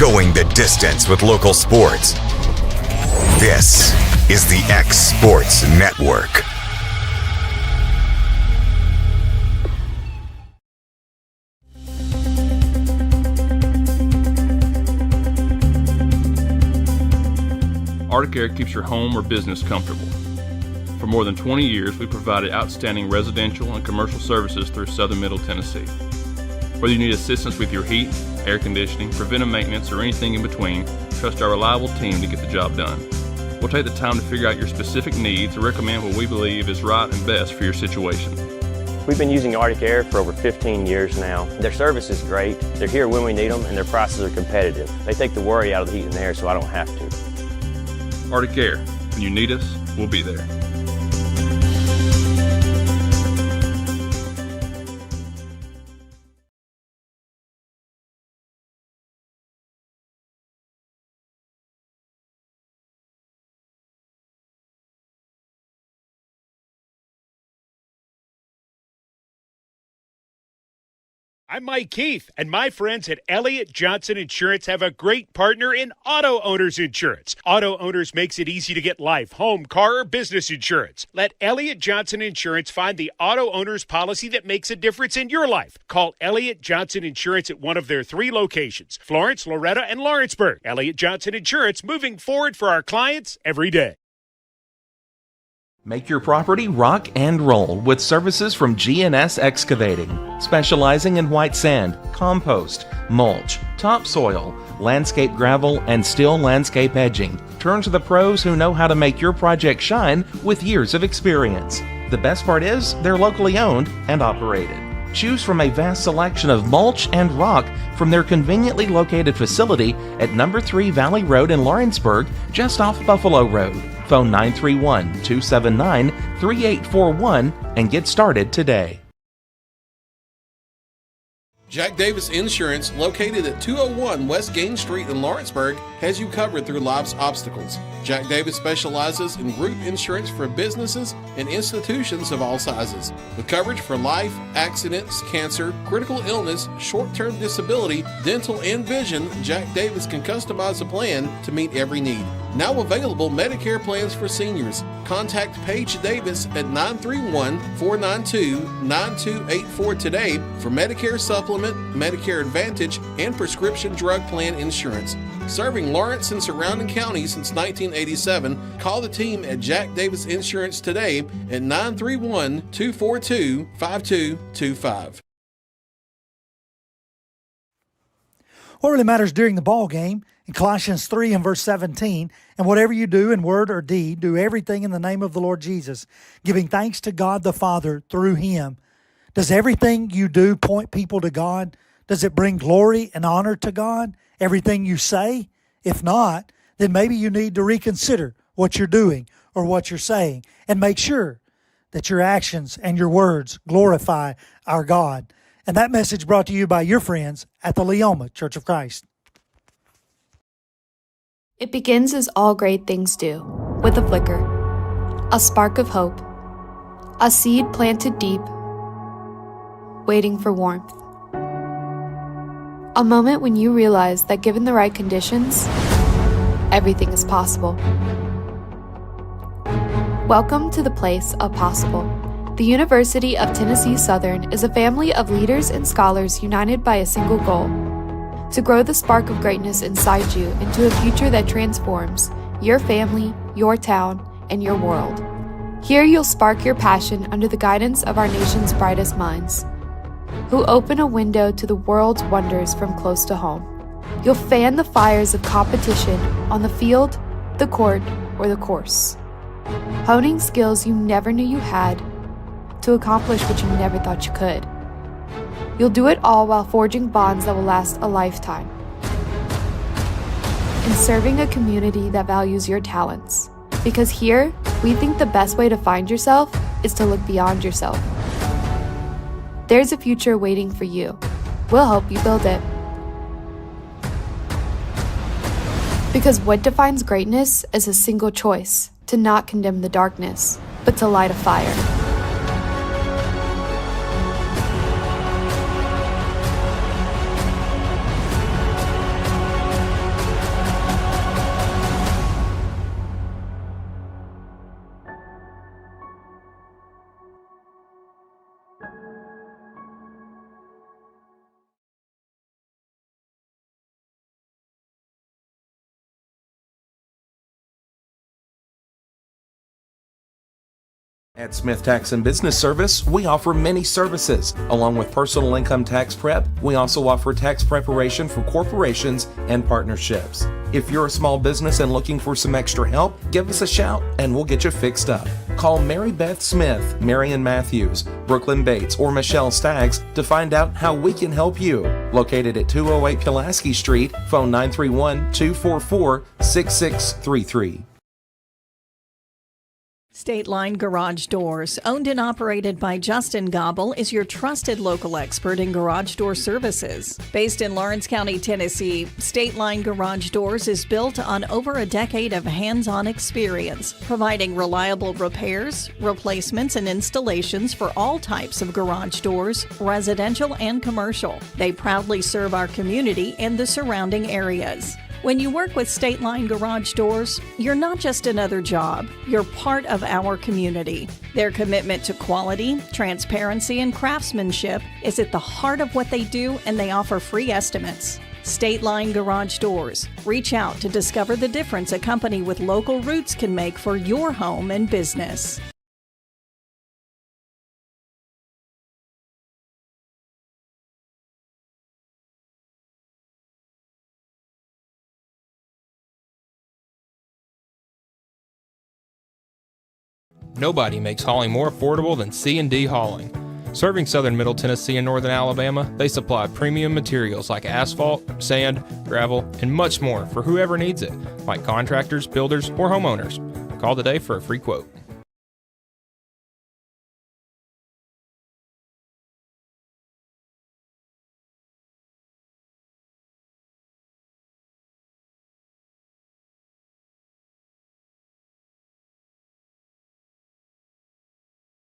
going the distance with local sports. This is the X Sports Network. Arctic Air keeps your home or business comfortable. For more than 20 years, we provided outstanding residential and commercial services through southern Middle Tennessee. Whether you need assistance with your heat, air conditioning, preventive maintenance, or anything in between, trust our reliable team to get the job done. We'll take the time to figure out your specific needs and recommend what we believe is right and best for your situation. We've been using Arctic Air for over 15 years now. Their service is great, they're here when we need them, and their prices are competitive. They take the worry out of the heat and air so I don't have to. Arctic Air. When you need us, we'll be there. I'm Mike Keith, and my friends at Elliott Johnson Insurance have a great partner in Auto Owners Insurance. Auto Owners makes it easy to get life, home, car, or business insurance. Let Elliott Johnson Insurance find the Auto Owners policy that makes a difference in your life. Call Elliott Johnson Insurance at one of their 3 locations, Florence, Loretta, and Lawrenceburg. Elliott Johnson Insurance, moving forward for our clients every day. Make your property rock and roll with services from G&S Excavating, specializing in white sand, compost, mulch, topsoil, landscape gravel, and steel landscape edging. Turn to the pros who know how to make your project shine with years of experience. The best part is they're locally owned and operated. Choose from a vast selection of mulch and rock from their conveniently located facility at number 3 Valley Road in Lawrenceburg, just off Buffalo Road. Phone 931-279-3841 and get started today. Jack Davis Insurance, located at 201 West Gain Street in Lawrenceburg, has you covered through life's obstacles. Jack Davis specializes in group insurance for businesses and institutions of all sizes, with coverage for life, accidents, cancer, critical illness, short-term disability, dental, and vision. Jack Davis can customize a plan to meet every need. Now available Medicare plans for seniors. Contact Paige Davis at 931-492-9284 today for Medicare Supplement, Medicare Advantage, and prescription drug plan insurance. Serving Lawrence and surrounding counties since 1987, call the team at Jack Davis Insurance today at 931-242-5225. What really matters during the ball game, in Colossians 3 and verse 17, and whatever you do in word or deed, do everything in the name of the Lord Jesus, giving thanks to God the Father through Him. Does everything you do point people to God? Does it bring glory and honor to God? Everything you say? If not, then maybe you need to reconsider what you're doing or what you're saying and make sure that your actions and your words glorify our God. And that message brought to you by your friends at the Leoma Church of Christ. It begins as all great things do, with a flicker, a spark of hope, a seed planted deep, waiting for warmth. A moment when you realize that given the right conditions, everything is possible. Welcome to the place of possible. The University of Tennessee Southern is a family of leaders and scholars united by a single goal: to grow the spark of greatness inside you into a future that transforms your family, your town, and your world. Here you'll spark your passion under the guidance of our nation's brightest minds, who open a window to the world's wonders from close to home. You'll fan the fires of competition on the field, the court, or the course, honing skills you never knew you had to accomplish what you never thought you could. You'll do it all while forging bonds that will last a lifetime, and serving a community that values your talents. Because here, we think the best way to find yourself is to look beyond yourself. There's a future waiting for you. We'll help you build it. Because what defines greatness is a single choice: to not condemn the darkness, but to light a fire. At Smith Tax and Business Service, we offer many services. Along with personal income tax prep, we also offer tax preparation for corporations and partnerships. If you're a small business and looking for some extra help, give us a shout and we'll get you fixed up. Call Mary Beth Smith, Marion Matthews, Brooklyn Bates, or Michelle Staggs to find out how we can help you. Located at 208 Pulaski Street, phone 931-244-6633. State Line Garage Doors, owned and operated by Justin Gobble, is your trusted local expert in garage door services. Based in Lawrence County, Tennessee, State Line Garage Doors is built on over a decade of hands-on experience, providing reliable repairs, replacements, and installations for all types of garage doors, residential and commercial. They proudly serve our community and the surrounding areas. When you work with State Line Garage Doors, you're not just another job, you're part of our community. Their commitment to quality, transparency, and craftsmanship is at the heart of what they do, and they offer free estimates. State Line Garage Doors. Reach out to discover the difference a company with local roots can make for your home and business. Nobody makes hauling more affordable than C&D Hauling. Serving southern Middle Tennessee and northern Alabama, they supply premium materials like asphalt, sand, gravel, and much more for whoever needs it, like contractors, builders, or homeowners. Call today for a free quote.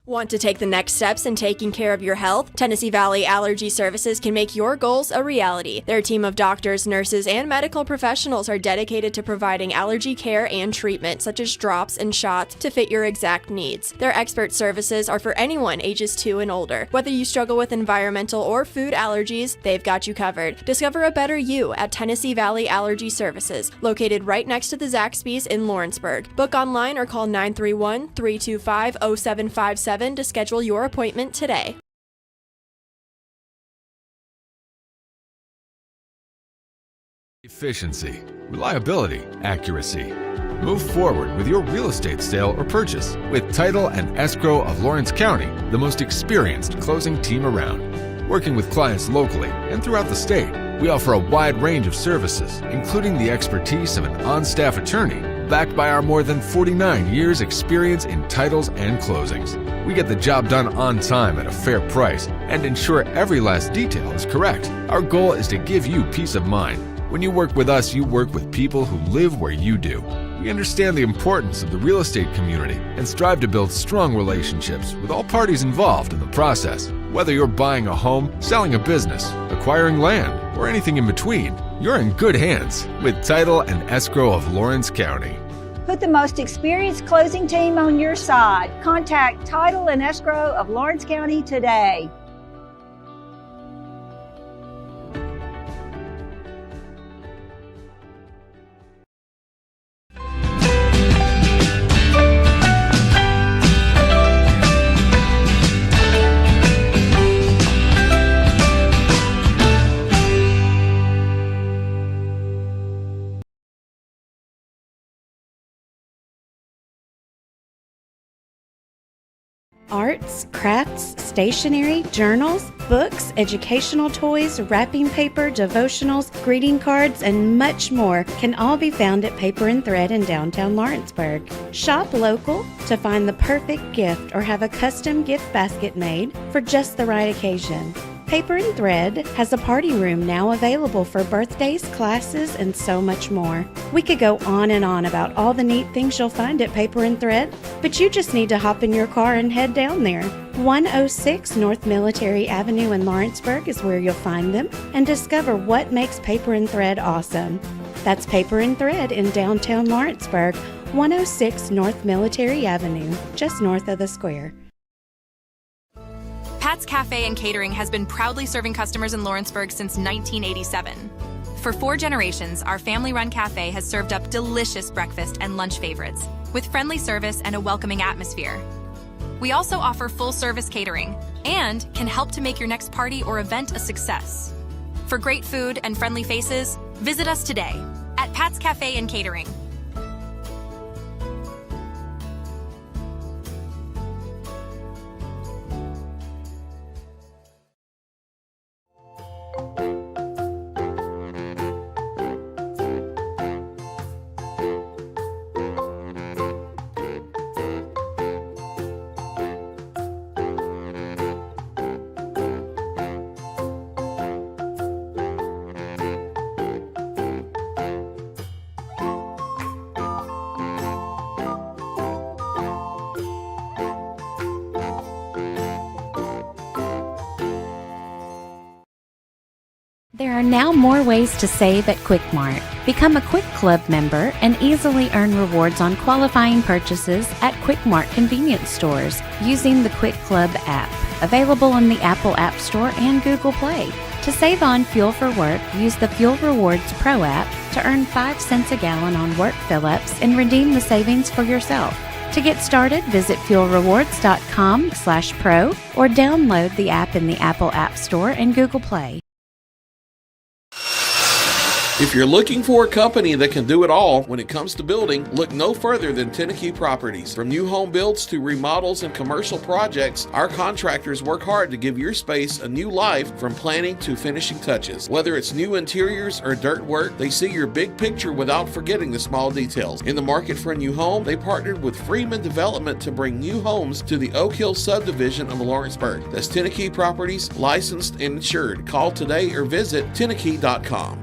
Want to take the next steps in taking care of your health? Tennessee Valley Allergy Services can make your goals a reality. Their team of doctors, nurses, and medical professionals are dedicated to providing allergy care and treatment, such as drops and shots, to fit your exact needs. Their expert services are for anyone ages 2 and older. Whether you struggle with environmental or food allergies, they've got you covered. Discover a better you at Tennessee Valley Allergy Services, located right next to the Zaxby's in Lawrenceburg. Book online or call 931-325-0757 to schedule your appointment today. Efficiency, reliability, accuracy. Move forward with your real estate sale or purchase with Title and Escrow of Lawrence County, the most experienced closing team around. Working with clients locally and throughout the state, we offer a wide range of services, including the expertise of an on-staff attorney, backed by our more than 49 years experience in titles and closings. We get the job done on time at a fair price and ensure every last detail is correct. Our goal is to give you peace of mind. When you work with us, you work with people who live where you do. We understand the importance of the real estate community and strive to build strong relationships with all parties involved in the process. Whether you're buying a home, selling a business, acquiring land, or anything in between, you're in good hands with Title and Escrow of Lawrence County. Put the most experienced closing team on your side. Contact Title and Escrow of Lawrence County today. Arts, crafts, stationery, journals, books, educational toys, wrapping paper, devotionals, greeting cards, and much more can all be found at Paper and Thread in downtown Lawrenceburg. Shop local to find the perfect gift or have a custom gift basket made for just the right occasion. Paper and Thread has a party room now available for birthdays, classes, and so much more. We could go on and on about all the neat things you'll find at Paper and Thread, but you just need to hop in your car and head down there. 106 North Military Avenue in Lawrenceburg is where you'll find them and discover what makes Paper and Thread awesome. That's Paper and Thread in downtown Lawrenceburg, 106 North Military Avenue, just north of the square. Pat's Cafe and Catering has been proudly serving customers in Lawrenceburg since 1987. For 4 generations, our family-run cafe has served up delicious breakfast and lunch favorites with friendly service and a welcoming atmosphere. We also offer full-service catering and can help to make your next party or event a success. For great food and friendly faces, visit us today at Pat's Cafe and Catering. There are now more ways to save at Quick Mart. Become a Quick Club member and easily earn rewards on qualifying purchases at Quick Mart convenience stores using the Quick Club app, available in the Apple App Store and Google Play. To save on fuel for work, use the Fuel Rewards Pro app to earn 5 cents a gallon on work fill-ups and redeem the savings for yourself. To get started, visit fuelrewards.com/pro or download the app in the Apple App Store and Google Play. If you're looking for a company that can do it all when it comes to building, look no further than Tennessee Properties. From new home builds to remodels and commercial projects, our contractors work hard to give your space a new life from planning to finishing touches. Whether it's new interiors or dirt work, they see your big picture without forgetting the small details. In the market for a new home, they partnered with Freeman Development to bring new homes to the Oak Hill subdivision of Lawrenceburg. That's Tennessee Properties, licensed and insured. Call today or visit tennessee.com.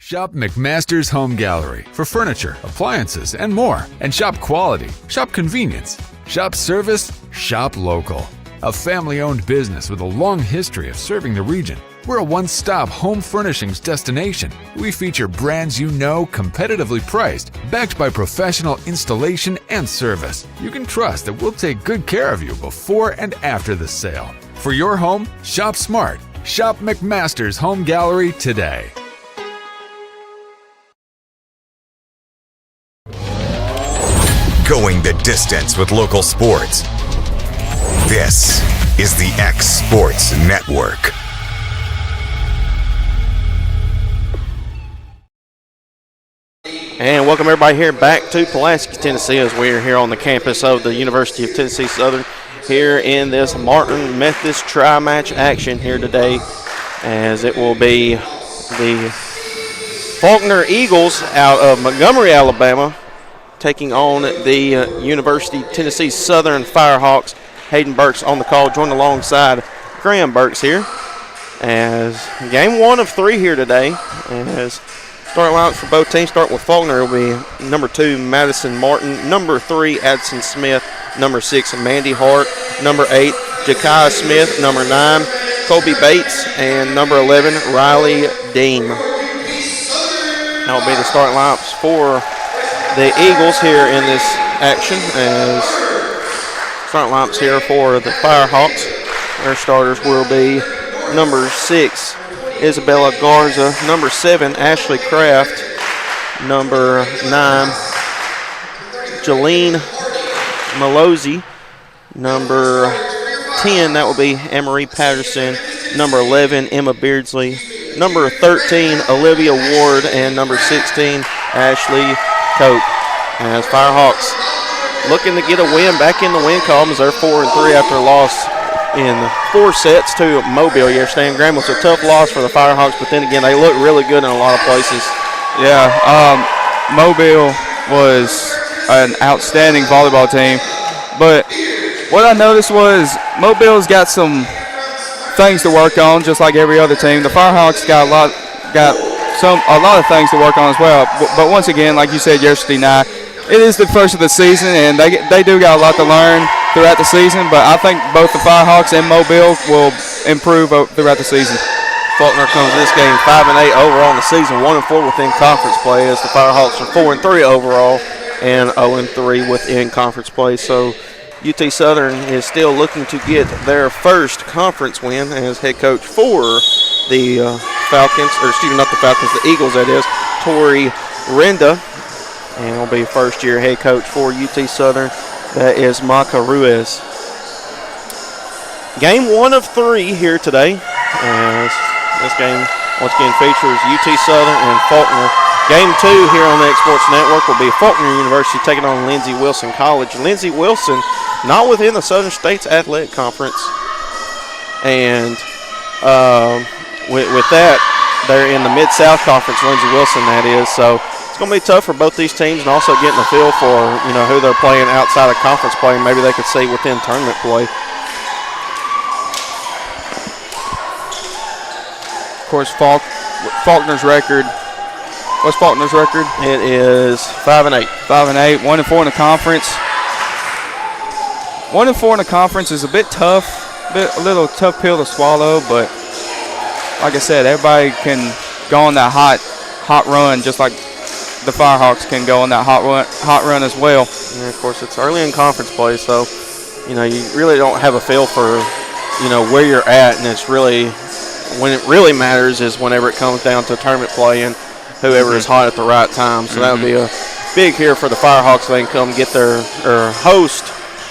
Shop McMaster's Home Gallery for furniture, appliances, and more. And shop quality, shop convenience, shop service, shop local. A family-owned business with a long history of serving the region. We're a one-stop home furnishings destination. We feature brands you know, competitively priced, backed by professional installation and service. You can trust that we'll take good care of you before and after the sale. For your home, shop smart. Shop McMaster's Home Gallery today. Going the distance with local sports. This is the X Sports Network. And welcome everybody here back to Pulaski, Tennessee, as we are here on the campus of the University of Tennessee Southern here in this Martin Methodist tri-match action here today, as it will be the Faulkner Eagles out of Montgomery, Alabama, taking on the University of Tennessee Southern Firehawks. Hayden Burks on the call, joined alongside Graham Burks here. As game 1 of 3 here today. As starting lineups for both teams, starting with Faulkner, will be number 2, Madison Martin, number 3, Addison Smith, number 6, Mandy Hart, number 8, Jakiah Smith, number 9, Colby Bates, and number 11, Riley Deem. That will be the starting lineups for the Eagles here in this action, as starting lineups here for the Firehawks. Their starters will be number 6, Isabella Garza, number 7, Ashley Kraft, number 9, Jolene Malozzi, number 10, that will be Emery Patterson, number 11, Emma Beardsley, number 13, Olivia Ward, and number 16, Ashley Cope. As Firehawks looking to get a win back in the win column, as they're 4-3 after a loss in 4 sets to Mobile yesterday. Graham, was a tough loss for the Firehawks, but then again, they look really good in a lot of places. Yeah, Mobile was an outstanding volleyball team, but what I noticed was Mobile's got some things to work on, just like every other team. The Firehawks got a lot of things to work on as well. But once again, like you said yesterday night, it is the first of the season, and they do got a lot to learn throughout the season. But I think both the Firehawks and Mobile will improve throughout the season. Faulkner comes to this game 5-8 overall in the season, 1-4 within conference play, as the Firehawks are 4-3 overall and 0-3 within conference play. So UT Southern is still looking to get their first conference win, as head coach for the Falcons, or excuse me, not the Falcons, the Eagles, that is, Tori Renda, and will be first-year head coach for UT Southern. That is Maka Ruiz. Game 1 of 3 here today, as this game once again features UT Southern and Faulkner. Game 2 here on the X Sports Network will be Faulkner University taking on Lindsey Wilson College. Lindsey Wilson not within the Southern States Athletic Conference, and with that, they're in the Mid-South Conference, Lindsey Wilson that is, so it's going to be tough for both these teams, and also getting a feel for who they're playing outside of conference play, and maybe they could see within tournament play. Of course, Faulkner's record. What's Faulkner's record? It is 5-8. 5-8, 1-4 in the conference. 1-4 in the conference is a bit tough, a little tough pill to swallow, but like I said, everybody can go on that hot run, just like the Firehawks can go on that hot run as well. And of course, it's early in conference play, so you really don't have a feel for where you're at, and it's really when it really matters is whenever it comes down to tournament play and whoever is hot at the right time. So that would be a big here for the Firehawks. They can come get host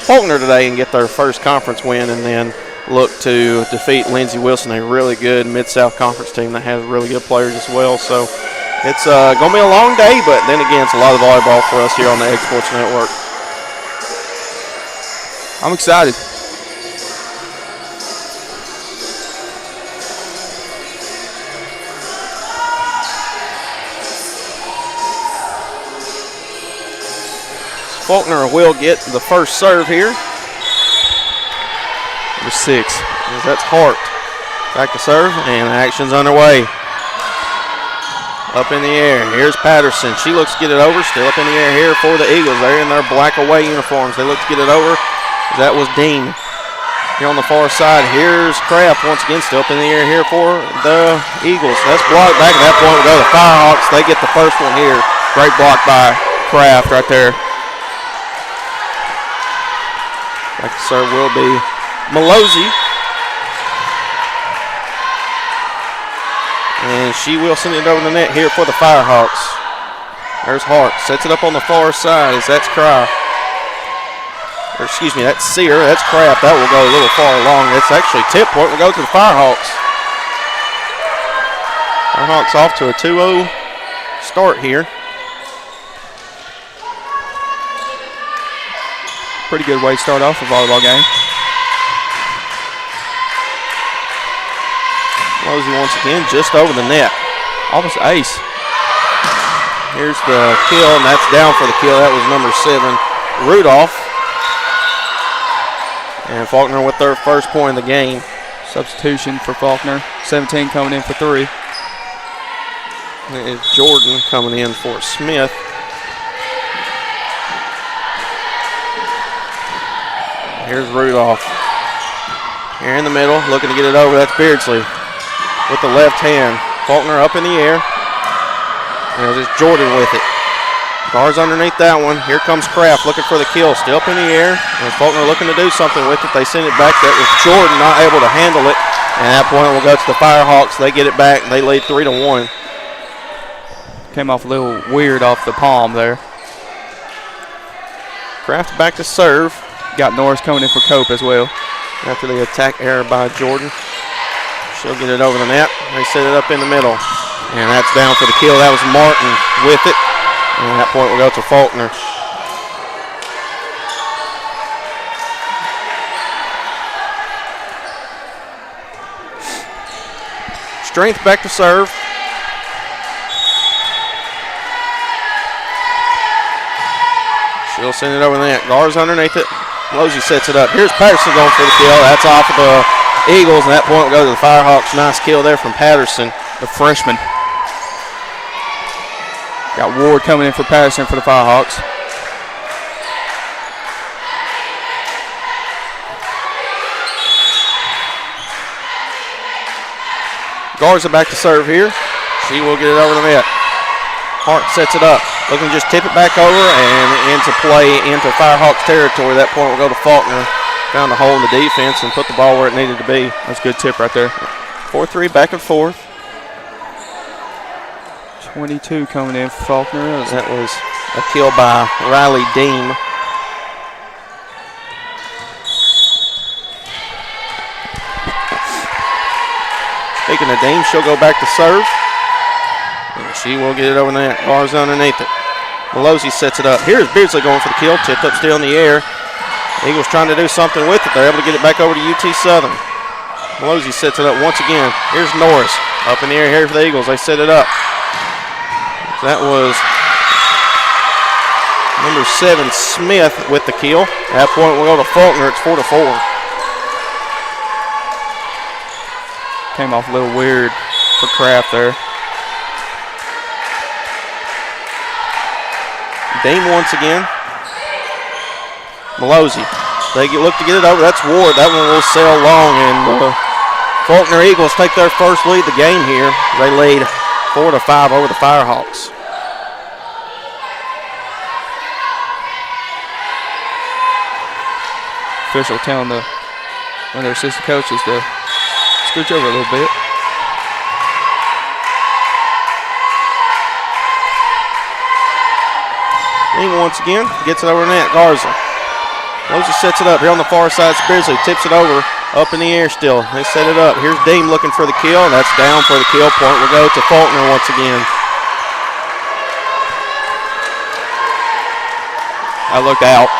Faulkner today and get their first conference win, and then look to defeat Lindsey Wilson, a really good Mid-South Conference team that has really good players as well. So it's going to be a long day, but then again, it's a lot of volleyball for us here on the X Sports Network. I'm excited. Faulkner will get the first serve here. Number 6. That's Hart. Back to serve, and action's underway. Up in the air. Here's Patterson. She looks to get it over. Still up in the air here for the Eagles. They're in their black away uniforms. They look to get it over. That was Dean. Here on the far side, here's Kraft once again. Still up in the air here for the Eagles. That's blocked back. At that point, we'll go to the Firehawks. They get the first one here. Great block by Kraft right there. Back to serve will be Malozzi. And she will send it over the net here for the Firehawks. There's Hart. Sets it up on the far side as that's that's Sear. That's Kraft. That will go a little far along. It's actually tip point. We'll go to the Firehawks. Firehawks off to a 2-0 start here. Pretty good way to start off a volleyball game. Malozzi once again just over the net. Almost ace. Here's the kill, and that's down for the kill. That was number 7, Rudolph. And Faulkner with their first point of the game. Substitution for Faulkner. 17 coming in for 3. It's Jordan coming in for Smith. Here's Rudolph. Here in the middle, looking to get it over. That's Beardsley with the left hand. Faulkner up in the air. And it's Jordan with it. Guards underneath that one. Here comes Kraft looking for the kill. Still up in the air. And Faulkner looking to do something with it. They send it back. That was Jordan not able to handle it. And at that point, we'll go to the Firehawks. They get it back, and they lead 3-1. Came off a little weird off the palm there. Kraft back to serve. Got Norris coming in for Cope as well. After the attack error by Jordan. She'll get it over the net. They set it up in the middle. And that's down for the kill. That was Martin with it. And at that point, we'll go to Faulkner. Strength back to serve. She'll send it over the net. Guards underneath it. Malozzi sets it up. Here's Patterson going for the kill. That's off of the Eagles. And at that point, we'll go to the Firehawks. Nice kill there from Patterson, the freshman. Got Ward coming in for Patterson for the Firehawks. Garza back to serve here. She will get it over the net. Hart sets it up. Looking to just tip it back over and into play into Firehawks territory. At that point, we'll go to Faulkner. Found a hole in the defense and put the ball where it needed to be. That's a good tip right there. 4-3 back and forth. 22 coming in for Faulkner. That was A kill by Riley Deem. Speaking of Deem, she'll go back to serve. And she will get it over the net. Bars underneath it. Malozzi sets it up. Here's Beardsley going for the kill. Tipped up still in the air. Eagles trying to do something with it. They're able to get it back over to UT Southern. Malozzi sets it up once again. Here's Norris. Up in the air here for the Eagles. They set it up. That was number 7, Smith, with the kill. At that point, we'll go to Faulkner. It's 4-4. Came off a little weird for Kraft there. Dean once again. Malozzi. They look to get it over. That's Ward. That one will sail long, and Faulkner Eagles take their first lead of the game here. They lead 4-5 over the Firehawks. Official telling one of their assistant coaches to scooch over a little bit. Dean once again gets it over the net. Garza. Malozzi sets it up here on the far side. It's Beardsley. Tips it over. Up in the air still. They set it up. Here's Dean looking for the kill. That's down for the kill point. We'll go to Faulkner once again. I looked out.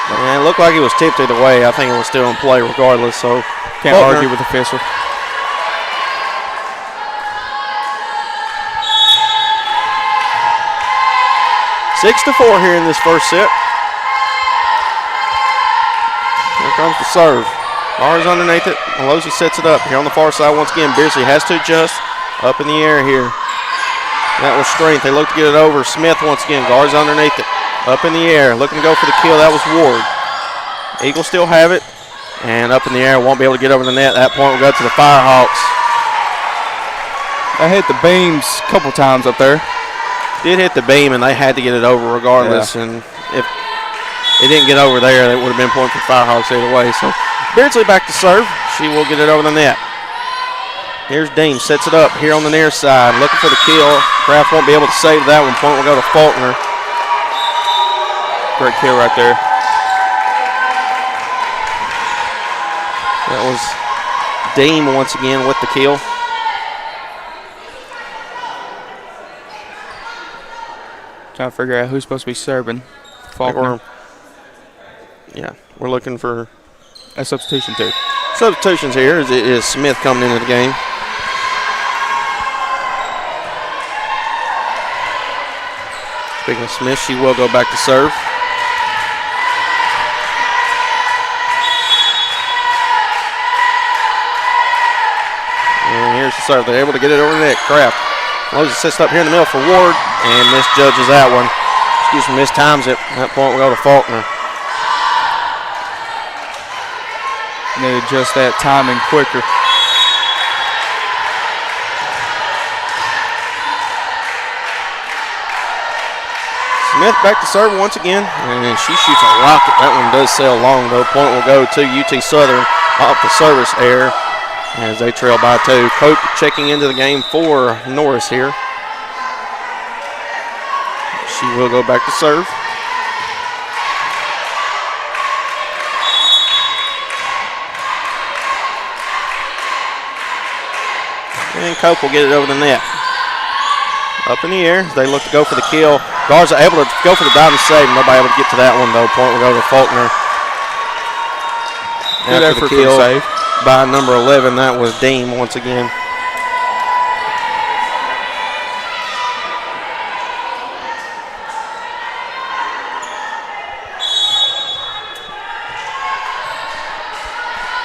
And it looked like it was tipped either way. I think it was still in play regardless. So can't argue with the official. Six to 4 here in this first set. Here comes the serve. Bars underneath it. Malozzi sets it up here on the far side once again. Beardsley has to adjust. Up in the air here. That was strength. They look to get it over. Smith once again. Guards underneath it. Up in the air. Looking to go for the kill. That was Ward. Eagles still have it. And up in the air. Won't be able to get over the net. At that point, we'll go to the Firehawks. I hit the beams a couple times up there. Did hit the beam, and they had to get it over regardless. Yeah. And if it didn't get over there, it would have been point for Firehawks either way. So Beardsley back to serve. She will get it over the net. Here's Dean. Sets it up here on the near side. Looking for the kill. Kraft won't be able to save that one. Point will go to Faulkner. Great kill right there. That was Dean once again with the kill. Trying to figure out who's supposed to be serving. Faulkner. We're looking for a substitution too. Substitutions here is Smith coming into the game. Speaking of Smith, she will go back to serve. And here's the serve. They're able to get it over the net. Kraft. Malozzi sets up here in the middle for Ward and misjudges that one. Mistimes it. At that point, we'll go to Faulkner. Need to adjust that timing quicker. Smith back to serve once again, and she shoots a rocket. That one does sail long, though. Point will go to UT Southern off the service error as they trail by 2. Cope checking into the game for Norris here. She will go back to serve. And Cope will get it over the net. Up in the air, they look to go for the kill. Garza able to go for the diving save. Nobody able to get to that one, though. Point will go to Faulkner. Good effort for the save. By number 11, that was Deem once again.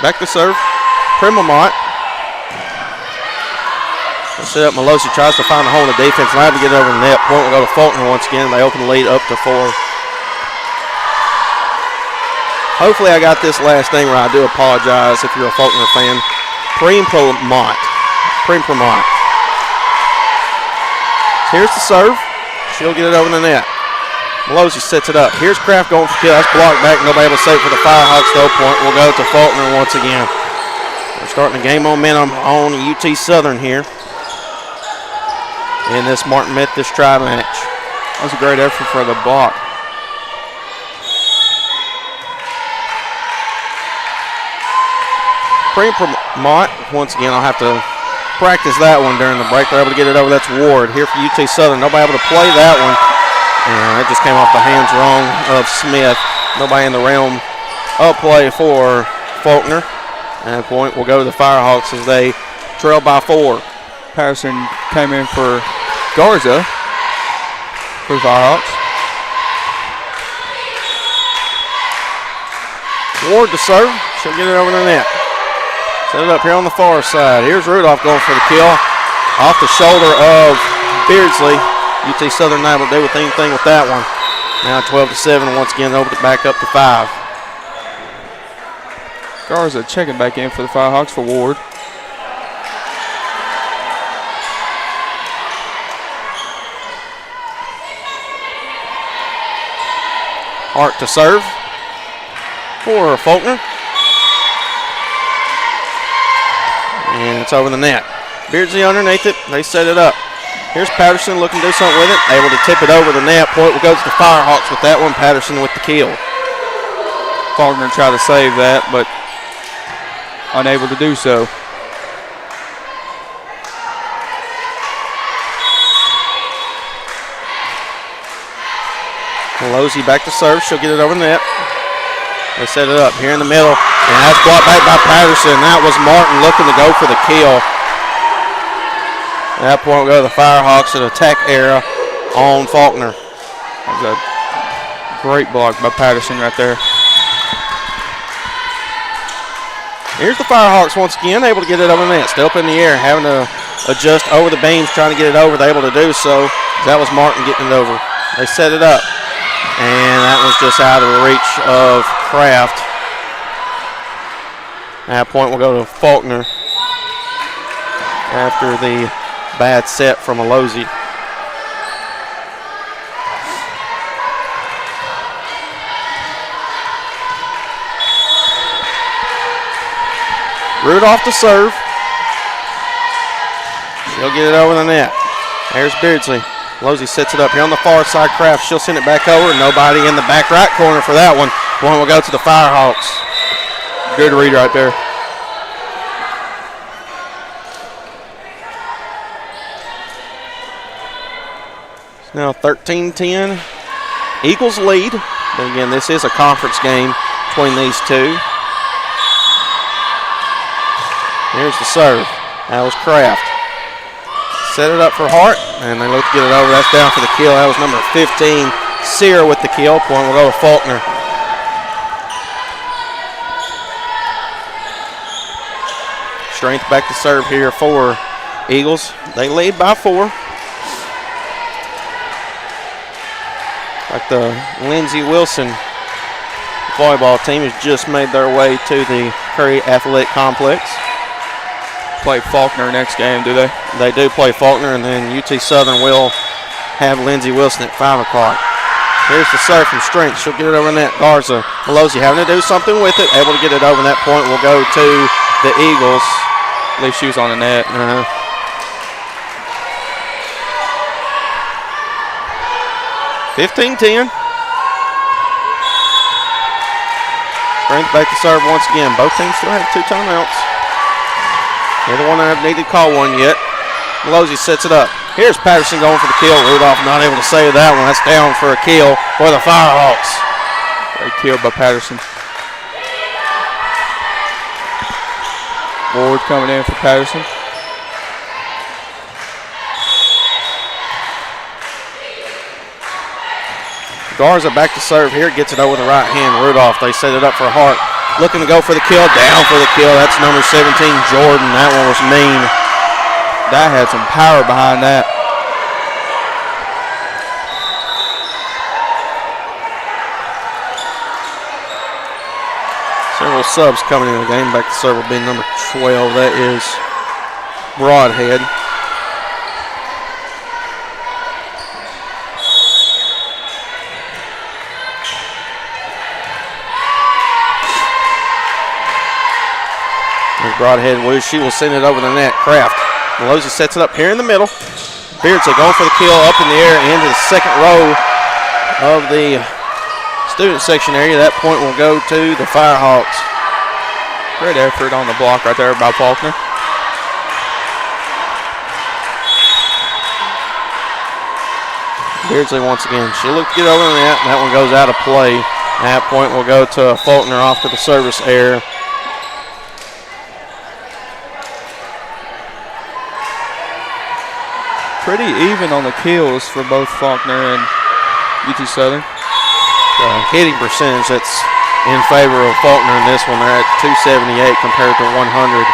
Back to serve. Primamont. Set up. Malozzi tries to find a hole in the defense. Allowed to get over the net. Point will go to Faulkner once again. They open the lead up to 4. Hopefully I got this last thing right. I do apologize if you're a Faulkner fan. Primamont. Here's the serve. She'll get it over the net. Malozzi sets it up. Here's Kraft going for kill. That's blocked back. Nobody able to save for the Firehawks, though. Point will go to Faulkner once again. We're starting to gain momentum on UT Southern here in this Martin Methodist Tri match. That was a great effort for the block. Fremont, once again, I'll have to practice that one during the break. They're able to get it over. That's Ward here for UT Southern. Nobody able to play that one. And that just came off the hands wrong of Smith. Nobody in the realm of play for Faulkner. At that point, we'll go to the Firehawks as they trail by 4. Patterson came in for Garza for the Firehawks. Ward to serve. She'll get it over the net. Set it up here on the far side. Here's Rudolph going for the kill. Off the shoulder of Beardsley. UT Southern not able to do anything with that one. Now 12-7. Once again, opened it back up to 5. Garza checking back in for the Firehawks for Ward. Hart to serve for Faulkner. And it's over the net. Beardsley underneath it. They set it up. Here's Patterson looking to do something with it. Able to tip it over the net. Point will go to the Firehawks with that one. Patterson with the kill. Faulkner tried to save that, but unable to do so. Pelosi back to serve. She'll get it over the net. They set it up here in the middle. And that's brought back by Patterson. That was Martin looking to go for the kill. At that point, we'll go to the Firehawks at attack era on Faulkner. That was a great block by Patterson right there. Here's the Firehawks once again, able to get it over the net. Still up in the air, having to adjust over the beams, trying to get it over. They're able to do so. That was Martin getting it over. They set it up. And that was just out of the reach of Kraft. At that point, we'll go to Faulkner after the bad set from Alozi. Rudolph to serve. She'll get it over the net. There's Beardsley. Alozi sets it up here on the far side. Kraft, she'll send it back over. Nobody in the back right corner for that one. One will go to the Firehawks. Good read right there. Now 13-10. Eagles lead. But again, this is a conference game between these two. Here's the serve. That was Kraft. Set it up for Hart, and they look to get it over. That's down for the kill. That was number 15, Sear with the kill. Point will go to Faulkner. Strength back to serve here for Eagles. They lead by 4. Like the Lindsey Wilson volleyball team has just made their way to the Curry Athletic Complex. Play Faulkner next game, do they? They do play Faulkner, and then UT Southern will have Lindsey Wilson at 5 o'clock. Here's the serve from Strength. She'll get it over net. Garza. Pelosi having to do something with it. Able to get it over. That point will go to the Eagles. At least she was on the net. 15-10. Strength back to serve once again. Both teams still have 2 timeouts. Neither one have needed to call one yet. Pelosi sets it up. Here's Patterson going for the kill. Rudolph not able to save that one. That's down for a kill for the Firehawks. Great kill by Patterson. Ward coming in for Patterson. Garza back to serve here. Gets it over the right hand. Rudolph, they set it up for Hart. Looking to go for the kill. Down for the kill. That's number 17, Jordan. That one was mean. That had some power behind that. Several subs coming in the game. Back to serve will be number 12. That is Broadhead. Broadhead, she will send it over the net. Kraft. Pelosi sets it up here in the middle. Beardsley going for the kill up in the air into the second row of the student section area. That point will go to the Firehawks. Great effort on the block right there by Faulkner. Beardsley once again. She'll look to get over the net, and that one goes out of play. That point will go to Faulkner off to the service error. Pretty even on the kills for both Faulkner and UT Southern. Hitting percentage that's in favor of Faulkner in this one. They're at 278 compared to 100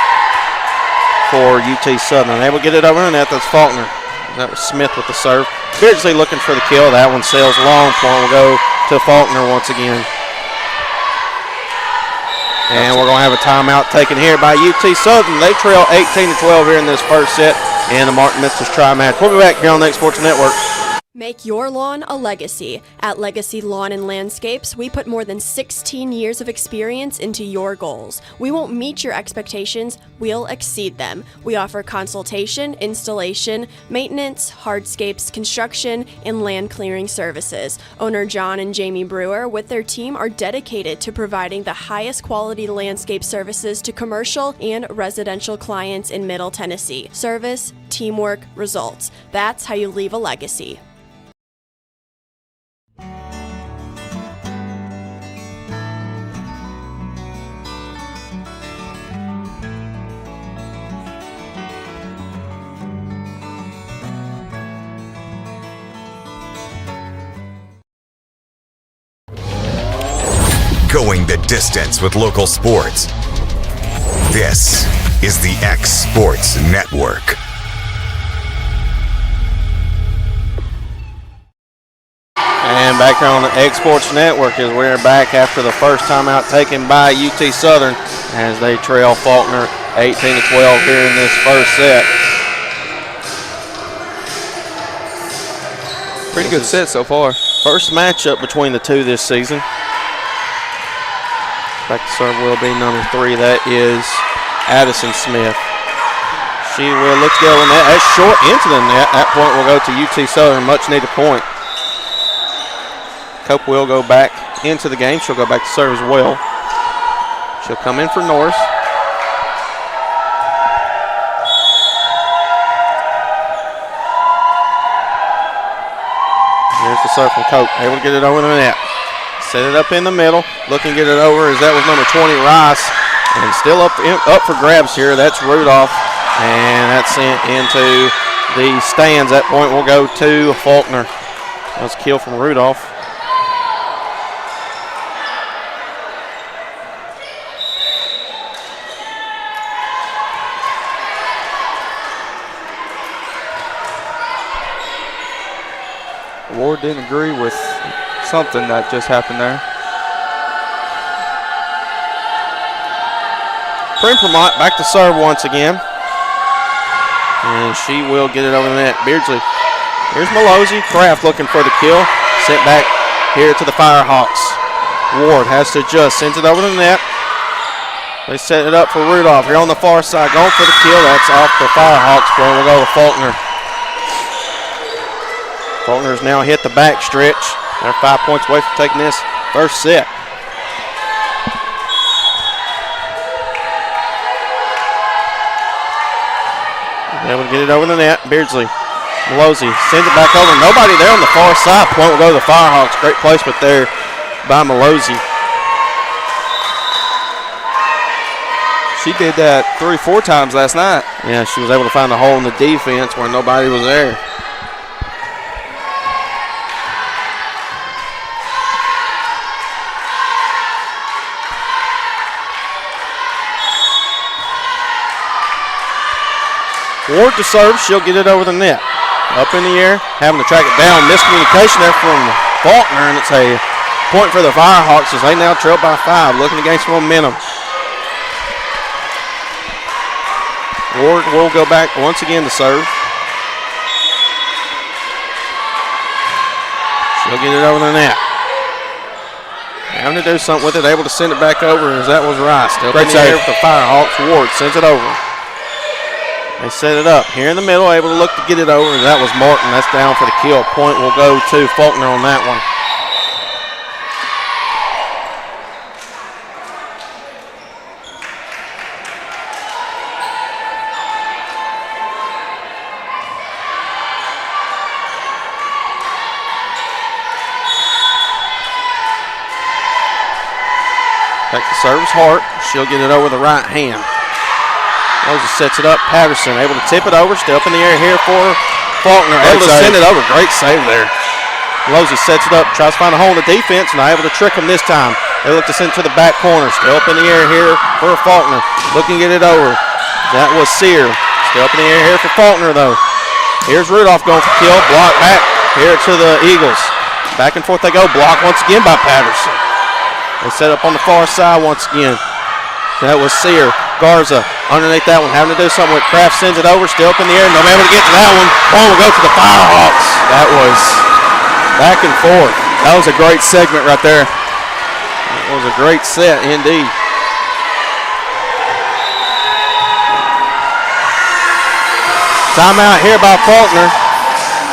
for UT Southern. They will get it over the net. That's Faulkner. That was Smith with the serve. Beardsley looking for the kill. That one sails long. Point will go to Faulkner once again. And we're going to have a timeout taken here by UT Southern. They trail 18-12 here in this first set in the Martin Methodist Tri-Match. We'll be back here on the Next Sports Network. Make your lawn a legacy. At Legacy Lawn and Landscapes, we put more than 16 years of experience into your goals. We won't meet your expectations, we'll exceed them. We offer consultation, installation, maintenance, hardscapes, construction, and land clearing services. Owner John and Jamie Brewer with their team are dedicated to providing the highest quality landscape services to commercial and residential clients in Middle Tennessee. Service, teamwork, results. That's how you leave a legacy. Going the distance with local sports. This is the X Sports Network. And back here on the X Sports Network as we're back after the first timeout taken by UT Southern as they trail Faulkner 18-12 here in this first set. Pretty good set so far. First matchup between the two this season. Back to serve will be number 3. That is Addison Smith. She will look to go on that. That's short into the net. That point will go to UT Southern. Much needed point. Cope will go back into the game. She'll go back to serve as well. She'll come in for Norris. Here's the serve from Cope. Able to get it over the net. Set it up in the middle. Looking to get it over as that was number 20, Rice. And still up for grabs here. That's Rudolph. And that's sent into the stands. That point will go to Faulkner. That was a kill from Rudolph. Ward didn't agree with something that just happened there. Primpermont back to serve once again. And she will get it over the net. Beardsley. Here's Malozzi. Kraft looking for the kill. Sent back here to the Firehawks. Ward has to adjust. Sends it over the net. They set it up for Rudolph here on the far side. Going for the kill. That's off the Firehawks. Point will go to Faulkner. Faulkner's now hit the back stretch. They're 5 points away from taking this first set. Able to get it over the net. Beardsley. Malozzi sends it back over. Nobody there on the far side. Point will go to the Firehawks. Great placement there by Malozzi. She did that 3-4 times last night. Yeah, she was able to find a hole in the defense where nobody was there. Ward to serve. She'll get it over the net. Up in the air, having to track it down. Miscommunication there from Faulkner, and it's a point for the Firehawks as they now trail by 5, looking to gain some momentum. Ward will go back once again to serve. She'll get it over the net. Having to do something with it, able to send it back over as that was Rice. Still in the air for the Firehawks. Ward sends it over. They set it up here in the middle, able to look to get it over. That was Martin. That's down for the kill. Point will go to Faulkner on that one. Back to service Hart. She'll get it over the right hand. Moses sets it up. Patterson able to tip it over. Still up in the air here for Faulkner. Able to send it over. Great save there. Moses sets it up. Tries to find a hole in the defense. Not able to trick him this time. They look to send it to the back corner. Still up in the air here for Faulkner. Looking to get it over. That was Sear. Still up in the air here for Faulkner though. Here's Rudolph going for kill. Block back here to the Eagles. Back and forth they go. Block once again by Patterson. They set up on the far side once again. That was Sear. Garza underneath that one, having to do something with Kraft, sends it over, still up in the air, no able to get to that one. Ball will go to the Firehawks. That was back and forth. That was a great segment right there. It was a great set indeed. Timeout here by Faulkner.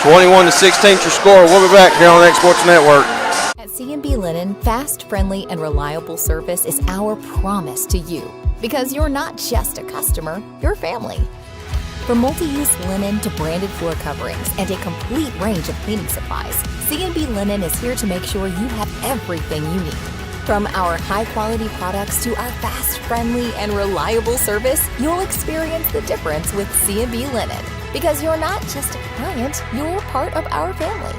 21-16 your score. We'll be back here on X Sports Network. At C&B Linen, fast, friendly, and reliable service is our promise to you. Because you're not just a customer, you're family. From multi-use linen to branded floor coverings and a complete range of cleaning supplies, C&B Linen is here to make sure you have everything you need. From our high-quality products to our fast, friendly, and reliable service, you'll experience the difference with C&B Linen. Because you're not just a client, you're part of our family.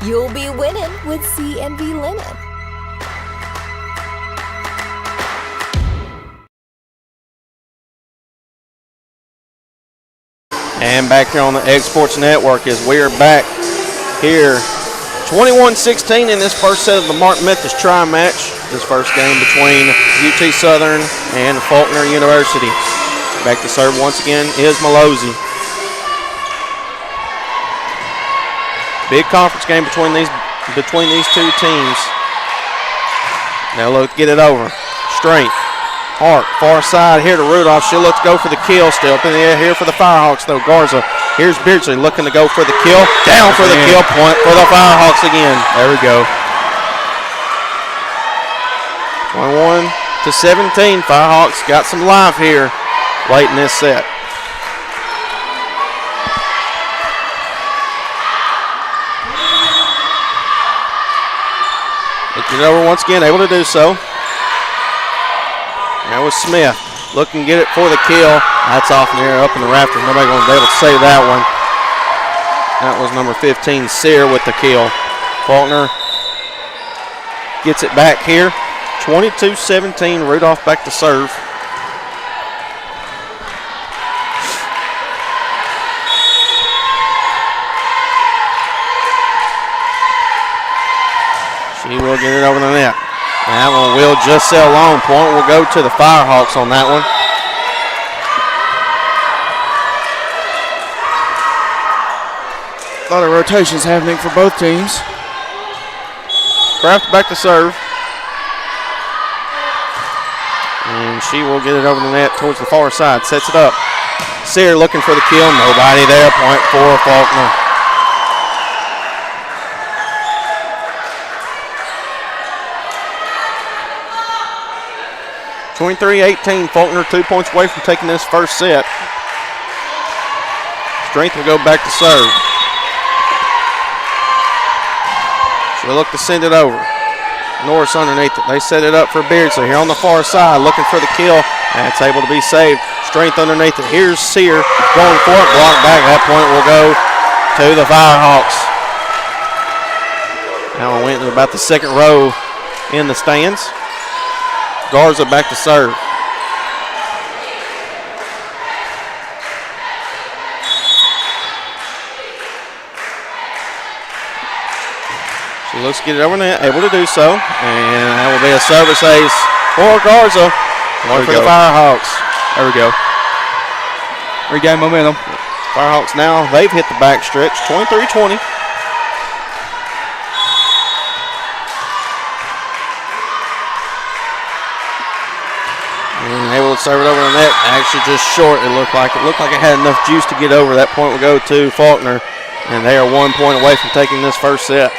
You'll be winning with C&B Linen. And back here on the X Sports Network as we are back here. 21-16 in this first set of the Martin Methodist Tri-Match. This first game between UT Southern and Faulkner University. Back to serve once again is Malozzi. Big conference game between these two teams. Now look to get it over. Strength. Hart, far side here to Rudolph. She'll look to go for the kill. Still up in the air here for the Firehawks though. Garza. Here's Beardsley looking to go for the kill. Down for the kill. Point for the Firehawks again. There we go. 21-17. Firehawks got some life here late in this set. Look it over once again, able to do so. That was Smith. Looking to get it for the kill. That's off in the air, up in the rafters. Nobody going to be able to save that one. That was number 15, Sear, with the kill. Faulkner gets it back here. 22-17, Rudolph back to serve. She will get it over the net. That one will just sail long. Point will go to the Firehawks on that one. A lot of rotations happening for both teams. Kraft back to serve. And she will get it over the net towards the far side. Sets it up. Sear looking for the kill. Nobody there. Point for Faulkner. 23-18, Faulkner 2 points away from taking this first set. Strength will go back to serve. She'll look to send it over. Norris underneath it. They set it up for Beardsley here on the far side, looking for the kill. That's able to be saved. Strength underneath it. Here's Sear going for it. Blocked back. That point will go to the Firehawks. That one went to about the second row in the stands. Garza back to serve. She looks to get it over net, able to do so. And that will be a service ace for Garza. One for the Firehawks. There we go. Regain momentum. Firehawks now, they've hit the back stretch, 23-20. would serve it over the net. Actually just short. It looked like it had enough juice to get over. That point will go to Faulkner, and they are 1 point away from taking this first set.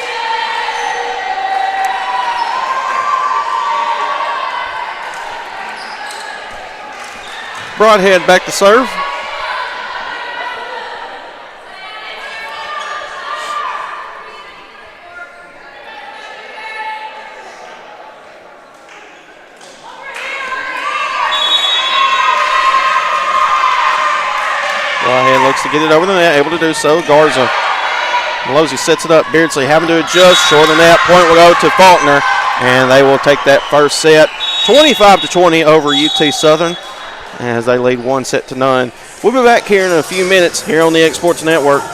Broadhead back to serve. Broadhead looks to get it over the net, able to do so. Garza. Malozzi sets it up. Beardsley having to adjust. Short of the net. Point will go to Faulkner, and they will take that first set 25-20 over UT Southern, as they lead 1-0. We'll be back here in a few minutes here on the X Sports Network.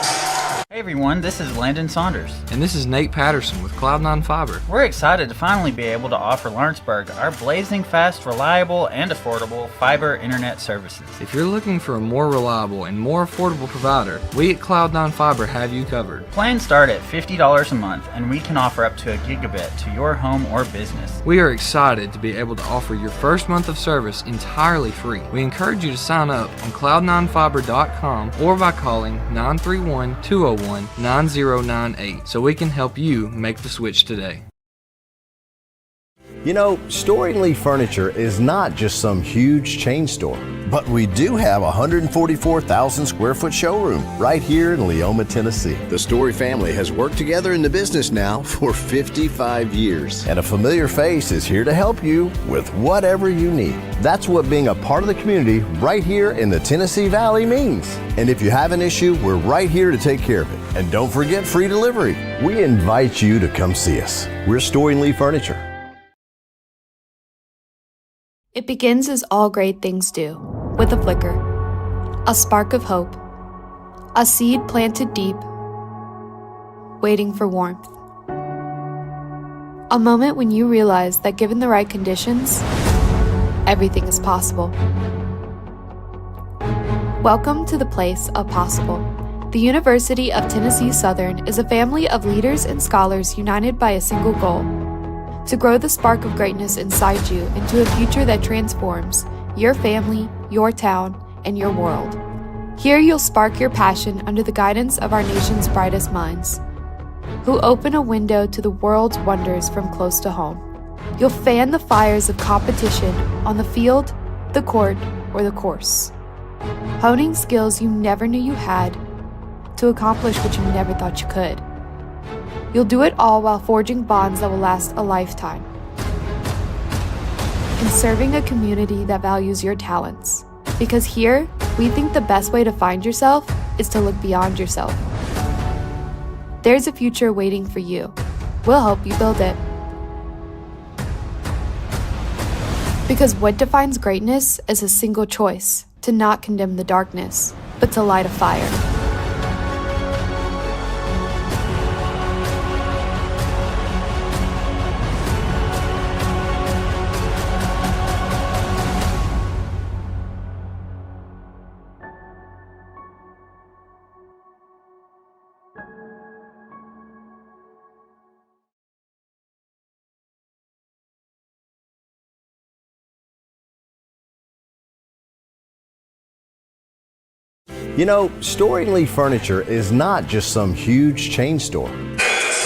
Hey everyone, this is Landon Saunders. And this is Nate Patterson with Cloud9 Fiber. We're excited to finally be able to offer Lawrenceburg our blazing fast, reliable, and affordable fiber internet services. If you're looking for a more reliable and more affordable provider, we at Cloud9 Fiber have you covered. Plans start at $50 a month, and we can offer up to a gigabit to your home or business. We are excited to be able to offer your first month of service entirely free. We encourage you to sign up on cloud9fiber.com or by calling 931-201-9098 so we can help you make the switch today. You know, Story & Lee Furniture is not just some huge chain store, but we do have a 144,000 square foot showroom right here in Leoma, Tennessee. The Story family has worked together in the business now for 55 years. And a familiar face is here to help you with whatever you need. That's what being a part of the community right here in the Tennessee Valley means. And if you have an issue, we're right here to take care of it. And don't forget free delivery. We invite you to come see us. We're Story & Lee Furniture. It begins as all great things do, with a flicker, a spark of hope, a seed planted deep, waiting for warmth. A moment when you realize that given the right conditions, everything is possible. Welcome to the place of possible. The University of Tennessee Southern is a family of leaders and scholars united by a single goal: to grow the spark of greatness inside you into a future that transforms your family, your town, and your world. Here you'll spark your passion under the guidance of our nation's brightest minds, who open a window to the world's wonders from close to home. You'll fan the fires of competition on the field, the court, or the course, honing skills you never knew you had to accomplish what you never thought you could. You'll do it all while forging bonds that will last a lifetime, and serving a community that values your talents. Because here, we think the best way to find yourself is to look beyond yourself. There's a future waiting for you. We'll help you build it. Because what defines greatness is a single choice: to not condemn the darkness, but to light a fire. You know, Story & Lee Furniture is not just some huge chain store.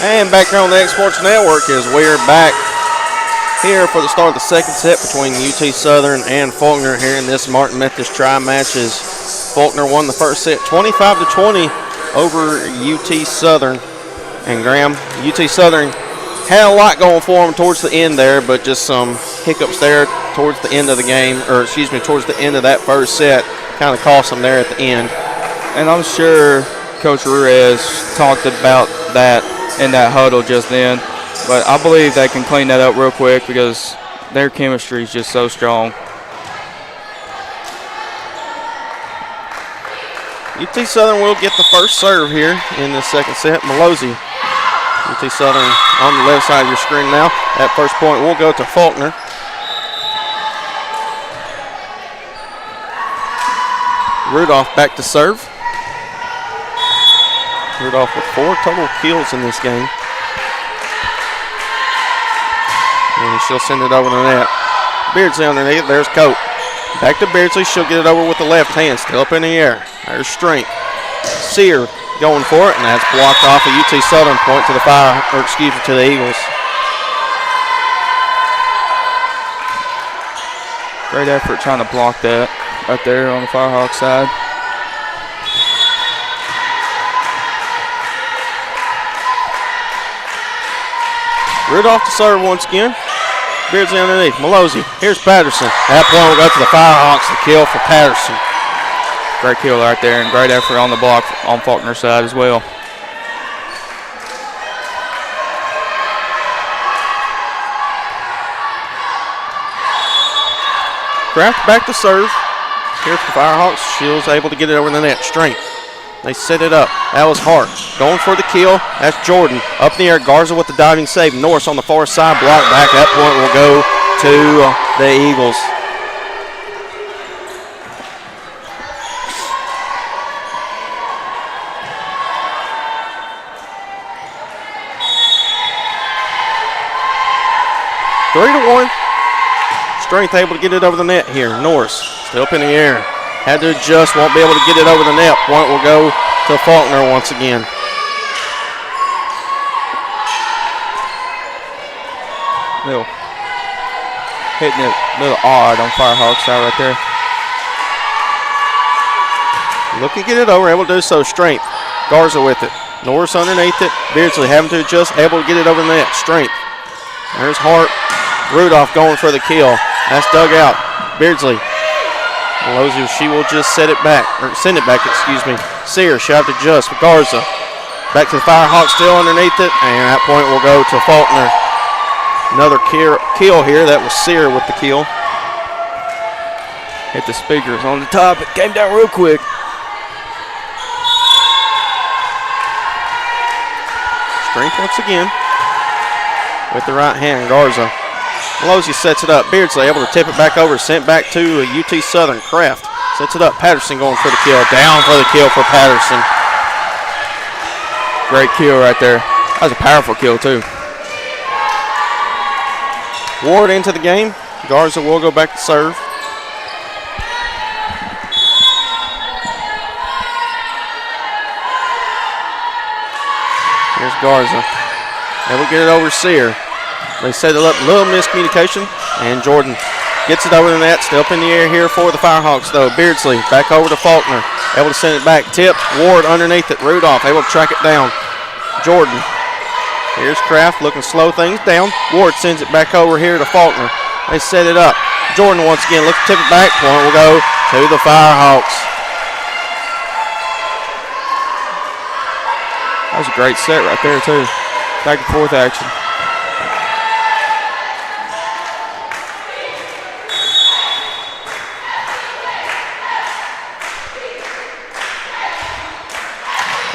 And back here on the X Sports Network as we're back here for the start of the second set between UT Southern and Faulkner here in this Martin Methodist Tri-Match, as Faulkner won the first set 25-20 over UT Southern. And Graham, UT Southern had a lot going for them towards the end there, but just some hiccups there towards the end of the game, or excuse me, towards the end of that first set. Kind of cost them there at the end. And I'm sure Coach Ruiz talked about that in that huddle just then. But I believe they can clean that up real quick because their chemistry is just so strong. UT Southern will get the first serve here in the second set. Malozzi. UT Southern on the left side of your screen now. That first point will go to Faulkner. Rudolph back to serve. Rudolph with 4 total kills in this game. And she'll send it over the net. Beardsley underneath. There's Cope. Back to Beardsley. She'll get it over with the left hand. Still up in the air. There's Strength. Sear going for it, and that's blocked off a UT Southern point to the to the Eagles. Great effort trying to block that right there on the Firehawks side. Rudolph to serve once again. Beardsley underneath. Malozzi. Here's Patterson. That point will go to the Firehawks. The kill for Patterson. Great kill right there, and great effort on the block on Faulkner's side as well. Kraft back to serve. Here's the Firehawks. She was able to get it over the net. Strength. They set it up. That was Hart. Going for the kill. That's Jordan. Up in the air. Garza with the diving save. Norris on the far side. Block back. That point will go to the Eagles. Three to 1. Strength able to get it over the net here. Norris still up in the air. Had to adjust. Won't be able to get it over the net. Point will go to Faulkner once again. Hitting it a little odd on Firehawks side right there. Looking to get it over. Able to do so. Strength. Garza with it. Norris underneath it. Beardsley having to adjust. Able to get it over the net. Strength. There's Hart. Rudolph going for the kill. That's dug out. Beardsley. Malozzi, she will just send it back. Sear, she have to adjust. Garza. Back to the Firehawks, still underneath it. And that point will go to Faulkner. Another kill here. That was Sear with the kill. Hit the speakers on the top. It came down real quick. Strength once again. With the right hand, Garza. Malozzi sets it up. Beardsley able to tip it back over. Sent back to UT Southern. Kraft sets it up. Patterson going for the kill. Down for the kill for Patterson. Great kill right there. That was a powerful kill too. Ward into the game. Garza will go back to serve. Here's Garza. Able to get it over Sear. They set it up, a little miscommunication, and Jordan gets it over the net. Still up in the air here for the Firehawks, though. Beardsley back over to Faulkner. Able to send it back. Tipped. Ward underneath it. Rudolph able to track it down. Jordan. Here's Kraft looking to slow things down. Ward sends it back over here to Faulkner. They set it up. Jordan once again looking to tip it back. Point will go to the Firehawks. That was a great set right there, too. Back and forth action.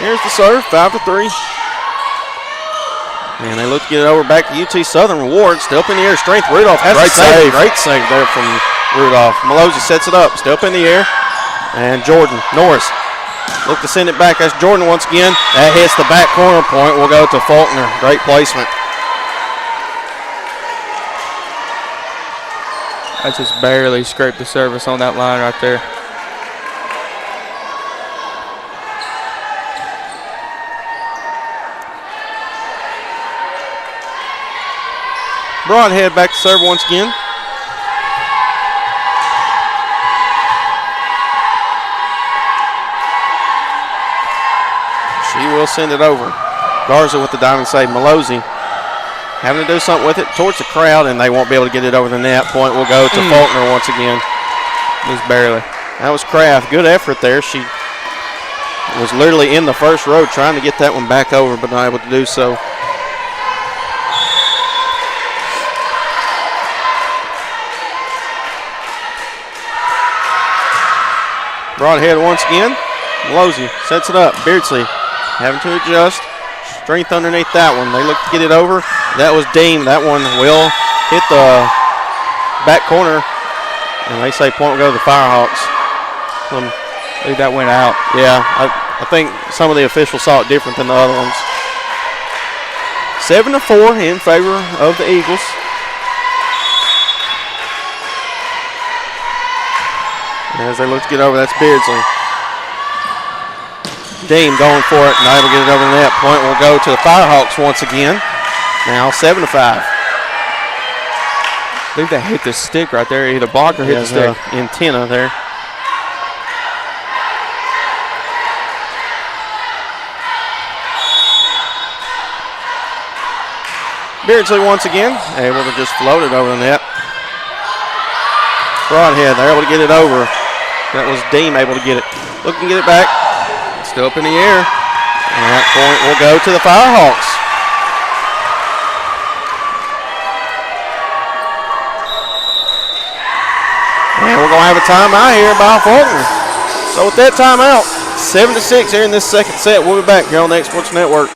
Here's the serve, 5-3. And they look to get it over back to UT Southern. Ward still up in the air. Strength. Rudolph has great save. Great save there from Rudolph. Malozzi sets it up. Still up in the air. And Jordan. Norris look to send it back. That's Jordan once again. That hits the back corner. Point will go to Faulkner. Great placement. I just barely scraped the surface on that line right there. Broadhead back to serve once again. She will send it over. Garza with the diamond save. Malozzi having to do something with it towards the crowd, and they won't be able to get it over the net. Point will go to Faulkner once again. Just barely. That was Kraft. Good effort there. She was literally in the first row trying to get that one back over, but not able to do so. Broadhead once again. Malozzi sets it up. Beardsley having to adjust. Strength underneath that one. They look to get it over. That was Dean. That one will hit the back corner. And they say point will go to the Firehawks. I think that went out. Yeah, I think some of the officials saw it different than the other ones. 7-4 in favor of the Eagles. As they look to get over, that's Beardsley. Dean going for it, not able to get it over the net. Point will go to the Firehawks once again. Now 7-5. I think they hit the stick right there. Either block or hit the stick. Antenna there. Beardsley once again, able to just float it over the net. Broadhead, they're able to get it over. That was Deem able to get it. Looking to get it back. Still up in the air. And that point will go to the Firehawks. And we're going to have a timeout here by Faulkner. So with that timeout, 7-6 here in this second set. We'll be back here on the X Sports Network.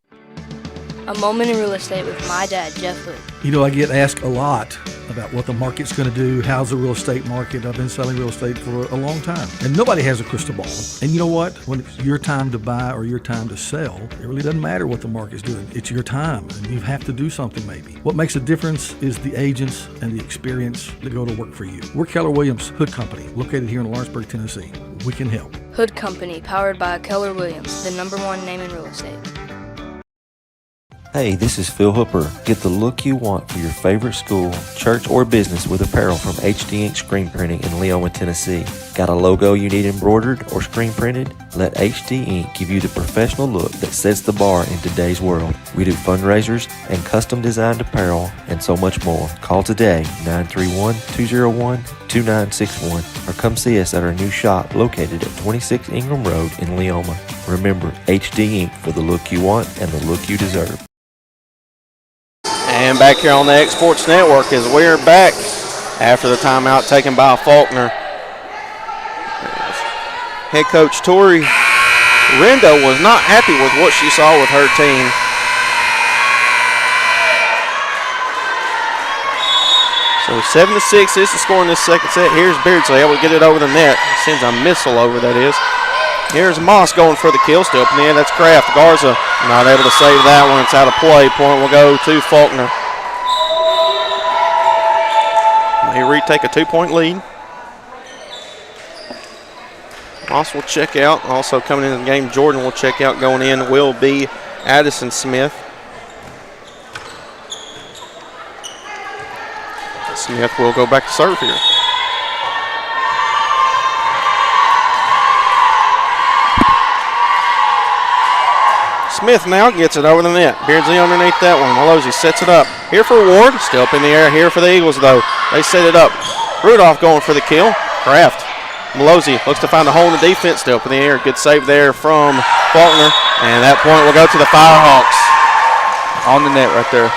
A Moment in Real Estate with my dad, Jeff Luke. You know, I get asked a lot about what the market's going to do. How's the real estate market? I've been selling real estate for a long time, and nobody has a crystal ball. And you know what? When it's your time to buy or your time to sell, it really doesn't matter what the market's doing. It's your time, and you have to do something maybe. What makes a difference is the agents and the experience that go to work for you. We're Keller Williams Hood Company, located here in Lawrenceburg, Tennessee. We can help. Hood Company, powered by Keller Williams, the #1 name in real estate. Hey, this is Phil Hooper. Get the look you want for your favorite school, church, or business with apparel from HD Ink Screen Printing in Leoma, Tennessee. Got a logo you need embroidered or screen printed? Let HD Ink give you the professional look that sets the bar in today's world. We do fundraisers and custom designed apparel and so much more. Call today, 931-201-2961, or come see us at our new shop located at 26 Ingram Road in Leoma. Remember, HD Ink for the look you want and the look you deserve. And back here on the X Sports Network as we're back after the timeout taken by Faulkner. Head coach Tori Rendo was not happy with what she saw with her team. So 7-6 is the score in this second set. Here's Beardsley able to get it over the net. Sends a missile over, that is. Here's Moss going for the kill, still up in the air. That's Kraft. Garza not able to save that one. It's out of play. Point will go to Faulkner. They retake a 2-point lead. Moss will check out. Also coming into the game, Jordan will check out. Going in will be Addison Smith. Smith will go back to serve here. Smith now gets it over the net. Beardsley underneath that one. Malozzi sets it up. Here for Ward. Still up in the air here for the Eagles, though. They set it up. Rudolph going for the kill. Kraft. Malozzi looks to find a hole in the defense. Still up in the air. Good save there from Faulkner. And that point will go to the Firehawks. On the net right there.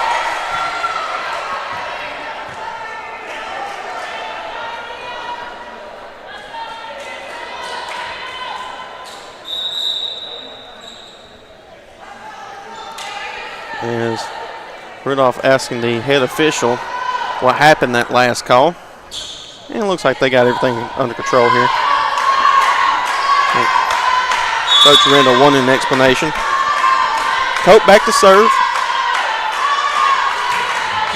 As Rudolph asking the head official what happened that last call. And it looks like they got everything under control here. Coach Randall wanted an explanation. Cope back to serve.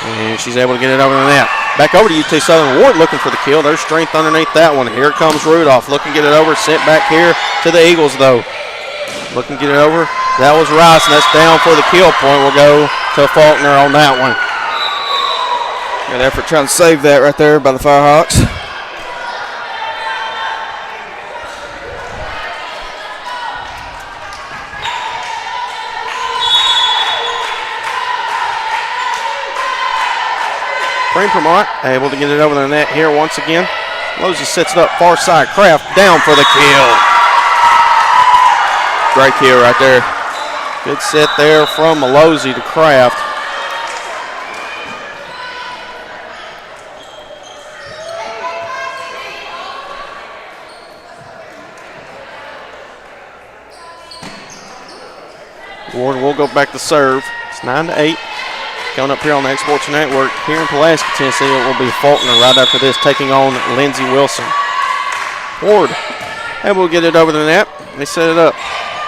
And she's able to get it over the net. Back over to UT Southern. Ward looking for the kill. There's strength underneath that one. Here comes Rudolph looking to get it over. Sent back here to the Eagles, though. Looking to get it over. That was Rice, and that's down for the kill. Point will go to Faulkner on that one. Good effort trying to save that right there by the Firehawks. Premont able to get it over the net here once again. Malozzi sets it up far side. Kraft down for the kill. Great kill right there. Good set there from Malozzi to Kraft. Ward will go back to serve. It's 9-8. Coming up here on the X Sports Network here in Pulaski, Tennessee, it will be Faulkner right after this taking on Lindsey Wilson. Ward able to get it over the net. They set it up.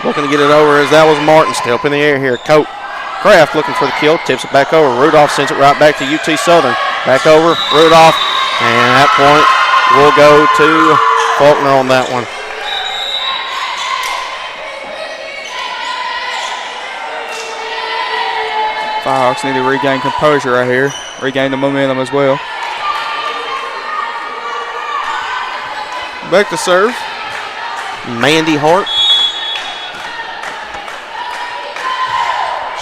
Looking to get it over as that was Martin. Still up in the air here. Cope. Kraft looking for the kill. Tips it back over. Rudolph sends it right back to UT Southern. Back over. Rudolph. And that point will go to Faulkner on that one. Firehawks need to regain composure right here. Regain the momentum as well. Back to serve. Mandy Hart.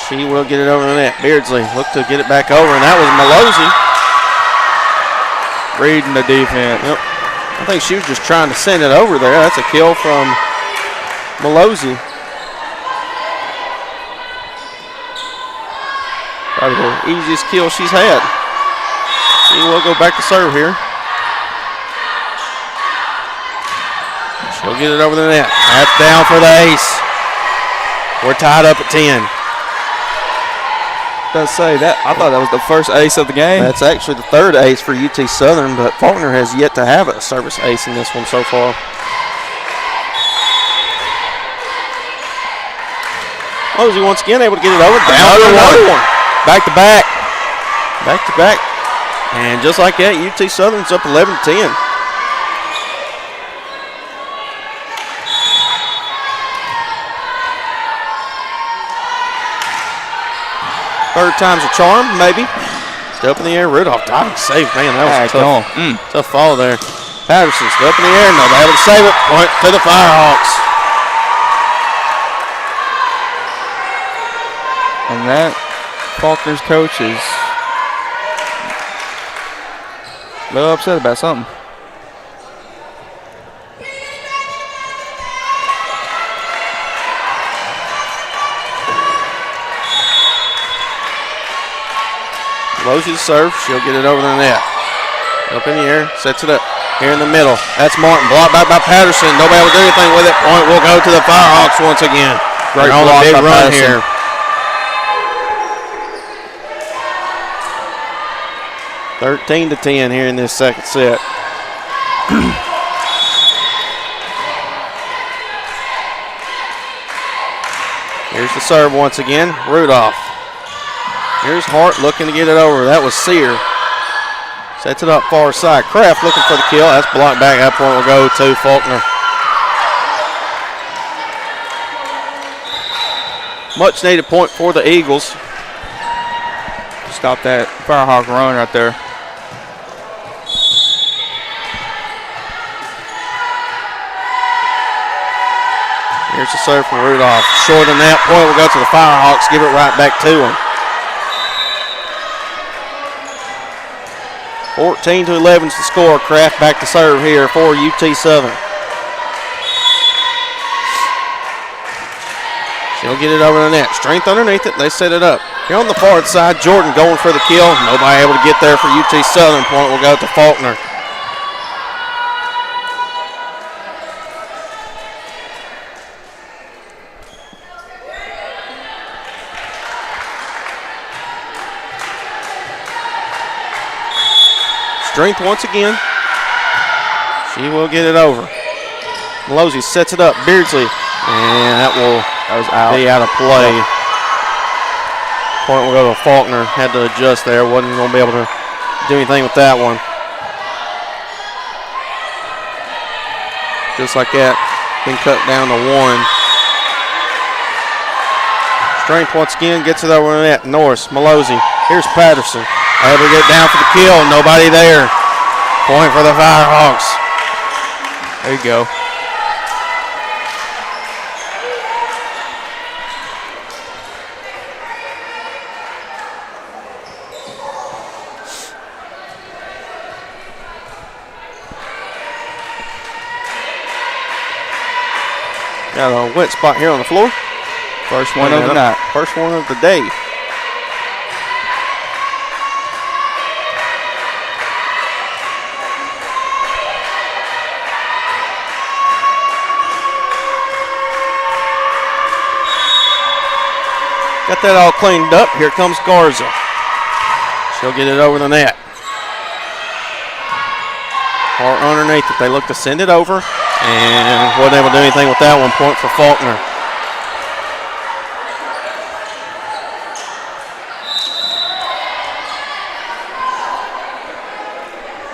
She will get it over the net. Beardsley look to get it back over, and that was Malozzi. Reading the defense. Yep. I think she was just trying to send it over there. That's a kill from Malozzi. Probably the easiest kill she's had. She will go back to serve here. She'll get it over the net. That's down for the ace. We're tied up at 10. I thought that was the first ace of the game. That's actually the third ace for UT Southern, but Faulkner has yet to have a service ace in this one so far. Malozzi once again able to get it over. Down to another one. Back to back. Back to back. And just like that, UT Southern's up 11-10. Third time's a charm, maybe. Still up in the air. Rudolph diving save. Man, that was tough fall there. Patterson still up in the air. Nobody able to save it. Point to the Firehawks. And that Faulkner's coach is a little upset about something. Malozzi's serve. She'll get it over the net. Up in the air. Sets it up. Here in the middle. That's Martin. Blocked back by Patterson. Nobody able to do anything with it. Point will go to the Firehawks once again. Great on a block big by run Patterson. here. (13-10) here in this second set. Here's the serve once again. Rudolph. Here's Hart looking to get it over. That was Sear. Sets it up far side. Kraft looking for the kill. That's blocked back. That point will go to Faulkner. Much needed point for the Eagles. Stop that Firehawk run right there. Here's the serve from Rudolph. Short on that point will go to the Firehawks. Give it right back to them. 14-11 is the score. Kraft back to serve here for UT Southern. She'll get it over the net. Strength underneath it. They set it up. Here on the far side, Jordan going for the kill. Nobody able to get there for UT Southern. Point will go to Faulkner. Strength once again. She will get it over. Malozzi sets it up. Beardsley. And that was be out of play. Point will go to Faulkner. Had to adjust there. Wasn't going to be able to do anything with that one. Just like that. Been cut down to 1. Strength once again gets it over the net. Norris, Malozzi. Here's Patterson. Able to get down for the kill. Nobody there. Point for the Firehawks. There you go. Got a wet spot here on the floor. First one of the night. First one of the day. Got that all cleaned up. Here comes Garza. She'll get it over the net. Hart underneath it. They look to send it over. And wasn't able to do anything with that one. Point for Faulkner.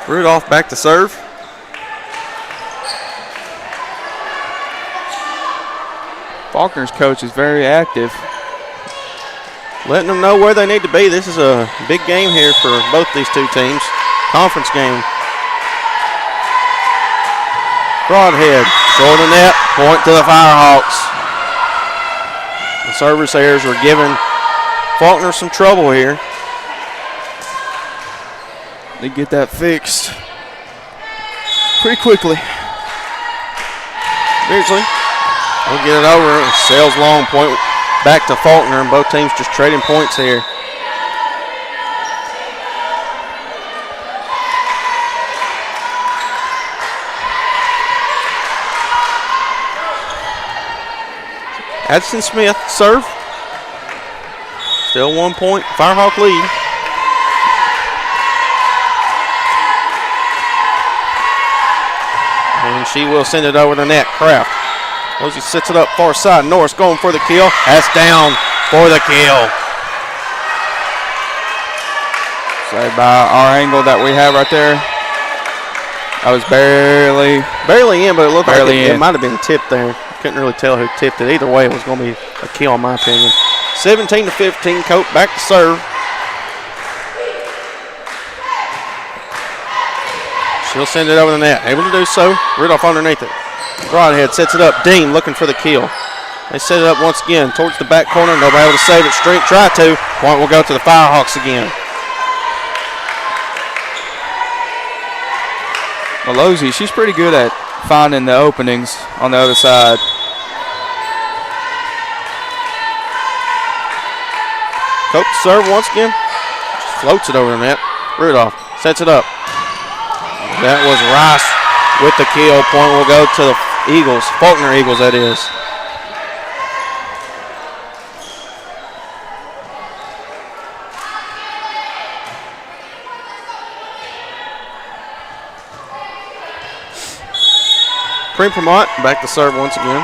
Rudolph back to serve. Faulkner's coach is very active. Letting them know where they need to be. This is a big game here for both these two teams. Conference game. Broadhead, short of net, point to the Firehawks. The service errors are giving Faulkner some trouble here. They get that fixed pretty quickly. Beardsley will get it over. Sails long, point back to Faulkner, and both teams just trading points here. Addison Smith serve. Still 1 point, Firehawk lead. And she will send it over the net. Kraft. Rosie sets it up far side. Norris going for the kill. That's down for the kill. So by our angle that we have right there, I was barely in, but it looked like it in. might have been tipped there. Couldn't really tell who tipped it. Either way, it was going to be a kill in my opinion. 17-15, Cope back to serve. She'll send it over the net. Able to do so. Rudolph underneath it. Broadhead sets it up. Dean looking for the kill. They set it up once again towards the back corner. Nobody able to save it. Street try to. Point will go to the Firehawks again. Malozzi, she's pretty good at finding the openings on the other side. Cope to serve once again. Just floats it over the net. Rudolph sets it up. That was Rice with the kill. Point will go to the Eagles. Faulkner Eagles, that is. Premont back to serve once again.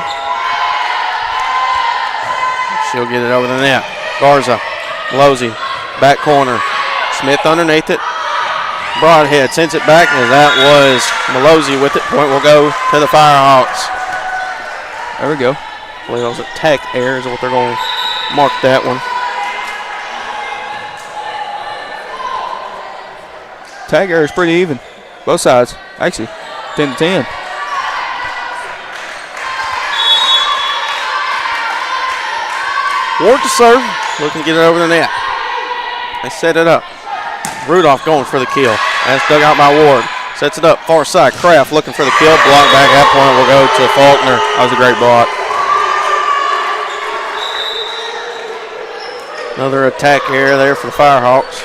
She'll get it over the net. Garza, Losey, back corner. Smith underneath it. Broadhead sends it back, and that was Malozzi with it. Point will go to the Firehawks. There we go. I believe that was a tech error is what they're going to mark that one. Tag error is pretty even. Both sides. Actually, 10-10. Ward to serve. Looking to get it over the net. They set it up. Rudolph going for the kill. That's dug out by Ward. Sets it up far side. Kraft looking for the kill. Block back. That point will go to Faulkner. That was a great block. Another attack error there for the Firehawks.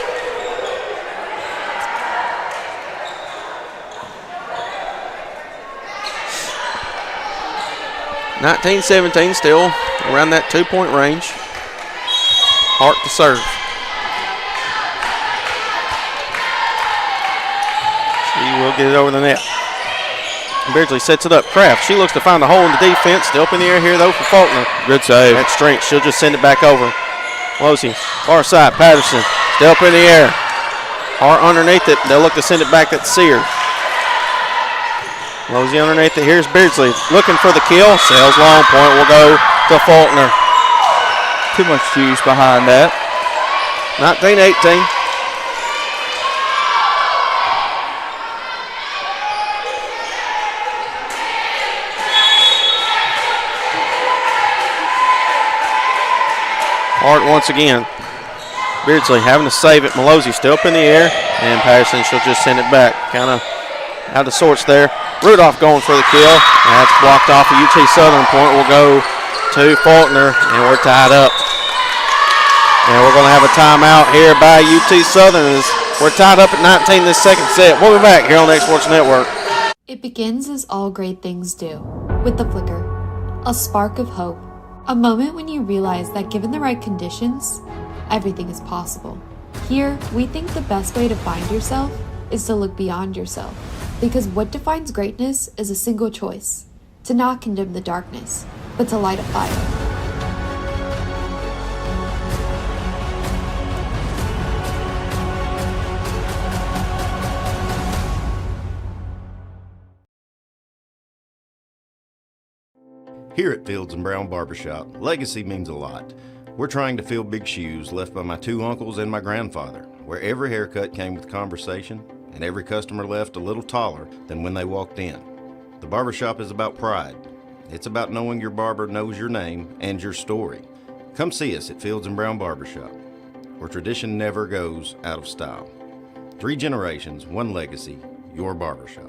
(19-17) still around that 2-point range. Hart to serve. She will get it over the net. Beardsley sets it up. Kraft. She looks to find the hole in the defense. Still up in the air here though for Faulkner. Good save. At strength. She'll just send it back over. Losey, far side. Patterson. Still up in the air. Hart underneath it. They'll look to send it back at Sear. Losey underneath it. Here's Beardsley looking for the kill. Sails long. Point will go to Faulkner. Too much juice behind that. 19-18. Hart once again. Beardsley having to save it. Malozzi still up in the air. And Patterson, she'll just send it back. Kind of out of sorts there. Rudolph going for the kill. That's blocked off. A UT Southern. Point will go to Faulkner. And we're tied up. And we're going to have a timeout here by UT Southern as we're tied up at 19 this second set. We'll be back here on the X Sports Network. It begins as all great things do, with the flicker, a spark of hope, a moment when you realize that given the right conditions, everything is possible. Here, we think the best way to find yourself is to look beyond yourself, because what defines greatness is a single choice, to not condemn the darkness, but to light a fire. Here at Fields and Brown Barbershop, legacy means a lot. We're trying to fill big shoes left by my 2 uncles and my grandfather, where every haircut came with conversation and every customer left a little taller than when they walked in. The barbershop is about pride. It's about knowing your barber knows your name and your story. Come see us at Fields and Brown Barbershop, where tradition never goes out of style. 3 generations, 1 legacy, your barbershop.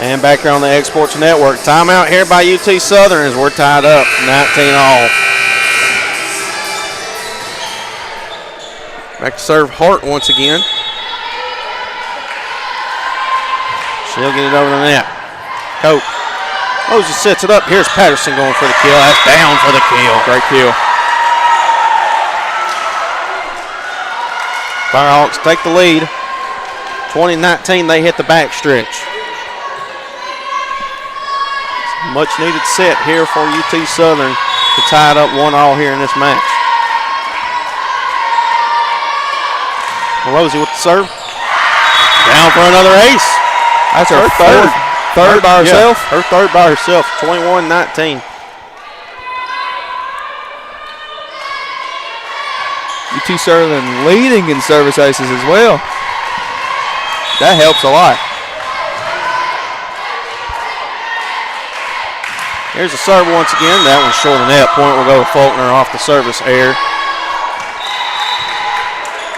And back here on the Exports Network. Timeout here by UT Southern as we're tied up 19-all. Back to serve Hart once again. She'll get it over the net. Cope. Moses sets it up. Here's Patterson going for the kill. That's down for the kill. Great kill. Firehawks take the lead. 20-19, they hit the back stretch. Much needed set here for UT Southern to tie it up 1-all here in this match. Rosie with the serve. Down for another ace. That's her third by herself. Yeah, her third by herself, 21-19. UT Southern leading in service aces as well. That helps a lot. Here's the serve once again. That one's short of net. Point will go to Faulkner off the service air.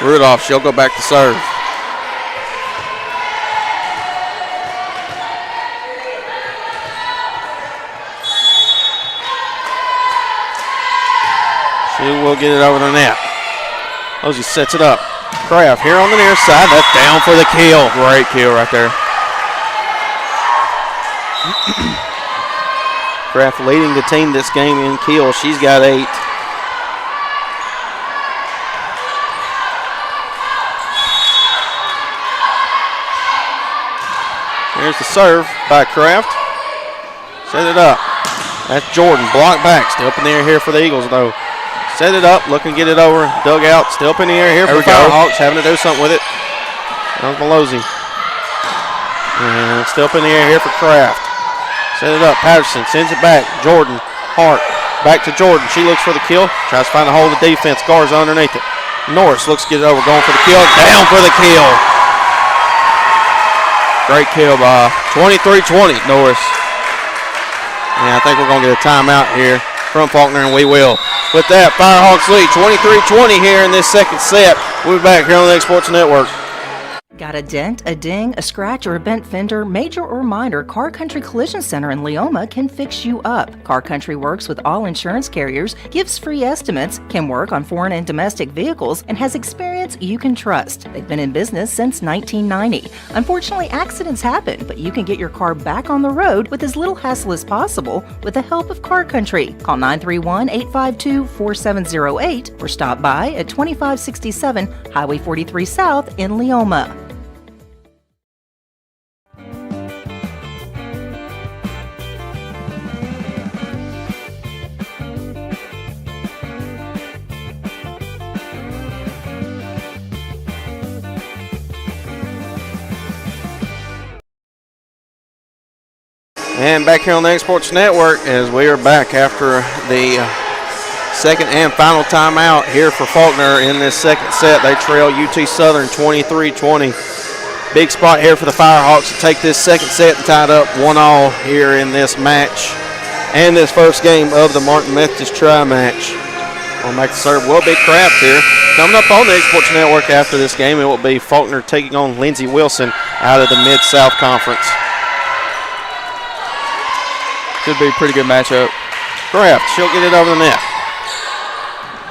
Rudolph, she'll go back to serve. She will get it over the net. Rosie sets it up. Kraft here on the near side. That's down for the kill. Great kill right there. Kraft leading the team this game in kills. She's got 8. Here's the serve by Kraft. Set it up. That's Jordan. Block back. Still up in the air here for the Eagles, though. Set it up. Looking to get it over. Dugout. Still up in the air here for the Firehawks. Having to do something with it. That was Malozzi. And still up in the air here for Kraft. Set it up. Patterson sends it back. Jordan. Hart. Back to Jordan. She looks for the kill. Tries to find a hole in the defense. Garza underneath it. Norris looks to get it over. Going for the kill. Down for the kill. Great kill by 23-20. Norris. And I think we're going to get a timeout here from Faulkner, and we will. With that, Firehawks lead 23-20 here in this second set. We'll be back here on the Exports Network. Got a dent, a ding, a scratch, or a bent fender? Major or minor, Car Country Collision Center in Leoma can fix you up. Car Country works with all insurance carriers, gives free estimates, can work on foreign and domestic vehicles, and has experience you can trust. They've been in business since 1990. Unfortunately, accidents happen, but you can get your car back on the road with as little hassle as possible with the help of Car Country. Call 931-852-4708 or stop by at 2567 Highway 43 South in Leoma. And back here on the Exports Network as we are back after the second and final timeout here for Faulkner in this second set. They trail UT Southern 23-20. Big spot here for the Firehawks to take this second set and tie it up 1-all here in this match and this first game of the Martin Methodist Tri-Match. Going back to serve will be Kraft here. Coming up on the Exports Network after this game, it will be Faulkner taking on Lindsey Wilson out of the Mid-South Conference. Should be a pretty good matchup. Kraft, she'll get it over the net.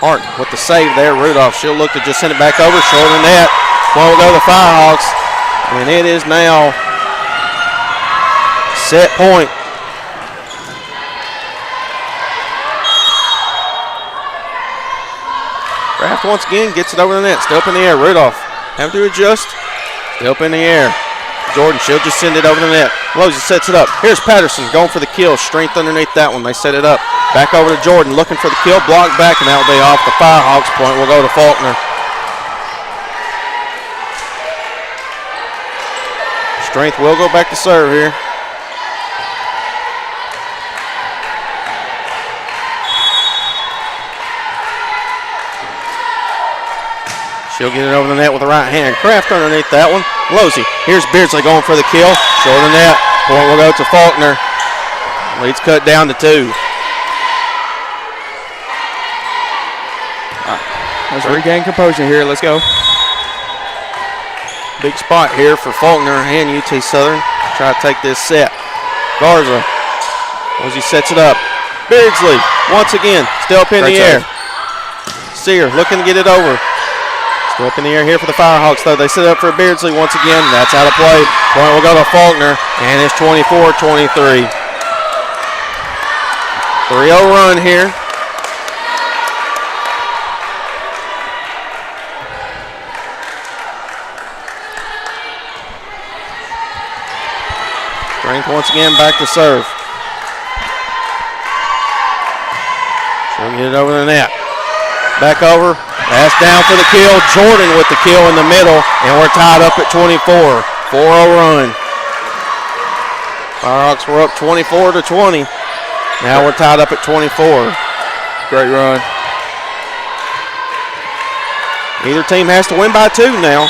Hart with the save there. Rudolph, she'll look to just send it back over. Short of the net. Well, we'll go to the Firehawks. And it is now set point. Kraft once again gets it over the net. Still up in the air. Rudolph have to adjust. Still up in the air. Jordan, she'll just send it over the net. Lozy sets it up. Here's Patterson going for the kill. Strength underneath that one. They set it up. Back over to Jordan looking for the kill. Blocked back, and that will be off the Firehawks point. We'll go to Faulkner. Strength will go back to serve here. She'll get it over the net with the right hand. Kraft underneath that one. Losey. Here's Beardsley going for the kill. Short of the net. Point will go to Faulkner. Lead's cut down to 2. Let's regain composure here. Let's go. Big spot here for Faulkner and UT Southern. Try to take this set. Garza. As he sets it up. Beardsley once again. Still up in the air. Sear looking to get it over. Still up in the air here for the Firehawks, though. They set up for Beardsley once again. That's out of play. Point will go to Faulkner, and it's 24-23. 3-0 run here. Strength once again back to serve. She'll get it over the net. Back over. That's down for the kill. Jordan with the kill in the middle, and we're tied up at 24. 4-0 run. Firehawks were up 24-20. Now we're tied up at 24. Great run. Either team has to win by 2 now.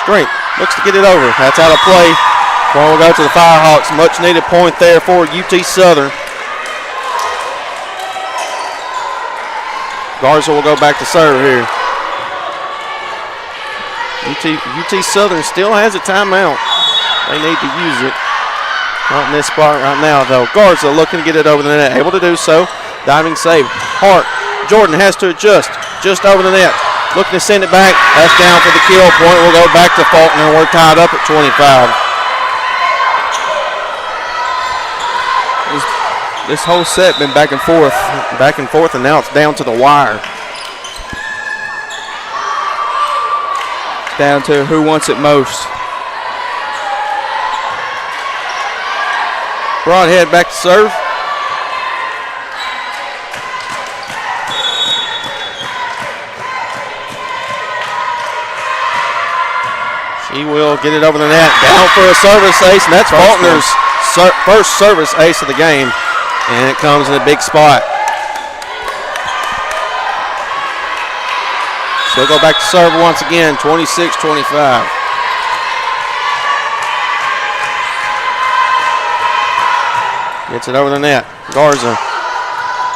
Strength looks to get it over. That's out of play. Point will go to the Firehawks. Much needed point there for UT Southern. Garza will go back to serve here. UT Southern still has a timeout. They need to use it. Not in this spot right now, though. Garza looking to get it over the net. Able to do so. Diving save. Hart. Jordan has to adjust. Just over the net. Looking to send it back. That's down for the kill. Point will go back to Faulkner. We're tied up at 25. This whole set been back and forth. Back and forth, and now it's down to the wire. Down to who wants it most. Broadhead back to serve. She will get it over the net. Down for a service ace, and that's Faulkner's first service ace of the game. And it comes in a big spot. She'll go back to serve once again, 26-25. Gets it over the net. Garza.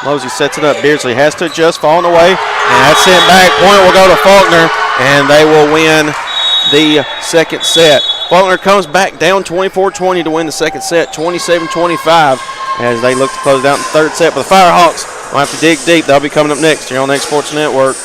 Mosey sets it up. Beardsley has to adjust, falling away. And that's sent back. Point will go to Faulkner, and they will win the second set. Faulkner comes back down 24-20 to win the second set, 27-25. As they look to close out in the third set. But the Firehawks will have to dig deep. They'll be coming up next here on the X Sports Network.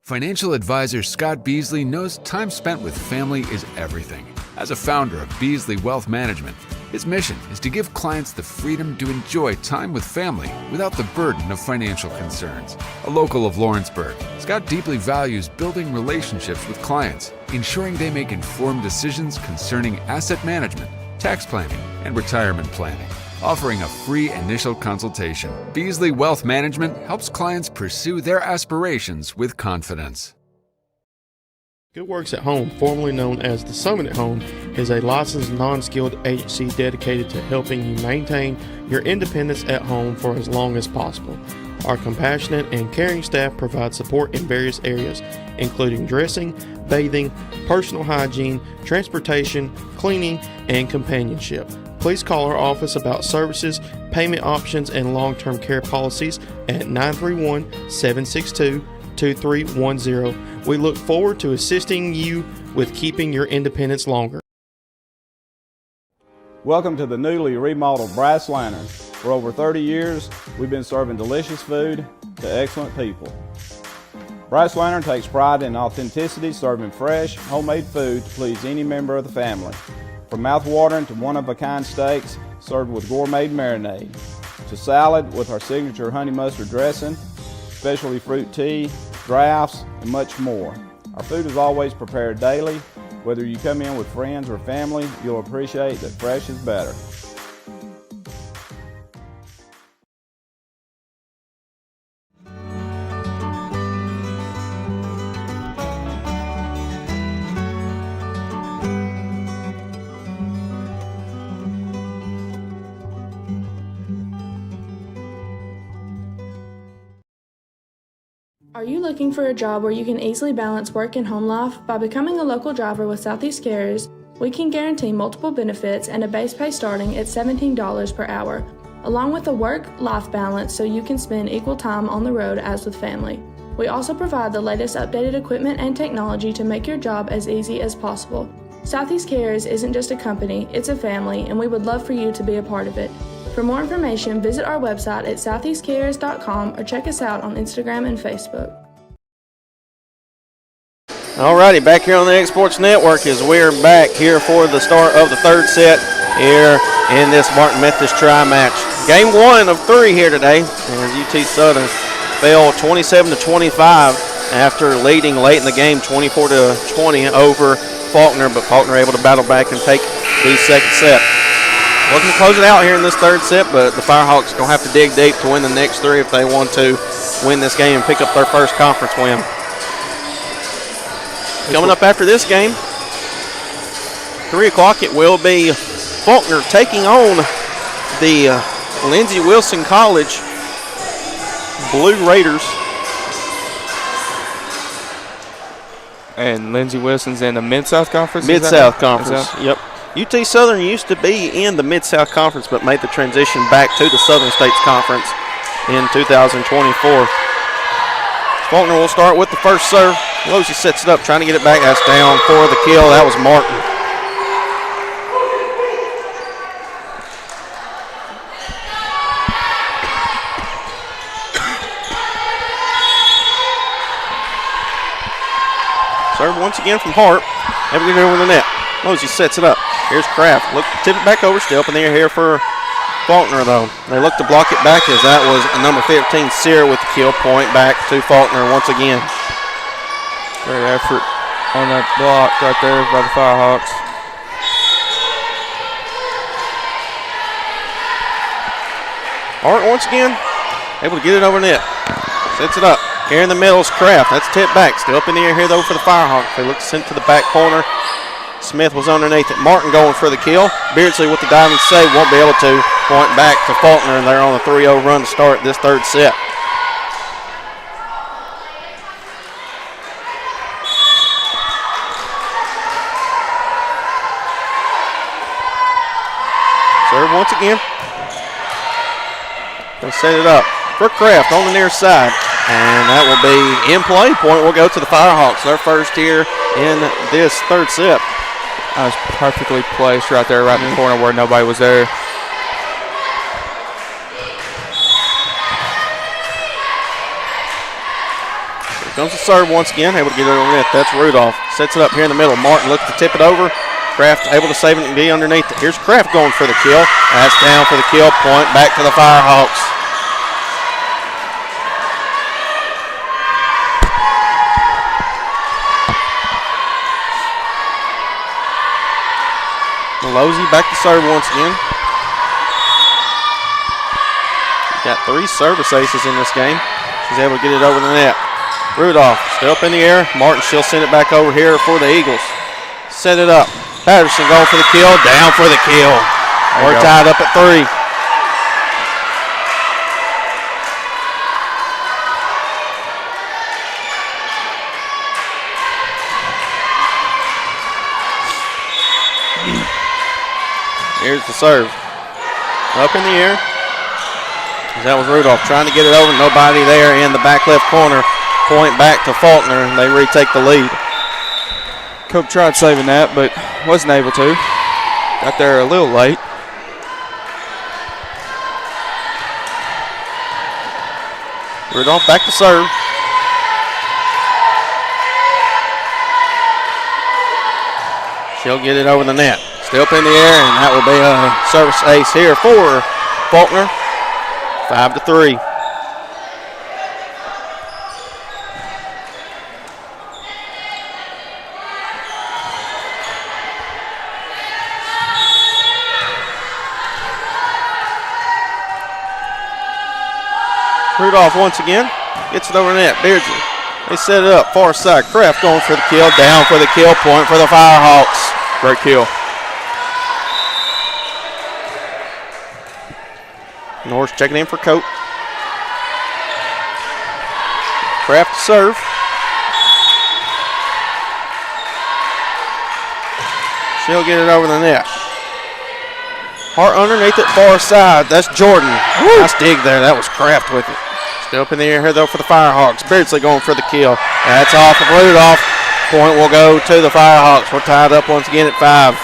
Financial advisor Scott Beasley knows time spent with family is everything. As a founder of Beasley Wealth Management, his mission is to give clients the freedom to enjoy time with family without the burden of financial concerns. A local of Lawrenceburg, Scott deeply values building relationships with clients, ensuring they make informed decisions concerning asset management, tax planning, and retirement planning. Offering a free initial consultation, Beasley Wealth Management helps clients pursue their aspirations with confidence. Good Works at Home, formerly known as the Summit at Home, is a licensed non-skilled agency dedicated to helping you maintain your independence at home for as long as possible. Our compassionate and caring staff provide support in various areas, including dressing, bathing, personal hygiene, transportation, cleaning, and companionship. Please call our office about services, payment options, and long-term care policies at 931-762-2310. We look forward to assisting you with keeping your independence longer. Welcome to the newly remodeled Brass Lantern. For over 30 years, we've been serving delicious food to excellent people. Brass Lantern takes pride in authenticity, serving fresh, homemade food to please any member of the family. From mouth-watering to one-of-a-kind steaks served with gourmet marinade, to salad with our signature honey mustard dressing, specialty fruit tea, drafts, and much more. Our food is always prepared daily. Whether you come in with friends or family, you'll appreciate that fresh is better. Are you looking for a job where you can easily balance work and home life? By becoming a local driver with Southeast Carriers, we can guarantee multiple benefits and a base pay starting at $17 per hour, along with a work-life balance so you can spend equal time on the road as with family. We also provide the latest updated equipment and technology to make your job as easy as possible. Southeast Carriers isn't just a company, it's a family, and we would love for you to be a part of it. For more information, visit our website at southeastcarriers.com or check us out on Instagram and Facebook. Alrighty, back here on the X Sports Network as we're back here for the start of the third set here in this Martin Methodist Tri-Match. Game 1 of 3 here today as UT Southern fell 27-25 after leading late in the game 24-20 over Faulkner, but Faulkner able to battle back and take the second set. Looking to close it out here in this third set, but the Firehawks going to have to dig deep to win the next 3 if they want to win this game and pick up their first conference win. Coming up after this game, 3 o'clock, it will be Faulkner taking on the Lindsey Wilson College Blue Raiders. And Lindsey Wilson's in the Mid-South Conference? Mid-South Conference, yep. UT Southern used to be in the Mid-South Conference but made the transition back to the Southern States Conference in 2024. Faulkner will start with the first serve. Losey sets it up, trying to get it back. That's down for the kill. That was Martin. Serve once again from Hart. Able to get it over the net. Losey sets it up. Here's Kraft. Look, tip it back over. Still up in the air here for Faulkner, though. They look to block it back as that was number 15, Sear, with the kill. Point back to Faulkner once again. Great effort on that block right there by the Firehawks. Hart once again able to get it over net. Sets it up. Here in the middle is Kraft. That's tipped back. Still up in the air here, though, for the Firehawks. They look to send it to the back corner. Smith was underneath it. Martin going for the kill. Beardsley with the diving save. Won't be able to. Point back to Faulkner, and they're on a 3-0 run to start this third set. Serve once again. Going to set it up for Kraft on the near side. And that will be in play. Point will go to the Firehawks. Their first here in this third set. That was perfectly placed right there, right in the corner where nobody was there. Here comes the serve once again. Able to get it over net. That's Rudolph. Sets it up here in the middle. Martin looks to tip it over. Kraft able to save it and be underneath it. Here's Kraft going for the kill. That's down for the kill. Point back to the Firehawks. Losey back to serve once again. Got 3 service aces in this game. She's able to get it over the net. Rudolph still up in the air. Martin, she'll send it back over here for the Eagles. Set it up. Patterson going for the kill. Down for the kill. We're tied up at 3. Here's the serve. Up in the air. That was Rudolph trying to get it over. Nobody there in the back left corner. Point back to Faulkner, and they retake the lead. Cope tried saving that, but wasn't able to. Got there a little late. Rudolph back to serve. She'll get it over the net. Still up in the air, and that will be a service ace here for Faulkner. 5-3. Rudolph once again gets it over the net. Beardsley. They set it up far side. Kraft going for the kill. Down for the kill. Point for the Firehawks. Great kill. Norris checking in for Cope. Kraft to serve. She'll get it over the net. Hart underneath it, far side. That's Jordan. Nice dig there. That was Kraft with it. Still up in the air here, though, for the Firehawks. Beardsley going for the kill. That's off of Rudolph. Point will go to the Firehawks. We're tied up once again at 5.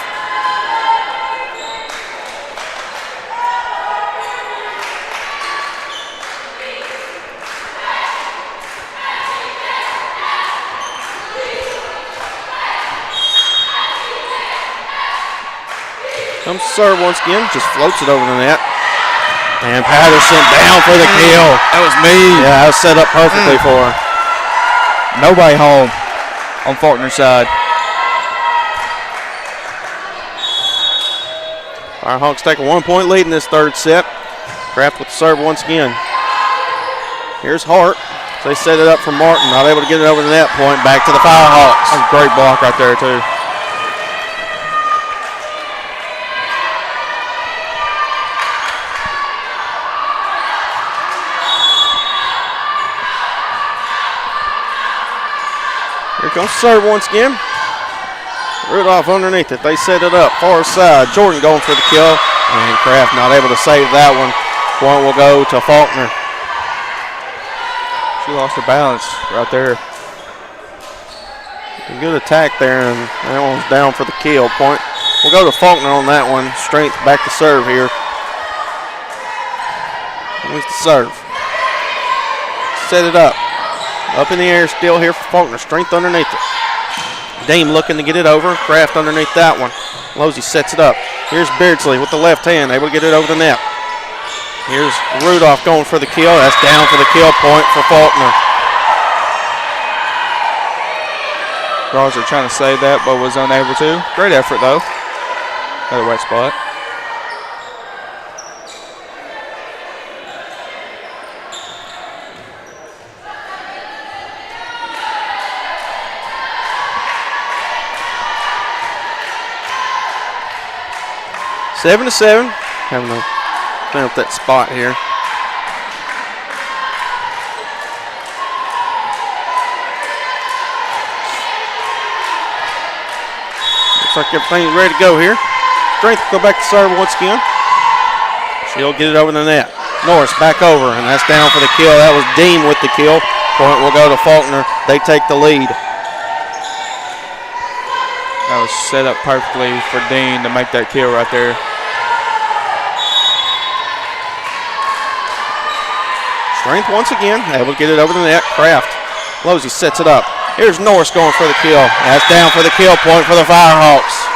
Comes to serve once again, just floats it over the net. And Patterson down for the kill. That was me. Yeah, that was set up perfectly for her. Nobody home on Faulkner's side. Firehawks take a 1-point lead in this third set. Kraft with the serve once again. Here's Hart. So they set it up for Martin. Not able to get it over the net. Point back to the Firehawks. That's a great block right there, too. Here comes serve once again. Rudolph underneath it. They set it up. Far side. Jordan going for the kill. And Kraft not able to save that one. Point will go to Faulkner. She lost her balance right there. A good attack there, and that one's down for the kill. Point will go to Faulkner on that one. Strength back to serve here. Here's the serve. Set it up. Up in the air still here for Faulkner. Strength underneath it. Dame looking to get it over. Kraft underneath that one. Losey sets it up. Here's Beardsley with the left hand, able to get it over the net. Here's Rudolph going for the kill. That's down for the kill. Point for Faulkner. Roger trying to save that, but was unable to. Great effort, though. Another wet spot. Seven to 7. Having to clean up that spot here. Looks like everything's ready to go here. Strength go back to serve once again. She'll get it over the net. Norris back over, and that's down for the kill. That was Dean with the kill. Point will go to Faulkner. They take the lead. That was set up perfectly for Dean to make that kill right there. Strength once again, able to get it over the net. Kraft. Losey sets it up. Here's Norris going for the kill. That's down for the kill. Point for the Firehawks.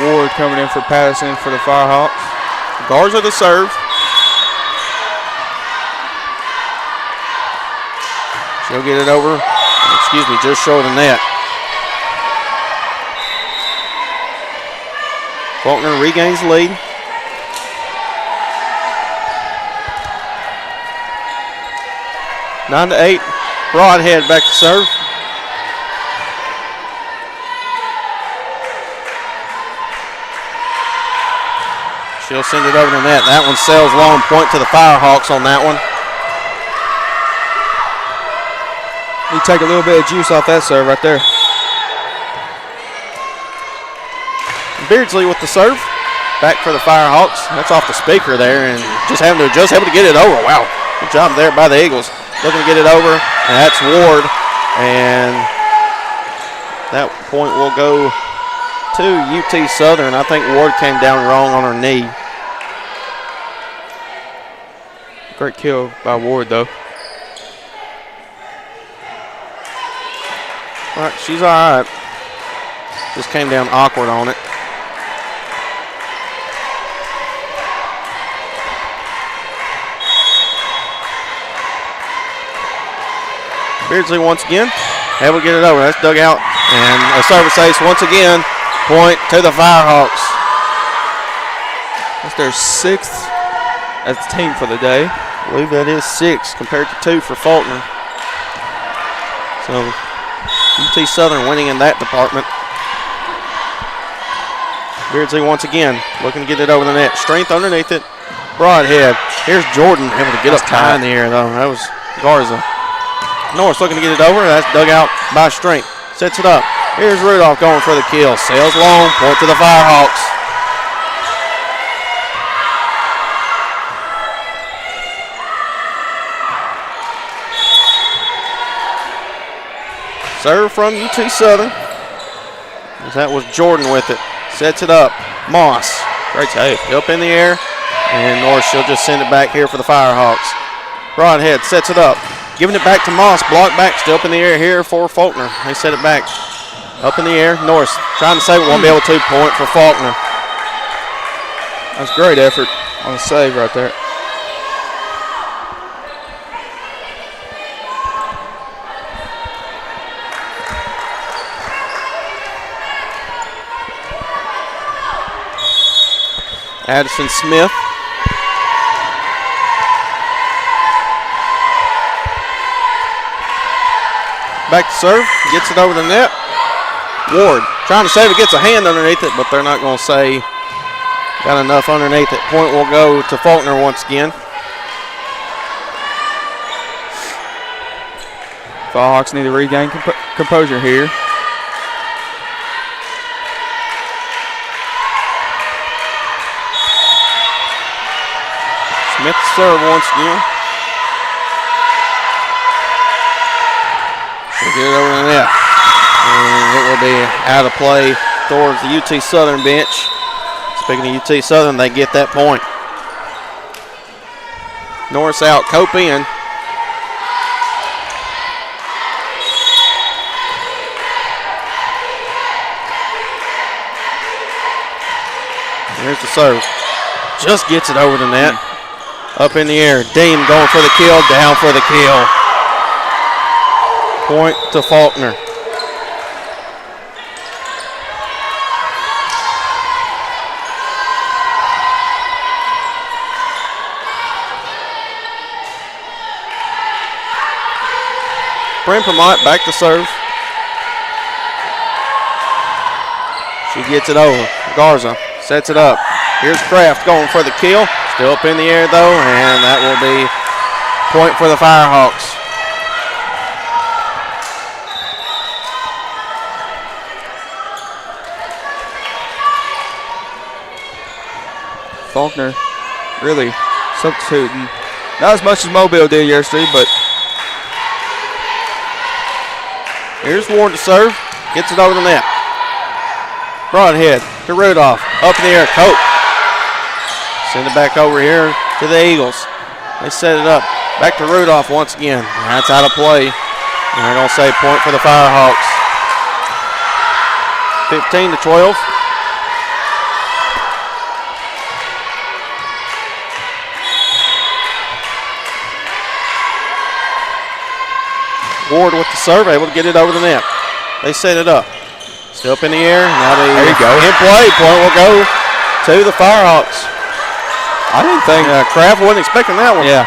Ward coming in for Patterson for the Firehawks. Garza to serve. She'll get it over, just short of the net. Faulkner regains the lead. Nine to 8. Broadhead back to serve. She'll send it over the net. That one sails long. Point to the Firehawks on that one. You take a little bit of juice off that serve right there. Beardsley with the serve. Back for the Firehawks. That's off the speaker there, and just able to get it over. Wow, good job there by the Eagles. Looking to get it over, and that's Ward. And that point will go to UT Southern. I think Ward came down wrong on her knee. Great kill by Ward, though. All right, she's all right. Just came down awkward on it. Beardsley once again. Able to get it over. That's dug out. And a service ace once again. Point to the Firehawks. That's their 6th as a team for the day. I believe that is 6 compared to 2 for Faulkner. So UT Southern winning in that department. Beardsley once again looking to get it over the net. Strength underneath it. Broadhead. Here's Jordan able to get up high in the air, though. That was Garza. Norris looking to get it over. That's dug out by Strength. Sets it up. Here's Rudolph going for the kill. Sails long. Point to the Firehawks. Serve from UT Southern. That was Jordan with it. Sets it up. Moss. Great save. Up in the air. And Norris, she'll just send it back here for the Firehawks. Broadhead sets it up. Giving it back to Moss. Blocked back. Still up in the air here for Faulkner. They set it back. Up in the air. Norris trying to save it. Won't be able to. Point for Faulkner. That's great effort on the save right there. Addison Smith. Back to serve. Gets it over the net. Ward trying to save it. Gets a hand underneath it, but they're not going to say got enough underneath it. Point will go to Faulkner once again. Firehawks need to regain composure here. Smith to serve once again. She'll get it over the net. And it will be out of play towards the UT Southern bench. Speaking of UT Southern, they get that point. Norris out, Cope in. Here's the serve. Just gets it over the net. Up in the air. Dean going for the kill. Down for the kill. Point to Faulkner. Brent back to serve. She gets it over. Garza sets it up. Here's Kraft going for the kill. Still up in the air though, and that will be point for the Firehawks. Faulkner really substituting. Not as much as Mobile did yesterday, but here's Ward to serve. Gets it over the net. Broadhead to Rudolph. Up in the air, Cope. Send it back over here to the Eagles. They set it up. Back to Rudolph once again. That's out of play. And they're going to say point for the Firehawks. 15-12. Ward with the serve, able to get it over the net. They set it up. Still up in the air. Now there you go. In play. Point will go to the Firehawks. I didn't think Kraft wasn't expecting that one. Yeah.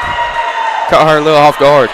Caught her a little off guard.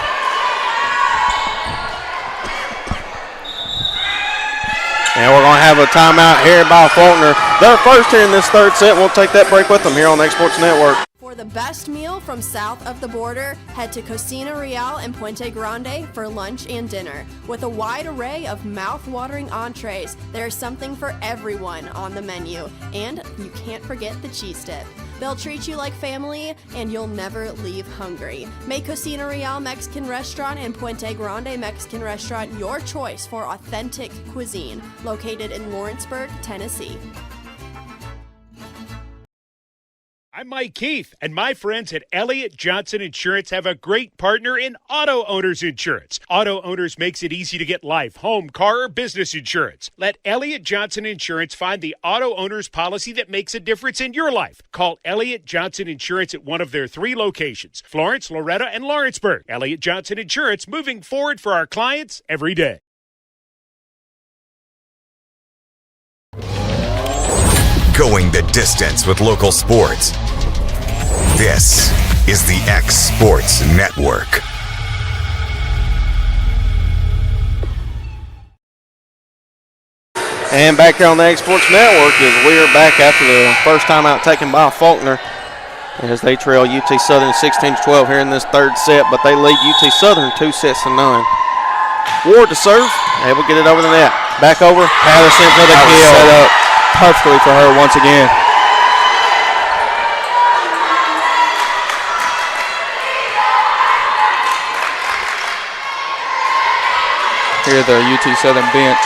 And we're going to have a timeout here by Faulkner. They're first here in this third set. We'll take that break with them here on the Exports Network. For the best meal from south of the border, head to Cocina Real and Puente Grande for lunch and dinner. With a wide array of mouth-watering entrees, there's something for everyone on the menu. And you can't forget the cheese dip. They'll treat you like family, and you'll never leave hungry. Make Cocina Real Mexican Restaurant and Puente Grande Mexican Restaurant your choice for authentic cuisine, located in Lawrenceburg, Tennessee. I'm Mike Keith, and my friends at Elliott Johnson Insurance have a great partner in Auto Owners Insurance. Auto Owners makes it easy to get life, home, car, or business insurance. Let Elliott Johnson Insurance find the Auto Owners policy that makes a difference in your life. Call Elliott Johnson Insurance at one of their 3 locations, Florence, Loretta, and Lawrenceburg. Elliott Johnson Insurance, moving forward for our clients every day. Going the distance with local sports. This is the X Sports Network. And back here on the Egg Sports Network as we are back after the first timeout taken by Faulkner as they trail UT Southern 16-12 here in this third set, but they lead UT Southern 2-0. Ward to serve, able to get it over the net. Back over, Patterson for the kill. Set up perfectly for her once again. Here the UT Southern bench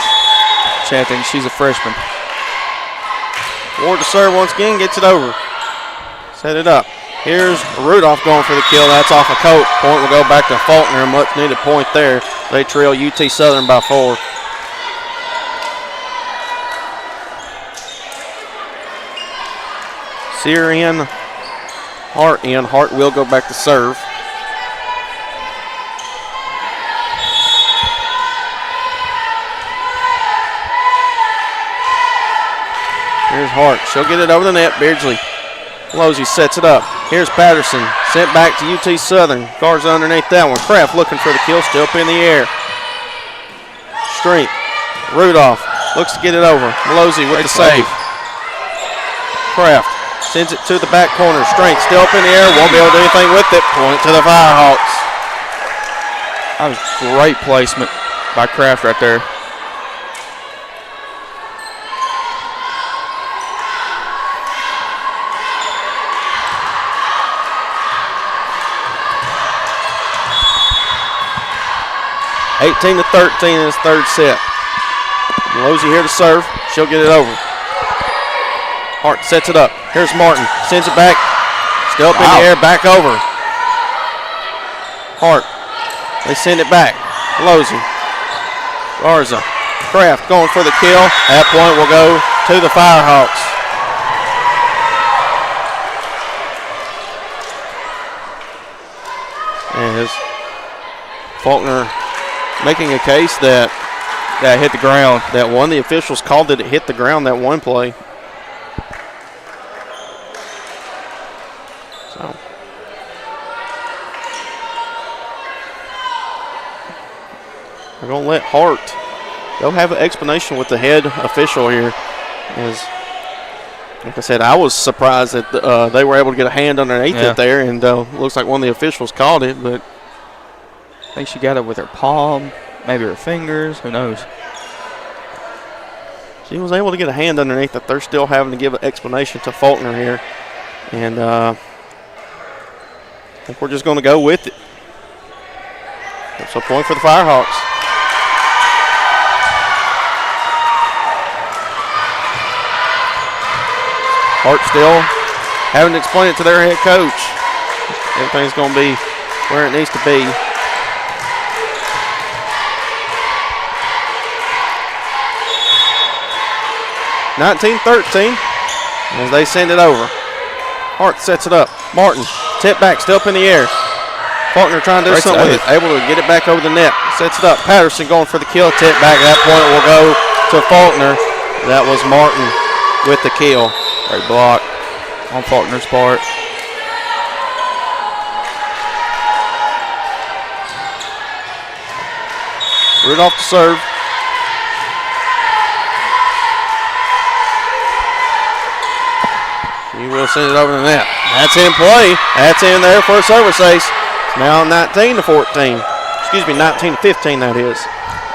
chanting, she's a freshman. Ward to serve once again, gets it over. Set it up. Here's Rudolph going for the kill. That's off a coat. Point will go back to Faulkner. Much needed point there. They trail UT Southern by 4. Sear in, Hart in. Hart will go back to serve. Here's Hart. She'll get it over the net. Beardsley. Losey sets it up. Here's Patterson. Sent back to UT Southern. Guards underneath that one. Kraft looking for the kill. Still up in the air. Strength. Rudolph looks to get it over. Losey with the save. Kraft sends it to the back corner. Strength still up in the air. Won't be able to do anything with it. Point to the Firehawks. That was great placement by Kraft right there. $18-13 in this third set. Losey here to serve. She'll get it over. Hart sets it up. Here's Martin. Sends it back. Still up in the air. Back over. Hart. They send it back. Losey. Garza. Kraft going for the kill. That point will go to the Firehawks. As Faulkner making a case that hit the ground. That one, the officials called it hit the ground that one play. So we're going to let Hart go have an explanation with the head official here. As, like I said, I was surprised that they were able to get a hand underneath it there, and looks like one of the officials called it, but I think she got it with her palm, maybe her fingers, who knows. She was able to get a hand underneath it. They're still having to give an explanation to Faulkner here. And I think we're just going to go with it. That's a point for the Firehawks. Hart still having to explain it to their head coach. Everything's going to be where it needs to be. 19-13 as they send it over. Hart sets it up. Martin, tip back, still up in the air. Faulkner trying to do something with it. Able to get it back over the net. Sets it up. Patterson going for the kill. Tip back. That point will go to Faulkner. That was Martin with the kill. Great block on Faulkner's part. Rudolph to serve. He will send it over the net. That's in play. That's in there for a service ace. It's now 19-14. Excuse me, 19-15 that is.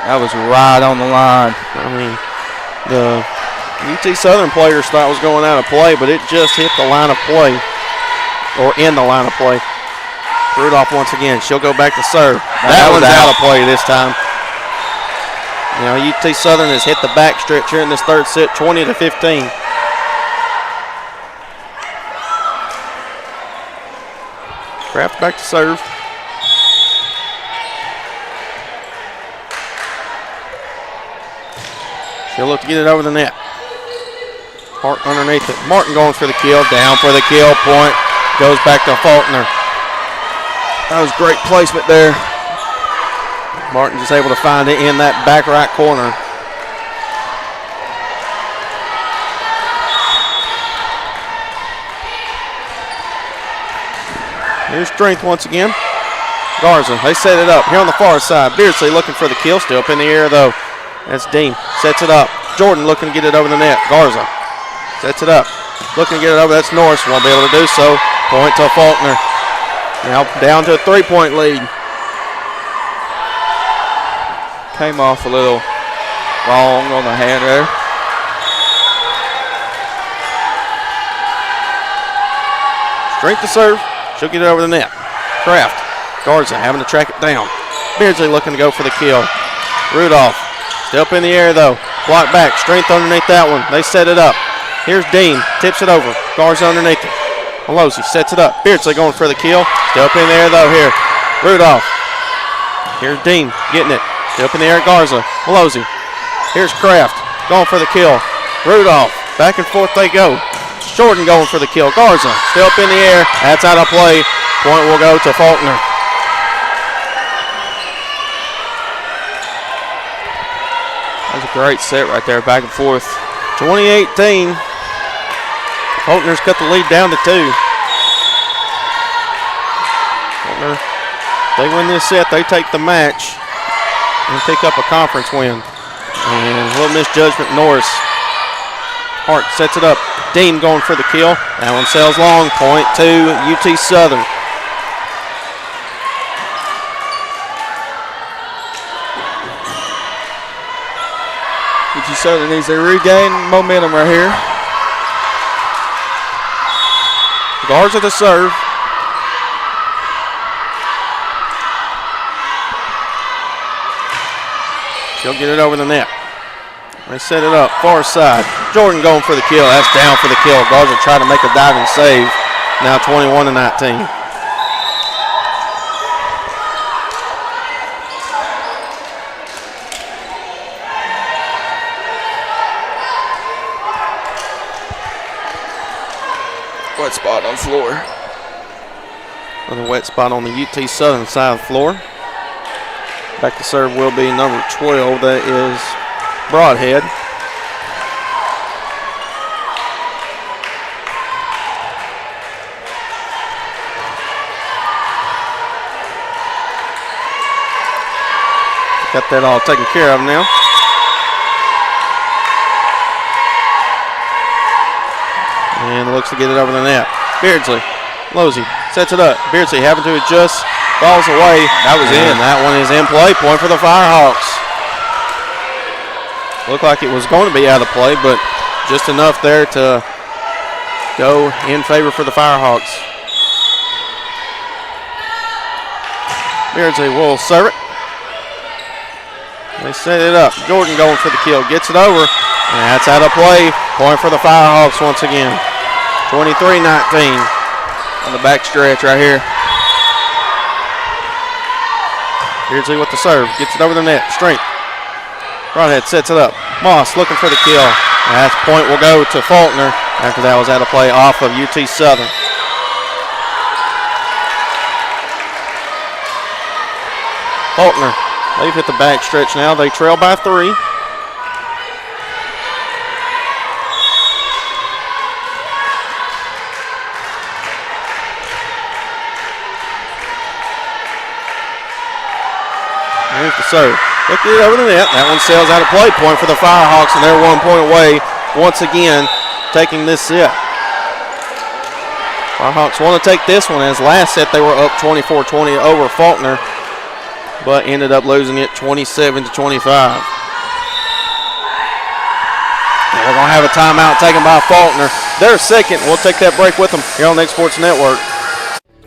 That was right on the line. I mean, the UT Southern players thought it was going out of play, but it just hit the line of play, or in the line of play. Rudolph once again. She'll go back to serve. That one's out of play this time. Now UT Southern has hit the back stretch here in this third set, 20-15. Kraft back to serve. She'll look to get it over the net. Hart underneath it. Martin going for the kill. Down for the kill. Point goes back to Faulkner. That was great placement there. Martin just able to find it in that back right corner. Here's Strength once again. Garza, they set it up here on the far side. Beardsley looking for the kill. Still up in the air, though. That's Dean. Sets it up. Jordan looking to get it over the net. Garza sets it up. Looking to get it over. That's Norris. Won't be able to do so. Point to Faulkner. Now down to a 3-point lead. Came off a little wrong on the hand there. Strength to serve. She'll get it over the net. Kraft. Garza having to track it down. Beardsley looking to go for the kill. Rudolph. Still up in the air though. Block back. Strength underneath that one. They set it up. Here's Dean. Tips it over. Garza underneath it. Malozzi sets it up. Beardsley going for the kill. Still up in the air though here. Rudolph. Here's Dean getting it. Still up in the air. Garza. Malozzi. Here's Kraft. Going for the kill. Rudolph. Back and forth they go. Jordan going for the kill. Garza still up in the air. That's out of play. Point will go to Faulkner. That was a great set right there, back and forth. 2018. Faulkner's cut the lead down to 2. Faulkner, they win this set, they take the match and pick up a conference win. And a little misjudgment, Norris. Hart sets it up. Dean going for the kill. That one sails long. Point to UT Southern. UT Southern needs to regain momentum right here. Garza to serve. She'll get it over the net. They set it up, far side. Jordan going for the kill. That's down for the kill. Garza tried to make a diving save. Now 21-19. Wet spot on the floor. Another wet spot on the UT Southern side of the floor. Back to serve will be number 12. That is Broadhead. Got that all taken care of now. And looks to get it over the net. Beardsley, Losey sets it up. Beardsley having to adjust, falls away. That was in. That one is in play. Point for the Firehawks. Looked like it was going to be out of play, but just enough there to go in favor for the Firehawks. Beardsley will serve it. They set it up. Jordan going for the kill. Gets it over. And that's out of play. Point for the Firehawks once again. 23-19. On the back stretch right here. Beardsley with the serve. Gets it over the net. Strength. Broadhead sets it up. Moss looking for the kill. And that point will go to Faulkner. After that was out of play off of UT Southern. Faulkner. They've hit the back stretch now. They trail by 3. Here's the serve. Look it over the net. That one sails out of play. Point for the Firehawks, and they're 1 point away once again, taking this set. Firehawks want to take this one, as last set they were up 24-20 over Faulkner, but ended up losing it 27-25. And we're going to have a timeout taken by Faulkner. They're second. We'll take that break with them here on the X Sports Network.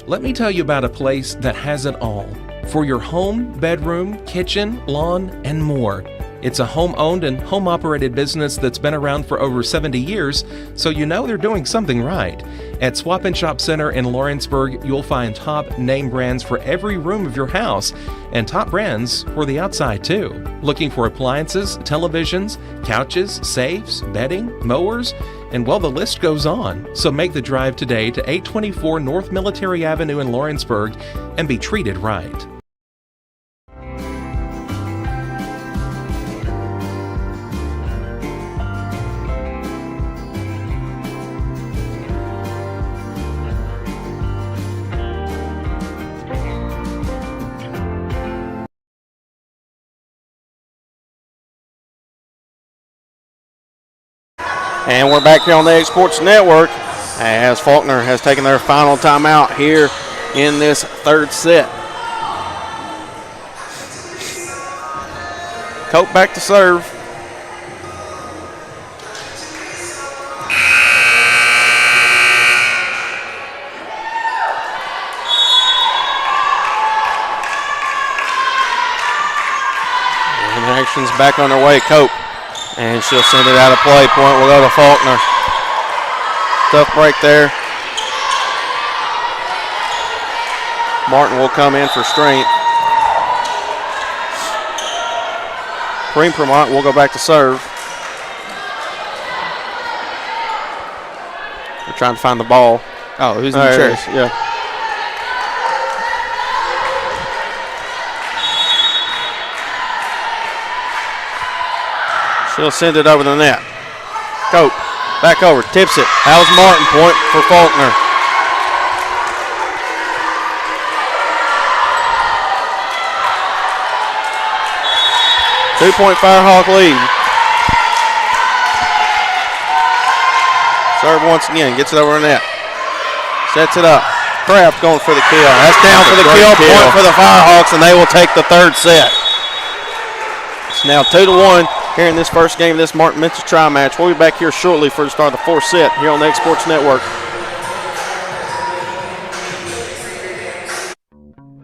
Let me tell you about a place that has it all for your home, bedroom, kitchen, lawn, and more. It's a home-owned and home-operated business that's been around for over 70 years, so you know they're doing something right. At Swap and Shop Center in Lawrenceburg, you'll find top name brands for every room of your house, and top brands for the outside too. Looking for appliances, televisions, couches, safes, bedding, mowers, and well, the list goes on. So make the drive today to 824 North Military Avenue in Lawrenceburg and be treated right. And we're back here on the X Sports Network as Faulkner has taken their final timeout here in this third set. Cope back to serve. And action's back on their way. Cope. And she'll send it out of play. Point will go to Faulkner. Tough break there. Martin will come in for strength. Premont will go back to serve. They're trying to find the ball. Oh, who's in the church? Yeah. She'll send it over the net. Cope, back over, tips it. How's Martin? Point for Faulkner. Two-point Firehawk lead. Serve once again, gets it over the net. Sets it up. Kraft going for the kill. That's down for the kill. Point for the Firehawks, and they will take the third set. It's now 2-1 here in this first game of this Martin Memphis Tri-Match. We'll be back here shortly for the start of the fourth set here on the X Sports Network.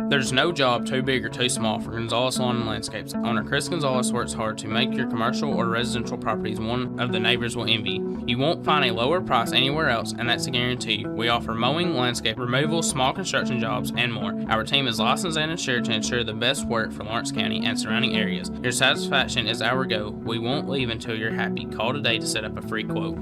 There's no job too big or too small for Gonzalez Lawn and Landscapes. Owner Chris Gonzalez works hard to make your commercial or residential properties one of the neighbors will envy. You won't find a lower price anywhere else, and that's a guarantee. We offer mowing, landscape removal, small construction jobs, and more. Our team is licensed and insured to ensure the best work for Lawrence County and surrounding areas. Your satisfaction is our goal. We won't leave until you're happy. Call today to set up a free quote.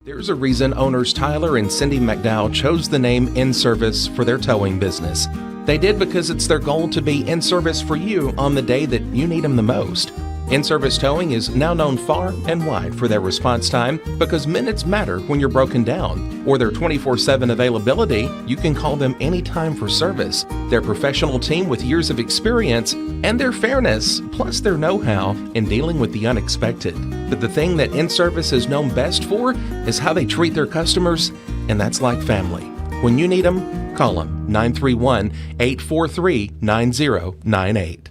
There's a reason owners Tyler and Cindy McDowell chose the name In Service for their towing business. They did because it's their goal to be in service for you on the day that you need them the most. In-Service Towing is now known far and wide for their response time because minutes matter when you're broken down. Or their 24/7 availability, you can call them anytime for service. Their professional team with years of experience and their fairness, plus their know-how in dealing with the unexpected. But the thing that In-Service is known best for is how they treat their customers, and that's like family. When you need them, call them 931-843-9098.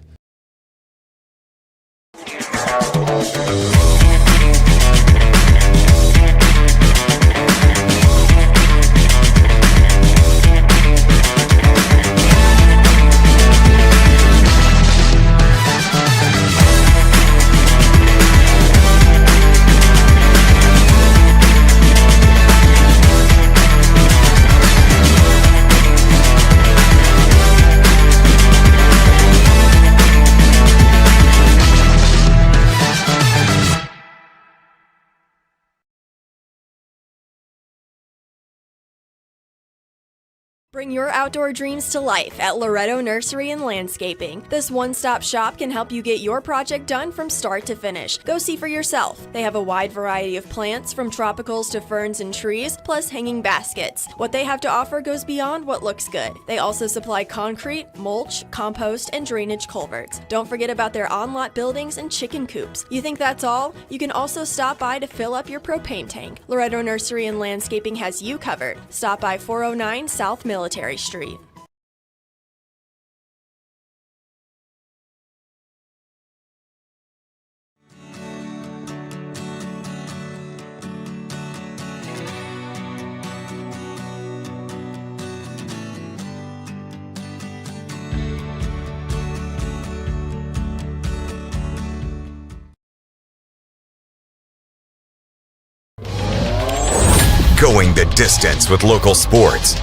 Bring your outdoor dreams to life at Loretto Nursery and Landscaping. This one-stop shop can help you get your project done from start to finish. Go see for yourself. They have a wide variety of plants, from tropicals to ferns and trees, plus hanging baskets. What they have to offer goes beyond what looks good. They also supply concrete, mulch, compost, and drainage culverts. Don't forget about their on-lot buildings and chicken coops. You think that's all? You can also stop by to fill up your propane tank. Loretto Nursery and Landscaping has you covered. Stop by 409 South Military Street. Going the distance with local sports.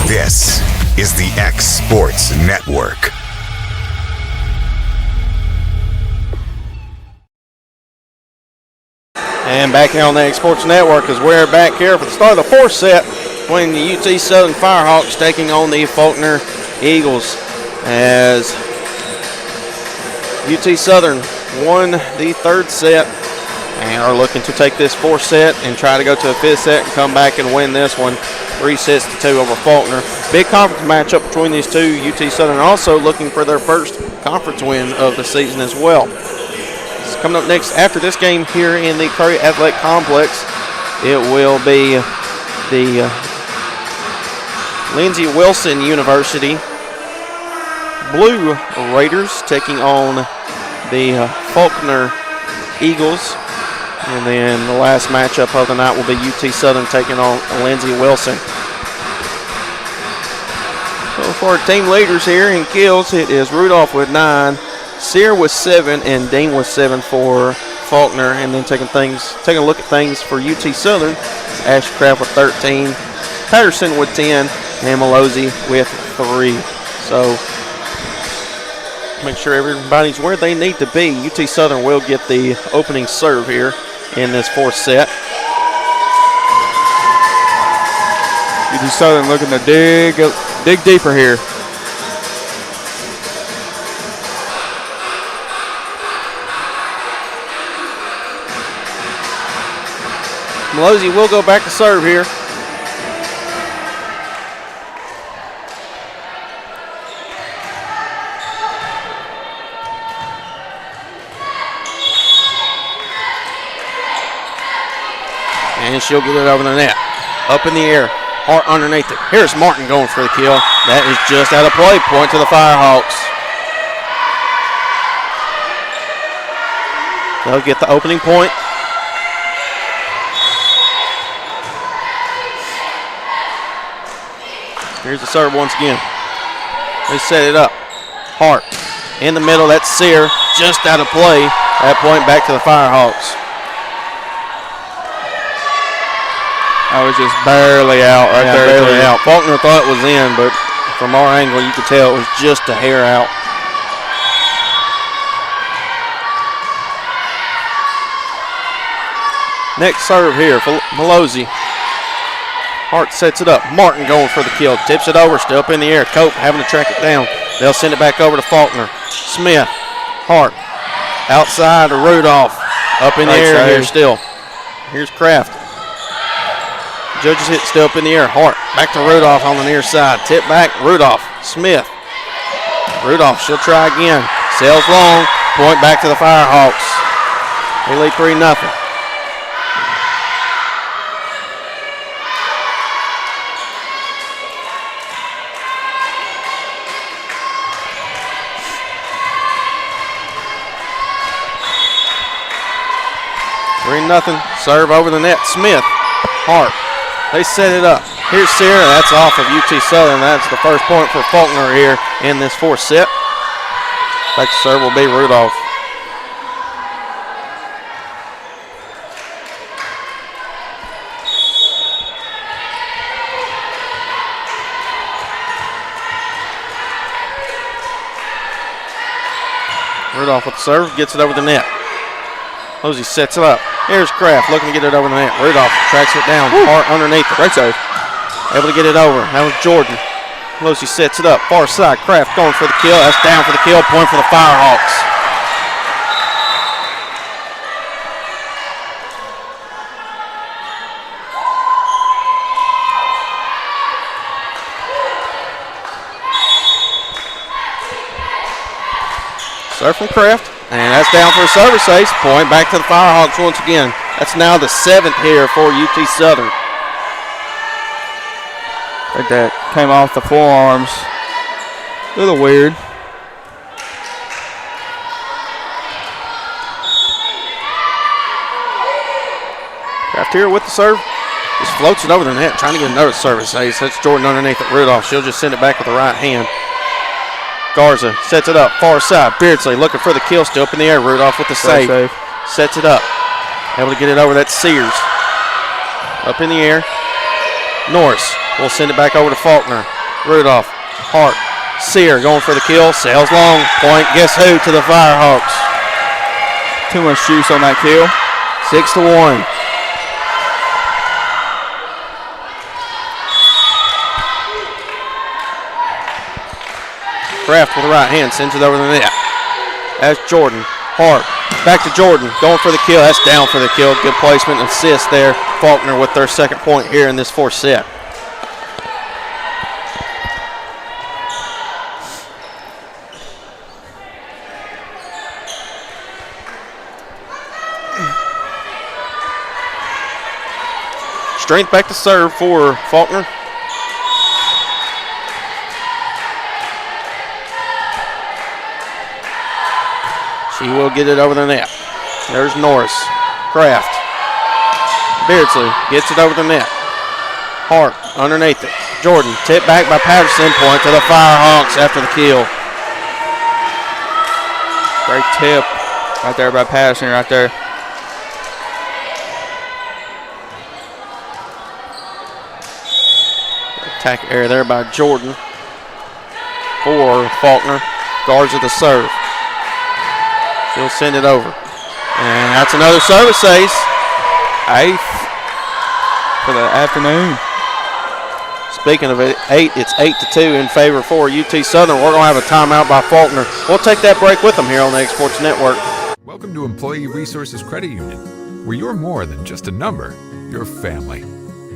This is the X Sports Network. And back here on the X Sports Network as we're back here for the start of the fourth set between the UT Southern Firehawks taking on the Faulkner Eagles, as UT Southern won the third set and are looking to take this fourth set and try to go to a fifth set and come back and win this one 3-2 over Faulkner. Big conference matchup between these two. UT Southern also looking for their first conference win of the season as well. It's coming up next after this game here in the Curry Athletic Complex. It will be the Lindsey Wilson University Blue Raiders taking on the Faulkner Eagles. And then the last matchup of the night will be UT Southern taking on Lindsey Wilson. So for our team leaders here in kills, it is Rudolph with 9, Sear with 7, and Dean with 7 for Faulkner. And then taking a look at things for UT Southern, Ashcraft with 13, Patterson with 10, and Malozzi with 3. So make sure everybody's where they need to be. UT Southern will get the opening serve here in this fourth set. UT Southern looking to dig deeper here. Malozzi will go back to serve here. And she'll get it over the net. Up in the air. Hart underneath it. Here's Martin going for the kill. That is just out of play. Point to the Firehawks. They'll get the opening point. Here's the serve once again. They set it up. Hart in the middle. That's Sear. Just out of play. That point back to the Firehawks. I was just barely out right there. Barely out. Faulkner thought it was in, but from our angle, you could tell it was just a hair out. Next serve here for Malozzi. Hart sets it up. Martin going for the kill. Tips it over. Still up in the air. Cope having to track it down. They'll send it back over to Faulkner. Smith. Hart. Outside to Rudolph. Up in the air here still. Here's Kraft. Judges hit still up in the air. Hart back to Rudolph on the near side. Tip back. Rudolph. Smith. Rudolph. She'll try again. Sails long. Point back to the Firehawks. They lead 3-0. Nothing. Serve over the net. Smith. Hart. They set it up. Here's Sarah. That's off of UT Southern. That's the first point for Faulkner here in this fourth set. Back to serve will be Rudolph. Rudolph with the serve. Gets it over the net. Malozzi sets it up. Here's Kraft looking to get it over the net. Rudolph tracks it down. Hart underneath it. Great serve. Able to get it over. That was Jordan. Malozzi sets it up. Far side. Kraft going for the kill. That's down for the kill. Point for the Firehawks. Serve from Kraft. And that's down for a service ace. Point back to the Firehawks once again. That's now the 7th here for UT Southern. Like that came off the forearms. A little weird. Kraft here with the serve. Just floats it over the net, trying to get another service ace. That's Jordan underneath at Rudolph. She'll just send it back with the right hand. Garza sets it up, far side. Beardsley looking for the kill, still up in the air. Rudolph with the save. Sets it up. Able to get it over. That's Sears. Up in the air. Norris will send it back over to Faulkner. Rudolph. Hart. Sear going for the kill. Sails long. Point, guess who, to the Firehawks. Too much juice on that kill. 6-1. Kraft with the right hand sends it over the net. That's Jordan. Hart back to Jordan, going for the kill. That's down for the kill. Good placement and assist there. Faulkner with their second point here in this fourth set. Strength back to serve for Faulkner. She will get it over the net. There's Norris. Kraft. Beardsley gets it over the net. Hart underneath it. Jordan tipped back by Patterson. Point to the Firehawks after the kill. Great tip right there by Patterson right there. Attack area there by Jordan for Faulkner. Guards at the serve. She'll send it over. And that's another service ace. 8th for the afternoon. Speaking of 8, it's 8-2 in favor for UT Southern. We're going to have a timeout by Faulkner. We'll take that break with them here on the Egg Sports Network. Welcome to Employee Resources Credit Union, where you're more than just a number, you're family.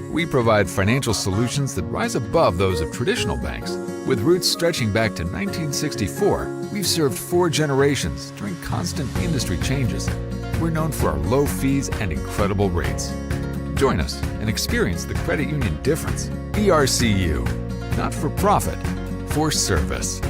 We provide financial solutions that rise above those of traditional banks. With roots stretching back to 1964, we've served 4 generations during constant industry changes. We're known for our low fees and incredible rates. Join us and experience the credit union difference. ERCU, not for profit, for service.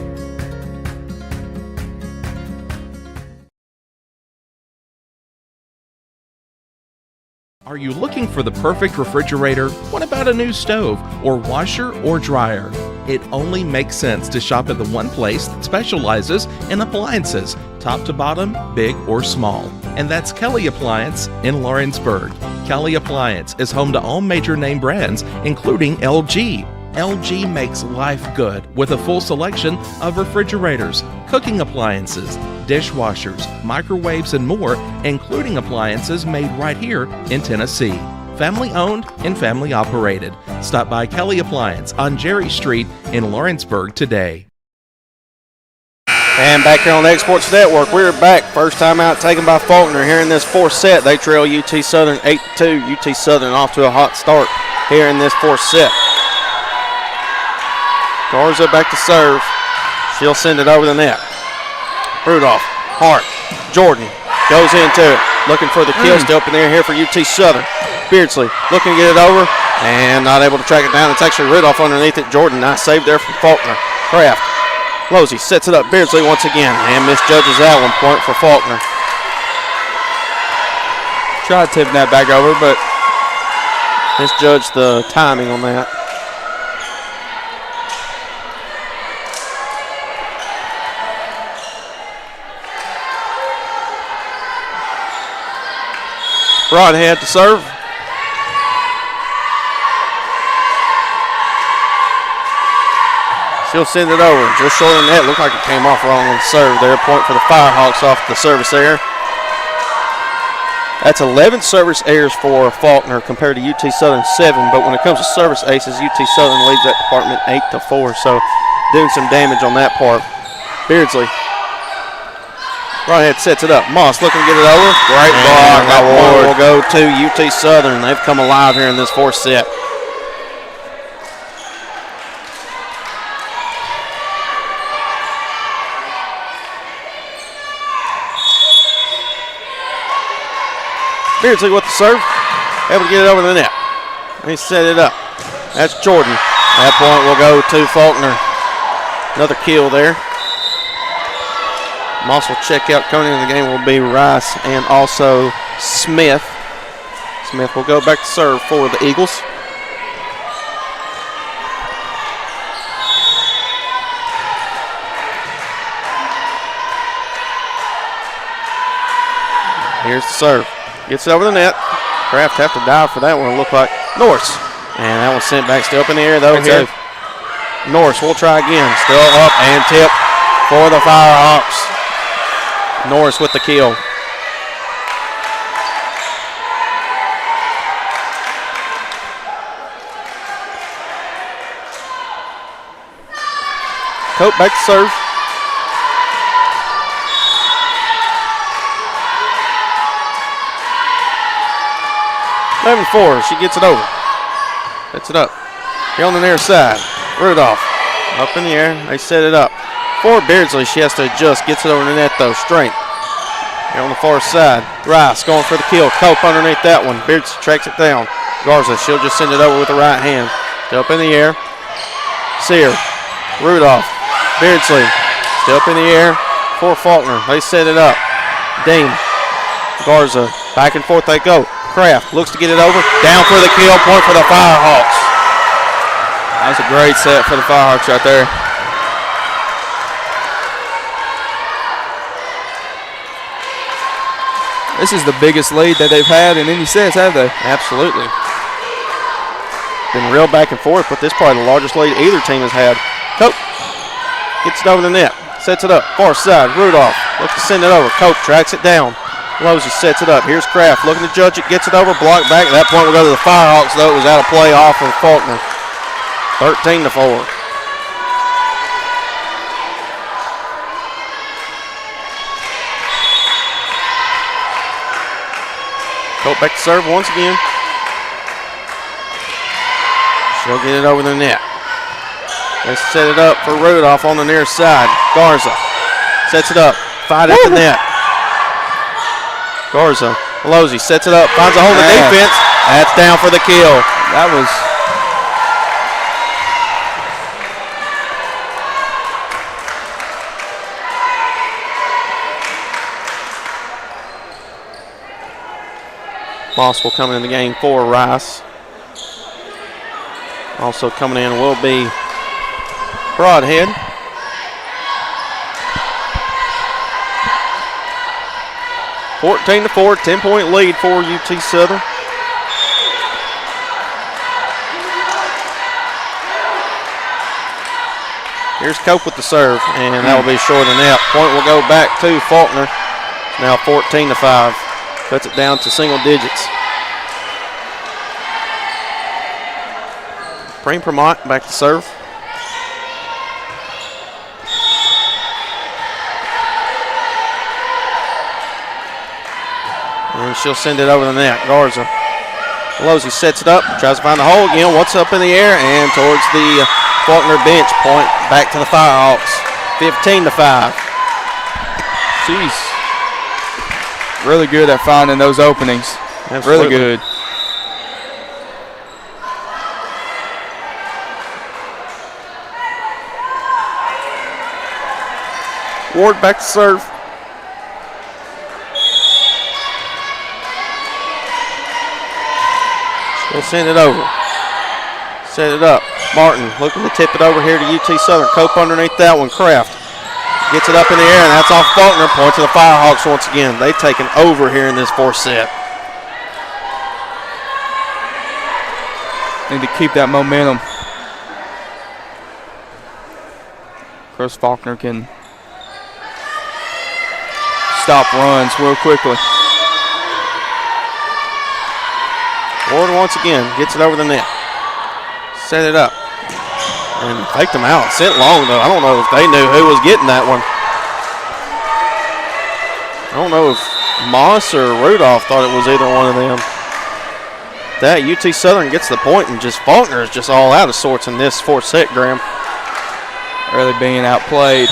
Are you looking for the perfect refrigerator? What about a new stove, or washer, or dryer? It only makes sense to shop at the one place that specializes in appliances, top to bottom, big or small. And that's Kelly Appliance in Lawrenceburg. Kelly Appliance is home to all major name brands, including LG. LG makes life good with a full selection of refrigerators, cooking appliances, dishwashers, microwaves, and more, including appliances made right here in Tennessee. Family owned and family operated. Stop by Kelly Appliance on Jerry Street in Lawrenceburg today. And back here on the Exports Network, we're back. First time out taken by Faulkner here in this fourth set. They trail UT Southern 8-2. UT Southern off to a hot start here in this fourth set. Garza back to serve. She'll send it over the net. Rudolph, Hart, Jordan goes into it. Looking for the kill. Still up in the air here for UT Southern. Beardsley looking to get it over and not able to track it down. It's actually Rudolph underneath it. Jordan, nice save there from Faulkner. Kraft. Losey sets it up. Beardsley once again and misjudges that one. Point for Faulkner. Tried tipping that back over, but misjudged the timing on that. Broadhead to serve. She'll send it over. Just short of the net. Looked like it came off wrong on the serve there. Point for the Firehawks off the service error. That's 11 service errors for Faulkner compared to UT Southern 7. But when it comes to service aces, UT Southern leads that department 8-4. So doing some damage on that part. Beardsley. Broadhead sets it up. Moss looking to get it over. Great block. That one will go to UT Southern. They've come alive here in this fourth set. Beardsley with the serve. Able to get it over the net. He set it up. That's Jordan. That point will go to Faulkner. Another kill there. Moss will check out. Coming into the game will be Rice and also Smith. Smith will go back to serve for the Eagles. Here's the serve. Gets it over the net. Kraft have to dive for that one, it looked like. Norris. And that one's sent back. Still up in the air, though. Here. Norris will try again. Still up and tip for the Firehawks. Norris with the kill. Cope back to serve. 11-4. She gets it over. Sets it up. Here on the near side. Rudolph up in the air. They set it up. For Beardsley, she has to adjust. Gets it over the net, though. Strength. Here on the far side. Rice going for the kill. Cope underneath that one. Beardsley tracks it down. Garza, she'll just send it over with the right hand. Still up in the air. Sear. Rudolph. Beardsley. Still up in the air for Faulkner. They set it up. Dean. Garza. Back and forth they go. Kraft looks to get it over. Down for the kill. Point for the Firehawks. That was a great set for the Firehawks right there. This is the biggest lead that they've had in any sets, have they? Absolutely. Been real back and forth, but this is probably the largest lead either team has had. Cope gets it over the net. Sets it up. Far side. Rudolph looks to send it over. Cope tracks it down. Losey sets it up. Here's Kraft looking to judge it. Gets it over. Blocked back. At that point, we'll go to the Firehawks, though. It was out of play off of Faulkner. 13-4. Cope back to serve once again. She'll get it over the net. They set it up for Rudolph on the near side. Garza sets it up. Fight at the net. Garza. Losey sets it up. Finds a hole in the defense. That's down for the kill. That was... Moss will come in the game for Rice. Also coming in will be Broadhead. (14-4), 10-point lead for UT Southern. Here's Cope with the serve, and that will be short of the net. Point will go back to Faulkner. Now 14-5. Cuts it down to single digits. Preem Permont back to serve. And she'll send it over the net. Garza. Losey sets it up, tries to find the hole again. What's up in the air and towards the Faulkner bench. Point back to the Firehawks. 15-5. Jeez. Really good at finding those openings. Absolutely. Really good. Ward back to serve. She'll send it over. Set it up. Martin looking to tip it over here to UT Southern. Cope underneath that one. Kraft gets it up in the air, and that's off Faulkner. Point to the Firehawks once again. They've taken over here in this fourth set. Need to keep that momentum. Chris Faulkner can stop runs real quickly. Ward once again gets it over the net. Set it up. And faked them out. Sent long, though. I don't know if they knew who was getting that one. I don't know if Moss or Rudolph thought it was either one of them. That UT Southern gets the point, and just Faulkner is just all out of sorts in this fourth set, Graham. Really being outplayed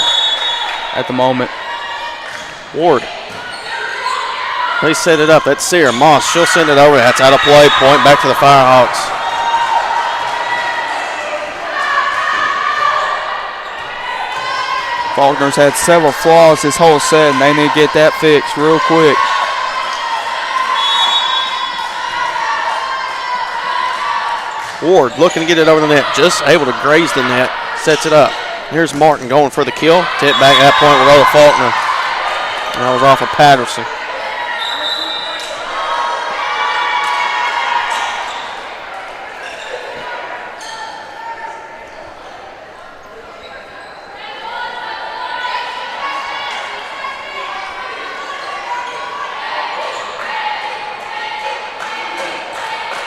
at the moment. Ward. They set it up. That's Sear. Moss, she'll send it over. That's out of play. Point back to the Firehawks. Faulkner's had several flaws this whole set, and they need to get that fixed real quick. Ward looking to get it over the net. Just able to graze the net. Sets it up. Here's Martin going for the kill. Tip back at that point will go to Faulkner. And that was off of Patterson.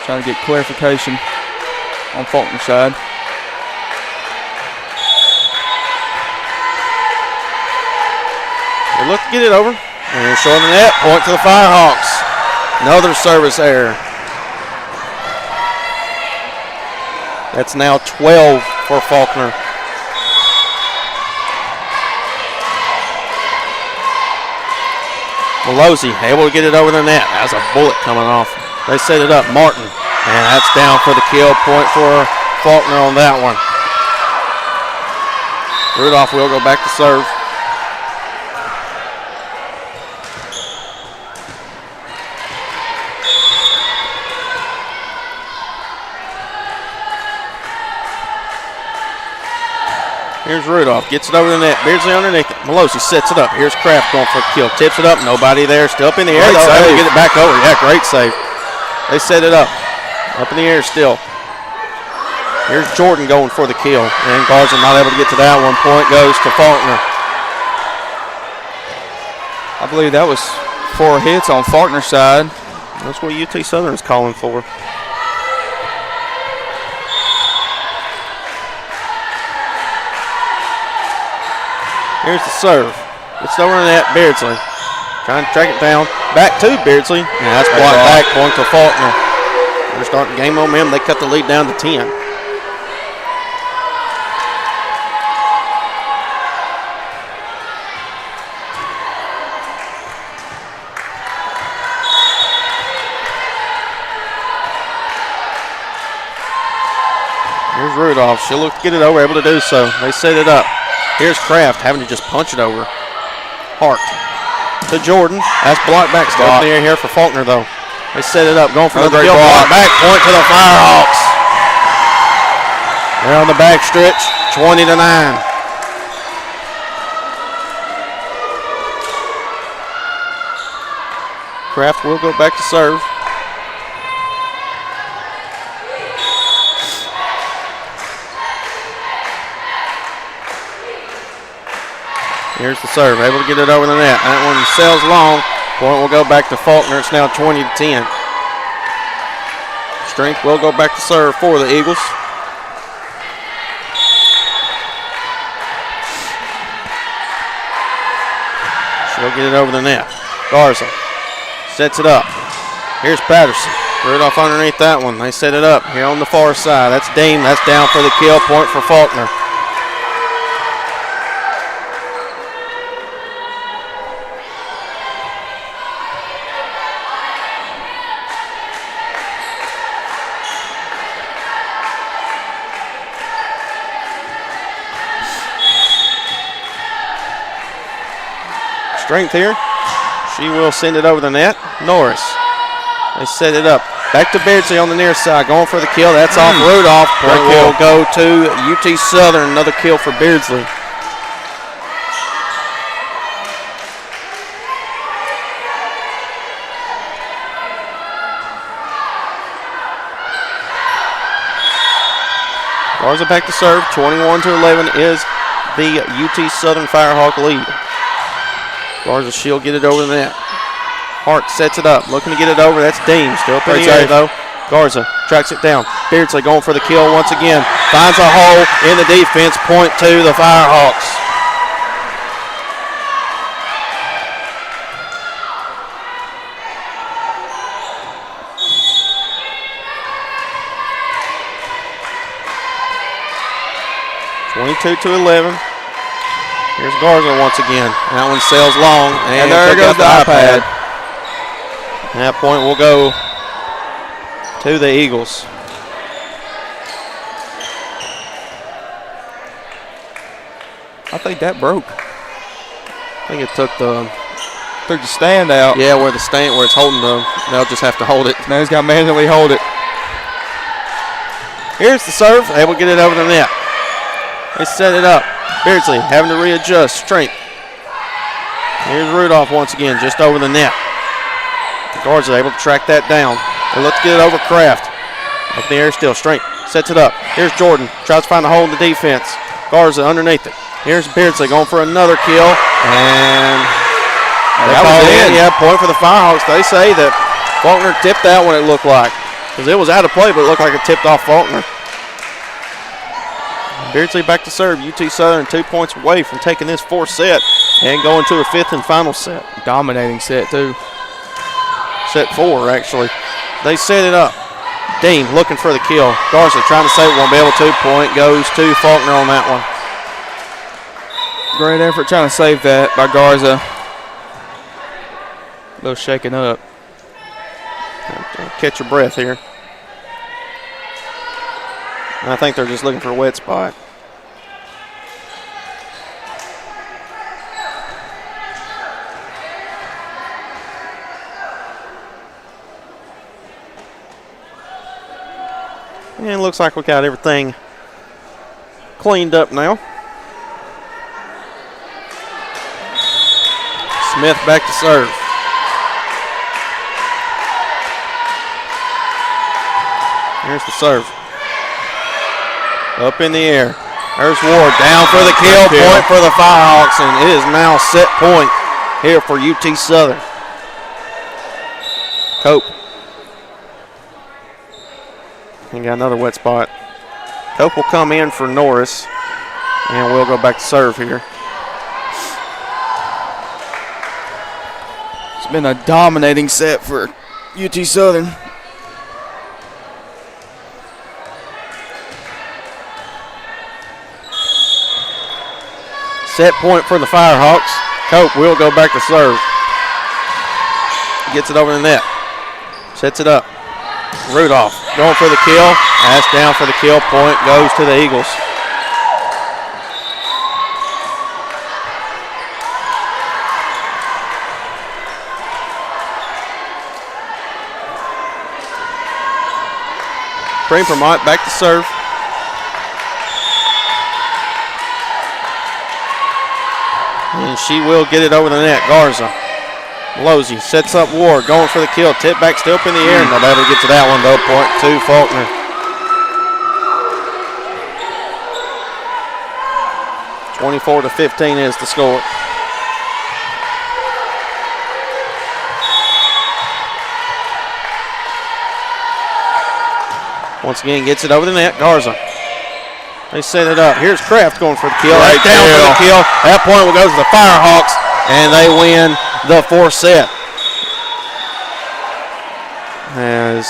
Trying to get clarification on Faulkner's side. They look to get it over. And short of the net. Point to the Firehawks. Another service error. That's now 12 for Faulkner. Malozzi able to get it over the net. That's a bullet coming off. They set it up. Martin. And that's down for the kill. Point for Faulkner on that one. Rudolph will go back to serve. Here's Rudolph, gets it over the net. Beardsley underneath it. Malozzi sets it up. Here's Kraft going for a kill. Tips it up. Nobody there. Still up in the air. They'll able to get it back over. Yeah, great save. They set it up. Up in the air still. Here's Jordan going for the kill. And Garza not able to get to that one. Point goes to Faulkner. I believe that was 4 hits on Faulkner's side. That's what UT Southern is calling for. Here's the serve. It's over in that Beardsley. Trying to track it down. Back to Beardsley. And that's blocked back. Point to Faulkner. They're starting game momentum. They cut the lead down to 10. Here's Rudolph. She'll look to get it over, able to do so. They set it up. Here's Kraft having to just punch it over. Hart to Jordan. That's blocked back. Still up in the air here for Faulkner, though. They set it up. Going for the kill. Block back. Point to the Firehawks. They're on the back stretch. 20-9. Kraft will go back to serve. Here's the serve, able to get it over the net. That one sails long. Point will go back to Faulkner. It's now 20-10. Strength will go back to serve for the Eagles. She'll get it over the net. Garza sets it up. Here's Patterson. Rudolph underneath that one. They set it up here on the far side. That's Dean. That's down for the kill. Point for Faulkner. Strength here. She will send it over the net. Norris. They set it up. Back to Beardsley on the near side. Going for the kill. That's off Rudolph. Point will go to UT Southern. Another kill for Beardsley. Garza back to serve. 21-11 is the UT Southern Firehawk lead. Garza, she'll get it over the net. Hart sets it up, looking to get it over. That's Dean, still up in the air though. Garza tracks it down. Beardsley going for the kill once again. Finds a hole in the defense. Point to the Firehawks. (22-11). Here's Garza once again. That one sails long. And there goes the iPad. And that point will go to the Eagles. I think that broke. I think it took the stand out. Yeah, where it's holding them. They'll just have to hold it. Now he's got to manually hold it. Here's the serve. Able to get it over the net. They set it up. Beardsley having to readjust. Strength. Here's Rudolph once again, just over the net. Garza able to track that down. They look to get it over Kraft. Up in the air still. Strength. Sets it up. Here's Jordan. Tries to find a hole in the defense. Garza underneath it. Here's Beardsley going for another kill. And they call in. Yeah, point for the Firehawks. They say that Faulkner tipped that one, it looked like. Because it was out of play, but it looked like it tipped off Faulkner. Beardsley back to serve. UT Southern 2 points away from taking this fourth set and going to a fifth and final set. Dominating set, too. Set 4, actually. They set it up. Dean looking for the kill. Garza trying to save it, won't be able to. Point goes to Faulkner on that one. Great effort trying to save that by Garza. A little shaken up. Catch your breath here. And I think they're just looking for a wet spot. And it looks like we got everything cleaned up now. Smith back to serve. Here's the serve. Up in the air. There's Ward down for the kill. Point for the Firehawks, and it is now set point here for UT Southern. Cope. And got another wet spot. Cope will come in for Norris, and we'll go back to serve here. It's been a dominating set for UT Southern. Set point for the Firehawks. Cope will go back to serve. Gets it over the net. Sets it up. Rudolph going for the kill. That's down for the kill. Point goes to the Eagles. Vermont back to serve. And she will get it over the net. Garza. Losey sets up Ward, going for the kill. Tip back, still up in the air. Nobody ever gets to that one, though. Point to Faulkner. (24-15) is the score. Once again, gets it over the net. Garza. They set it up. Here's Kraft going for the kill. Right down for the kill. That point will go to the Firehawks, and they win the fourth set. As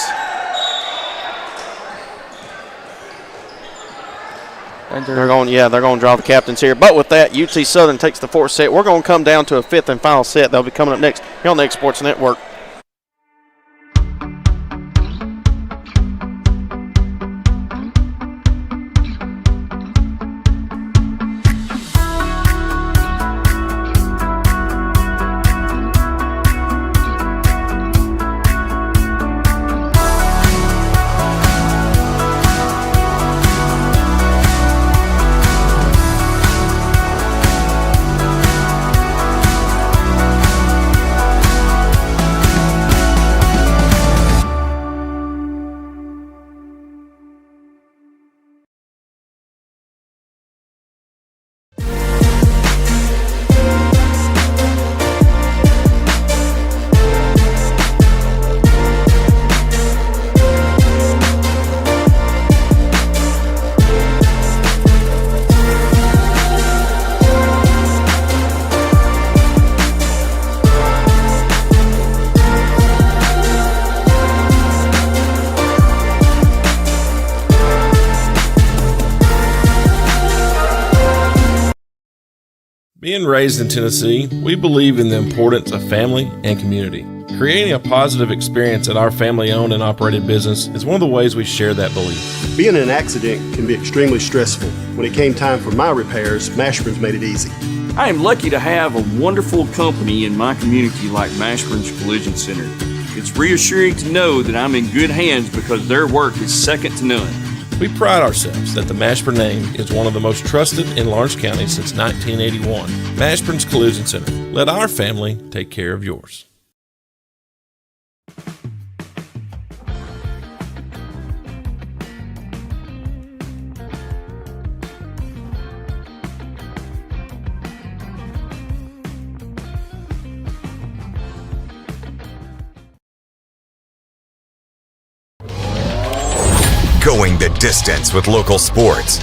they're going to draw the captains here. But with that, UT Southern takes the fourth set. We're going to come down to a fifth and final set. They'll be coming up next here on the X Sports Network. Being raised in Tennessee, we believe in the importance of family and community. Creating a positive experience at our family-owned and operated business is one of the ways we share that belief. Being in an accident can be extremely stressful. When it came time for my repairs, Mashburn's made it easy. I am lucky to have a wonderful company in my community like Mashburn's Collision Center. It's reassuring to know that I'm in good hands because their work is second to none. We pride ourselves that the Mashburn name is one of the most trusted in Lawrence County since 1981. Mashburn's Collision Center. Let our family take care of yours. Going the distance with local sports.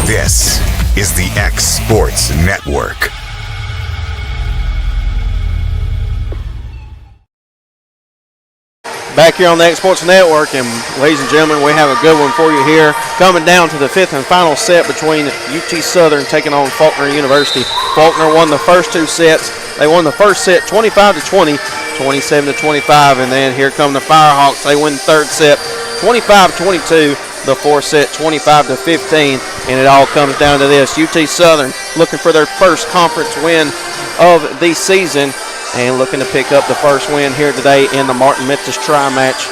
This is the X Sports Network. Back here on the X Sports Network, and ladies and gentlemen, we have a good one for you here. Coming down to the fifth and final set between UT Southern taking on Faulkner University. Faulkner won the first two sets. They won the first set 25-20, 27-25, and then here come the Firehawks. They win the third set 25-22, the fourth set 25-15, and it all comes down to this. UT Southern looking for their first conference win of the season, and looking to pick up the first win here today in the Martin Methodist Tri-Match.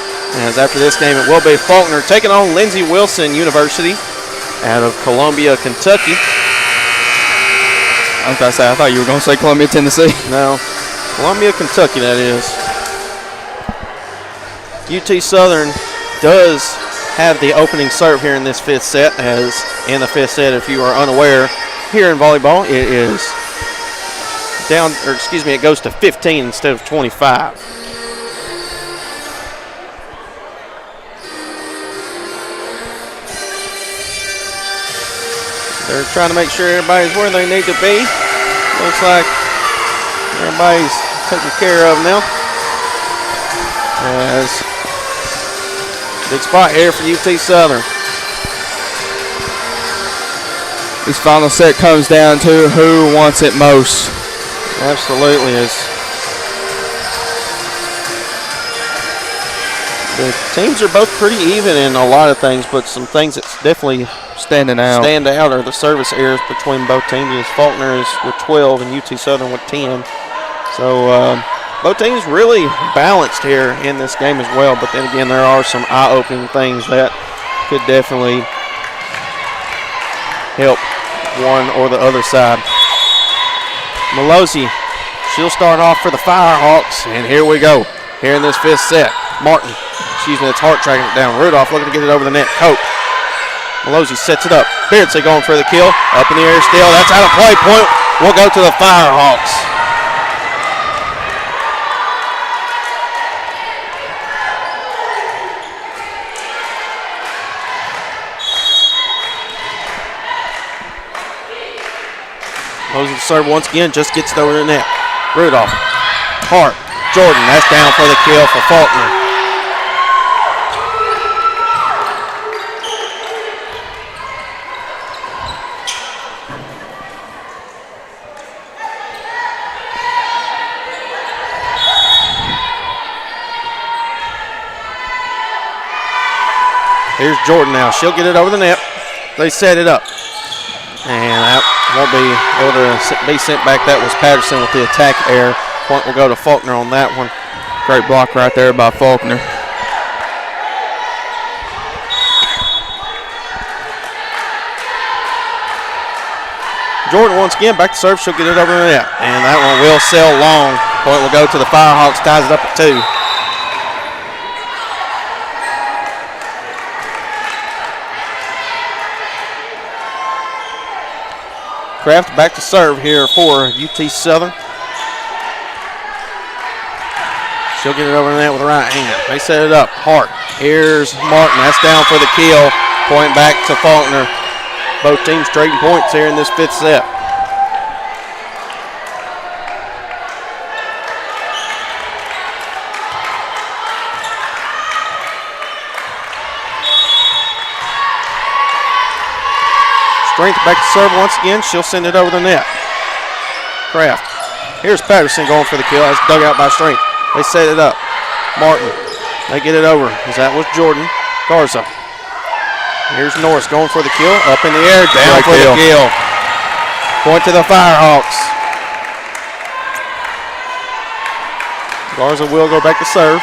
As after this game, it will be Faulkner taking on Lindsey Wilson University out of Columbia, Kentucky. I was about to say, I thought you were going to say Columbia, Tennessee. No, Columbia, Kentucky, that is. UT Southern does have the opening serve here in this fifth set, as in the fifth set, if you are unaware, here in volleyball, it is down, or excuse me, it goes to 15 instead of 25. They're trying to make sure everybody's where they need to be. Looks like everybody's taken care of now. As big spot here for UT Southern. This final set comes down to who wants it most. Absolutely is. The teams are both pretty even in a lot of things, but some things that's definitely stand out are the service errors between both teams. As Faulkner is with 12 and UT Southern with 10. So both teams really balanced here in this game as well, but then again, there are some eye-opening things that could definitely help one or the other side. Malozzi, she'll start off for the Firehawks, and here we go. Here in this fifth set, Martin, it's Hart tracking it down. Rudolph looking to get it over the net. Cope. Malozzi sets it up. Beardsley going for the kill. Up in the air still. That's out of play. Point will go to the Firehawks. Malozzi serve once again, just gets it over the net. Rudolph. Hart. Jordan, that's down for the kill for Faulkner. Here's Jordan now. She'll get it over the net. They set it up. And that won't be able to be sent back. That was Patterson with the attack error. Point will go to Faulkner on that one. Great block right there by Faulkner. Jordan once again back to serve. She'll get it over the net. And that one will sail long. Point will go to the Firehawks. Ties it up at 2. Kraft back to serve here for UT Southern. She'll get it over the net with the right hand. They set it up. Hart. Here's Martin. That's down for the kill. Point back to Faulkner. Both teams trading points here in this fifth set. Strength back to serve once again. She'll send it over the net. Kraft. Here's Patterson going for the kill. That's dug out by Strength. They set it up. Martin. They get it over. As that was Jordan. Garza. Here's Norris going for the kill. Up in the air. Down for the kill. Point to the Firehawks. Garza will go back to serve.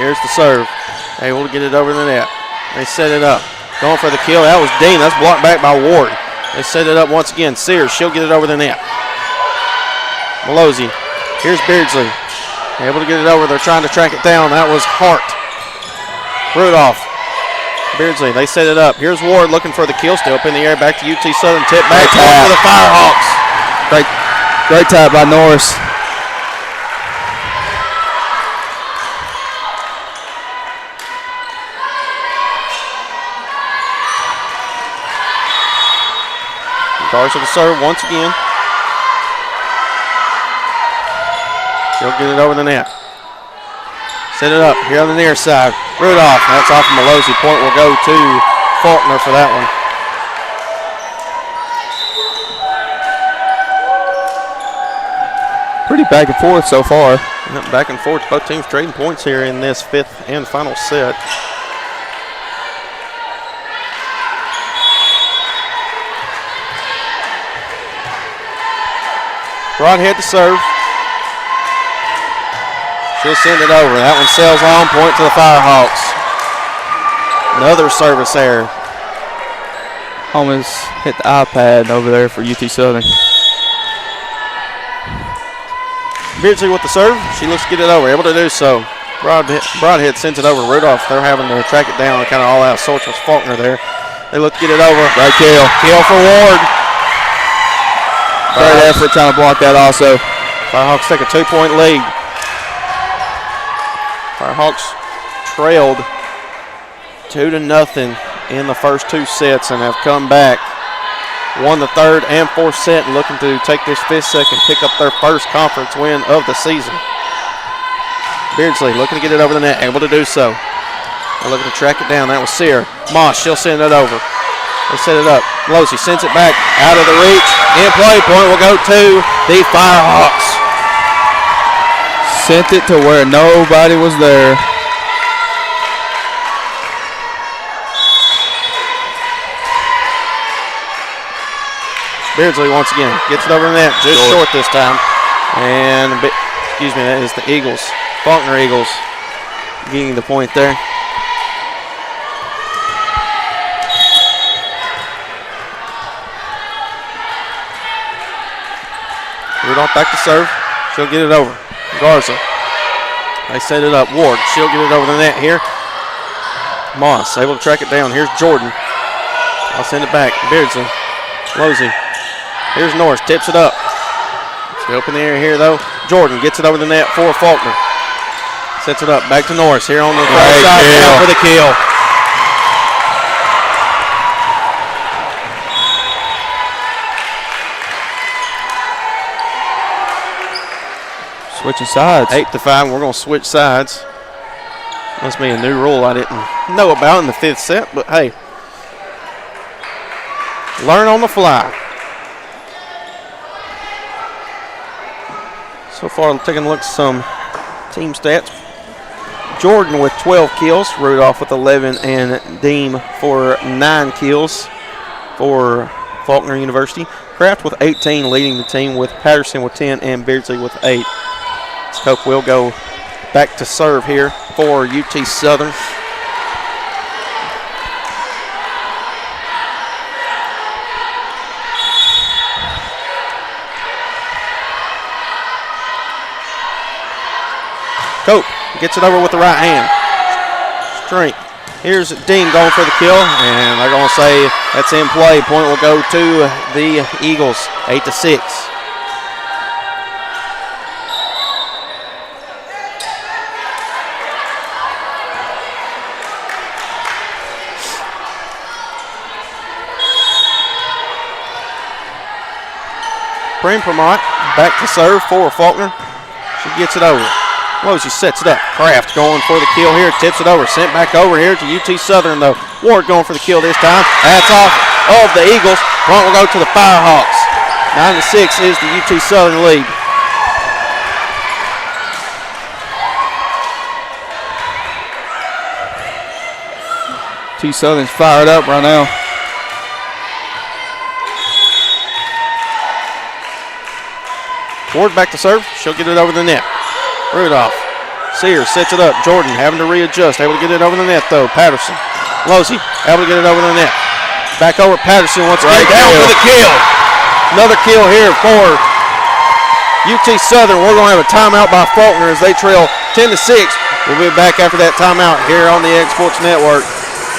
Here's the serve. Able to get it over the net. They set it up. Going for the kill. That was Dean. That's blocked back by Ward. They set it up once again. Sears, she'll get it over the net. Malozzi. Here's Beardsley. Able to get it over. They're trying to track it down. That was Hart. Rudolph. Beardsley. They set it up. Here's Ward looking for the kill. Still up in the air. Back to UT Southern. Tip back for the Firehawks. Great tap by Norris. Garza to serve once again. She'll get it over the net. Set it up here on the near side. Rudolph, that's off of Malozzi. Point will go to Faulkner for that one. Pretty back and forth so far. Yep, back and forth. Both teams trading points here in this fifth and final set. Broadhead to serve. She'll send it over. That one sails on. Point to the Firehawks. Another service error. Almost hit the iPad over there for UT Southern. Beardsley with the serve. She looks to get it over. Able to do so. Broadhead sends it over. Rudolph, they're having to track it down. Kind of all out sorts with Faulkner there. They look to get it over. Great kill. Kill for Ward. Great effort trying to block that also. Firehawks take a 2-point lead. Firehawks trailed 2-0 in the first two sets and have come back. Won the third and fourth set and looking to take this fifth set and pick up their first conference win of the season. Beardsley looking to get it over the net, able to do so. They're looking to track it down. That was Sear. Moss, she'll send it over. They set it up. Losey sends it back out of the reach. In play, point will go to the Firehawks. Sent it to where nobody was there. Beardsley once again gets it over the net, just short this time. And, excuse me, that is the Eagles. Faulkner Eagles getting the point there. Rudolph back to serve. She'll get it over. Garza. They set it up. Ward. She'll get it over the net here. Moss able to track it down. Here's Jordan. I'll send it back. Beardsley. Losey. Here's Norris. Tips it up. Still up in the air here though. Jordan gets it over the net for Faulkner. Sets it up. Back to Norris here on the right side. Down for the kill. Switching sides. 8-5. We're going to switch sides. Must be a new rule I didn't know about in the fifth set, but hey, learn on the fly. So far, taking a look at some team stats. Jordan with 12 kills, Rudolph with 11, and Deem for 9 kills for Faulkner University. Kraft with 18, leading the team with Patterson with 10 and Beardsley with 8. Scope will go back to serve here for UT Southern. Cope gets it over with the right hand. Strength. Here's Dean going for the kill, and they're going to say that's in play. Point will go to the Eagles, 8-6. Prempermont back to serve for Faulkner. She gets it over. Losey sets it up. Kraft going for the kill here. Tips it over. Sent back over here to UT Southern though. Ward going for the kill this time. That's off of the Eagles. Point will go to the Firehawks. 9-6 is the UT Southern lead. UT Southern's fired up right now. Ward back to serve. She'll get it over the net. Rudolph. Sears sets it up. Jordan having to readjust. Able to get it over the net though. Patterson. Losey able to get it over the net. Back over Patterson once again. Down for the kill. Another kill here for UT Southern. We're going to have a timeout by Faulkner as they trail 10-6. We'll be back after that timeout here on the X Sports Network.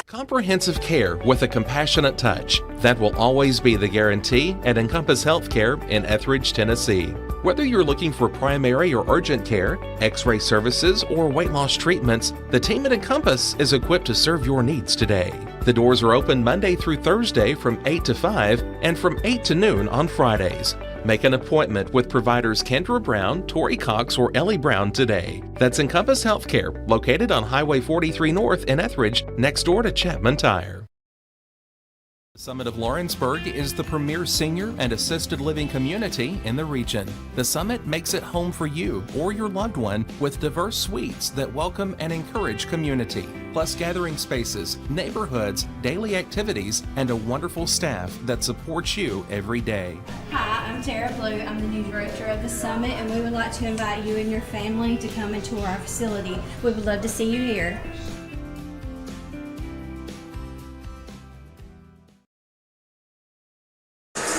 Comprehensive care with a compassionate touch. That will always be the guarantee at Encompass Healthcare in Etheridge, Tennessee. Whether you're looking for primary or urgent care, x-ray services, or weight loss treatments, the team at Encompass is equipped to serve your needs today. The doors are open Monday through Thursday from 8 to 5 and from 8 to noon on Fridays. Make an appointment with providers Kendra Brown, Tori Cox, or Ellie Brown today. That's Encompass Healthcare, located on Highway 43 North in Etheridge, next door to Chapman Tire. The Summit of Lawrenceburg is the premier senior and assisted living community in the region. The Summit makes it home for you or your loved one with diverse suites that welcome and encourage community, plus gathering spaces, neighborhoods, daily activities, and a wonderful staff that supports you every day. Hi, I'm Tara Blue. I'm the new director of the Summit, and we would like to invite you and your family to come and tour our facility. We would love to see you here.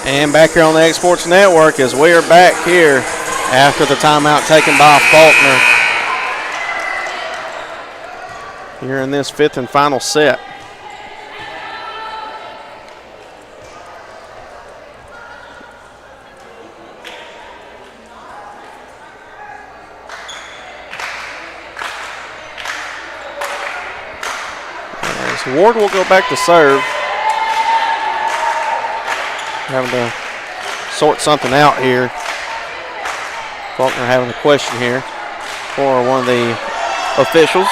And back here on the X Sports Network as we are back here after the timeout taken by Faulkner here in this fifth and final set. So Ward will go back to serve. Having to sort something out here. Faulkner having a question here for one of the officials.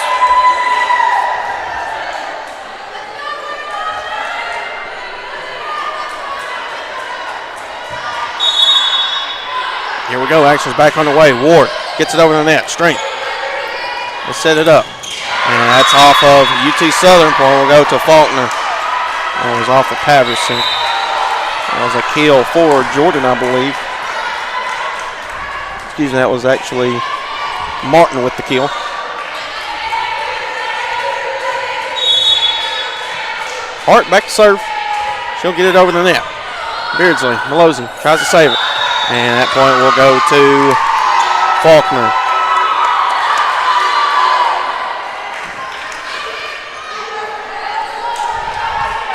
Here we go, action's back on the way. Ward gets it over the net, strength. Let's set it up. And that's off of UT Southern. Point will go to Faulkner. That was off of Patterson. That was a kill for Jordan, I believe. Excuse me, that was actually Martin with the kill. Hart back to serve. She'll get it over the net. Beardsley, Malozzi tries to save it. And that point will go to Faulkner.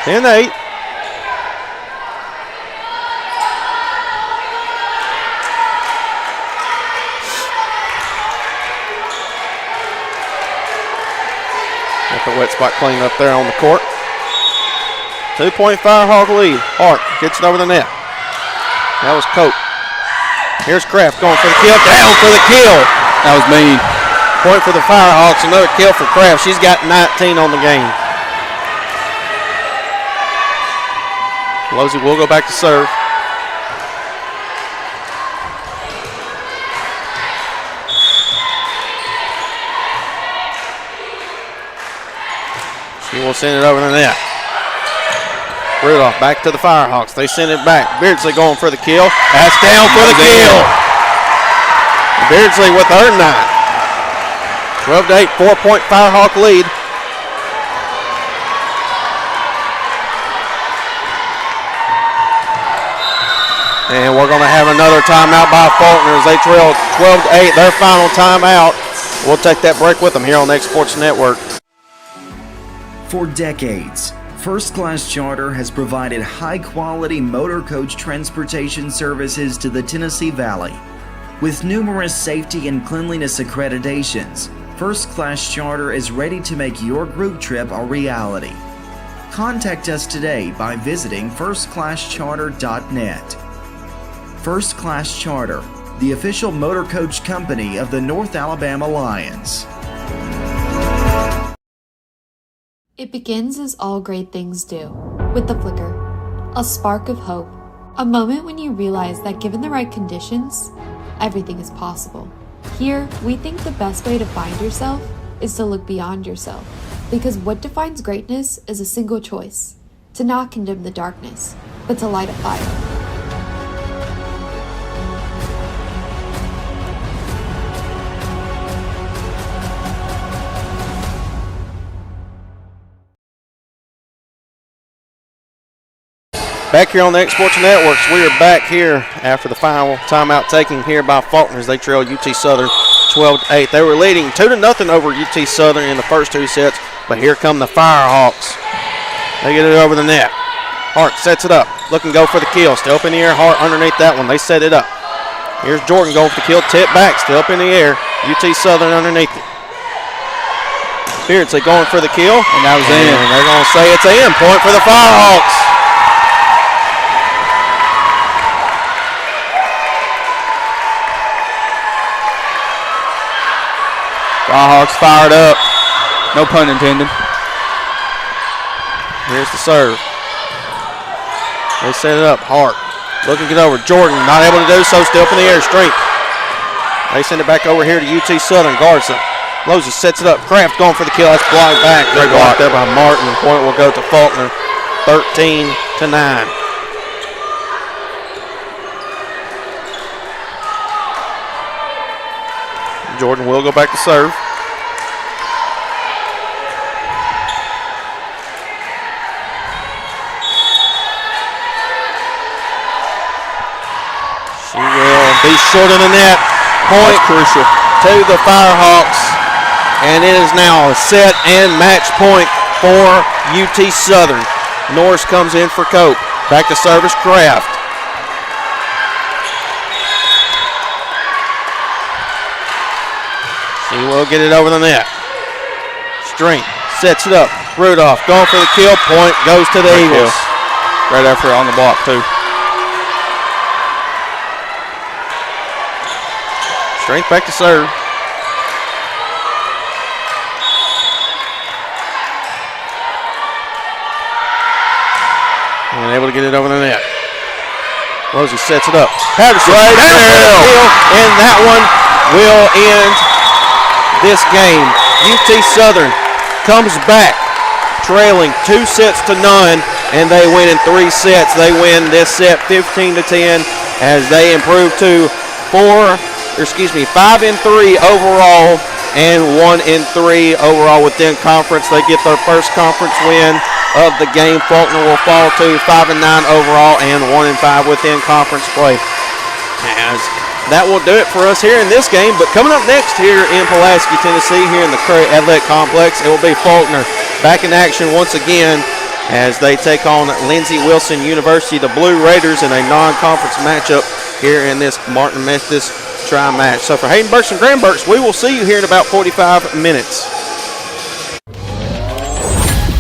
(10-8). Got the wet spot cleaned up there on the court. 2-point Firehawk lead. Hart gets it over the net. That was Cope. Here's Kraft going for the kill. Down for the kill. That was mean. Point for the Firehawks. Another kill for Kraft. She's got 19 on the game. Losey will go back to serve. She will send it over the net. Rudolph back to the Firehawks. They send it back. Beardsley going for the kill. That's down for the kill. Beardsley with her 9. 12-8, 4-point Firehawk lead. And we're going to have another timeout by Faulkner as they trail 12-8, their final timeout. We'll take that break with them here on the X Sports Network. For decades, First Class Charter has provided high-quality motor coach transportation services to the Tennessee Valley. With numerous safety and cleanliness accreditations, First Class Charter is ready to make your group trip a reality. Contact us today by visiting firstclasscharter.net. First Class Charter, the official motor coach company of the North Alabama Lions. It begins as all great things do, with the flicker, a spark of hope, a moment when you realize that given the right conditions, everything is possible. Here, we think the best way to find yourself is to look beyond yourself, because what defines greatness is a single choice: to not condemn the darkness, but to light a fire. Back here on the X Sports Networks, we are back here after the final timeout taken here by Faulkner as they trail UT Southern 12-8. They were leading 2-0 over UT Southern in the first 2 sets, but here come the Firehawks. They get it over the net. Hart sets it up, looking to go for the kill. Still up in the air, Hart underneath that one. They set it up. Here's Jordan going for the kill, tip back, still up in the air. UT Southern underneath it. Beardsley going for the kill. And that was in. And they're going to say it's in. Point for the Firehawks. Firehawks fired up. No pun intended. Here's the serve. They set it up. Hart looking to get over. Jordan not able to do so. Still up in the air. Strength. They send it back over here to UT Southern. Guards it. Moses sets it up. Kraft going for the kill. That's blocked back. Great block there by Martin. Point will go to Faulkner. 13-9. Jordan will go back to serve. She will be short of the net. Point crucial to the Firehawks. And it is now a set and match point for UT Southern. Norris comes in for Cope. Back to service, Kraft. She will get it over the net. Strength sets it up. Rudolph going for the kill. Point goes to the Eagles. Great effort on the block, too. Strength back to serve. And able to get it over the net. Rosie sets it up. Patterson. And that one will end this game. UT Southern comes back trailing 2 sets to none, and they win in 3 sets. They win this set 15-10 as they improve to 5-3 overall and 1-3 overall within conference. They get their first conference win of the game. Faulkner will fall to 5-9 overall and 1-5 within conference play. As that will do it for us here in this game. But coming up next here in Pulaski, Tennessee, here in the Curry Athletic Complex, it will be Faulkner back in action once again as they take on Lindsey Wilson University, the Blue Raiders, in a non-conference matchup here in this Martin Methodist Tri-Match. So for Hayden Burks and Graham Burks, we will see you here in about 45 minutes.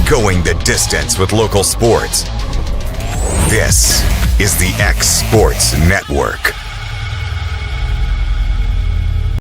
Going the distance with local sports. This is the X Sports Network.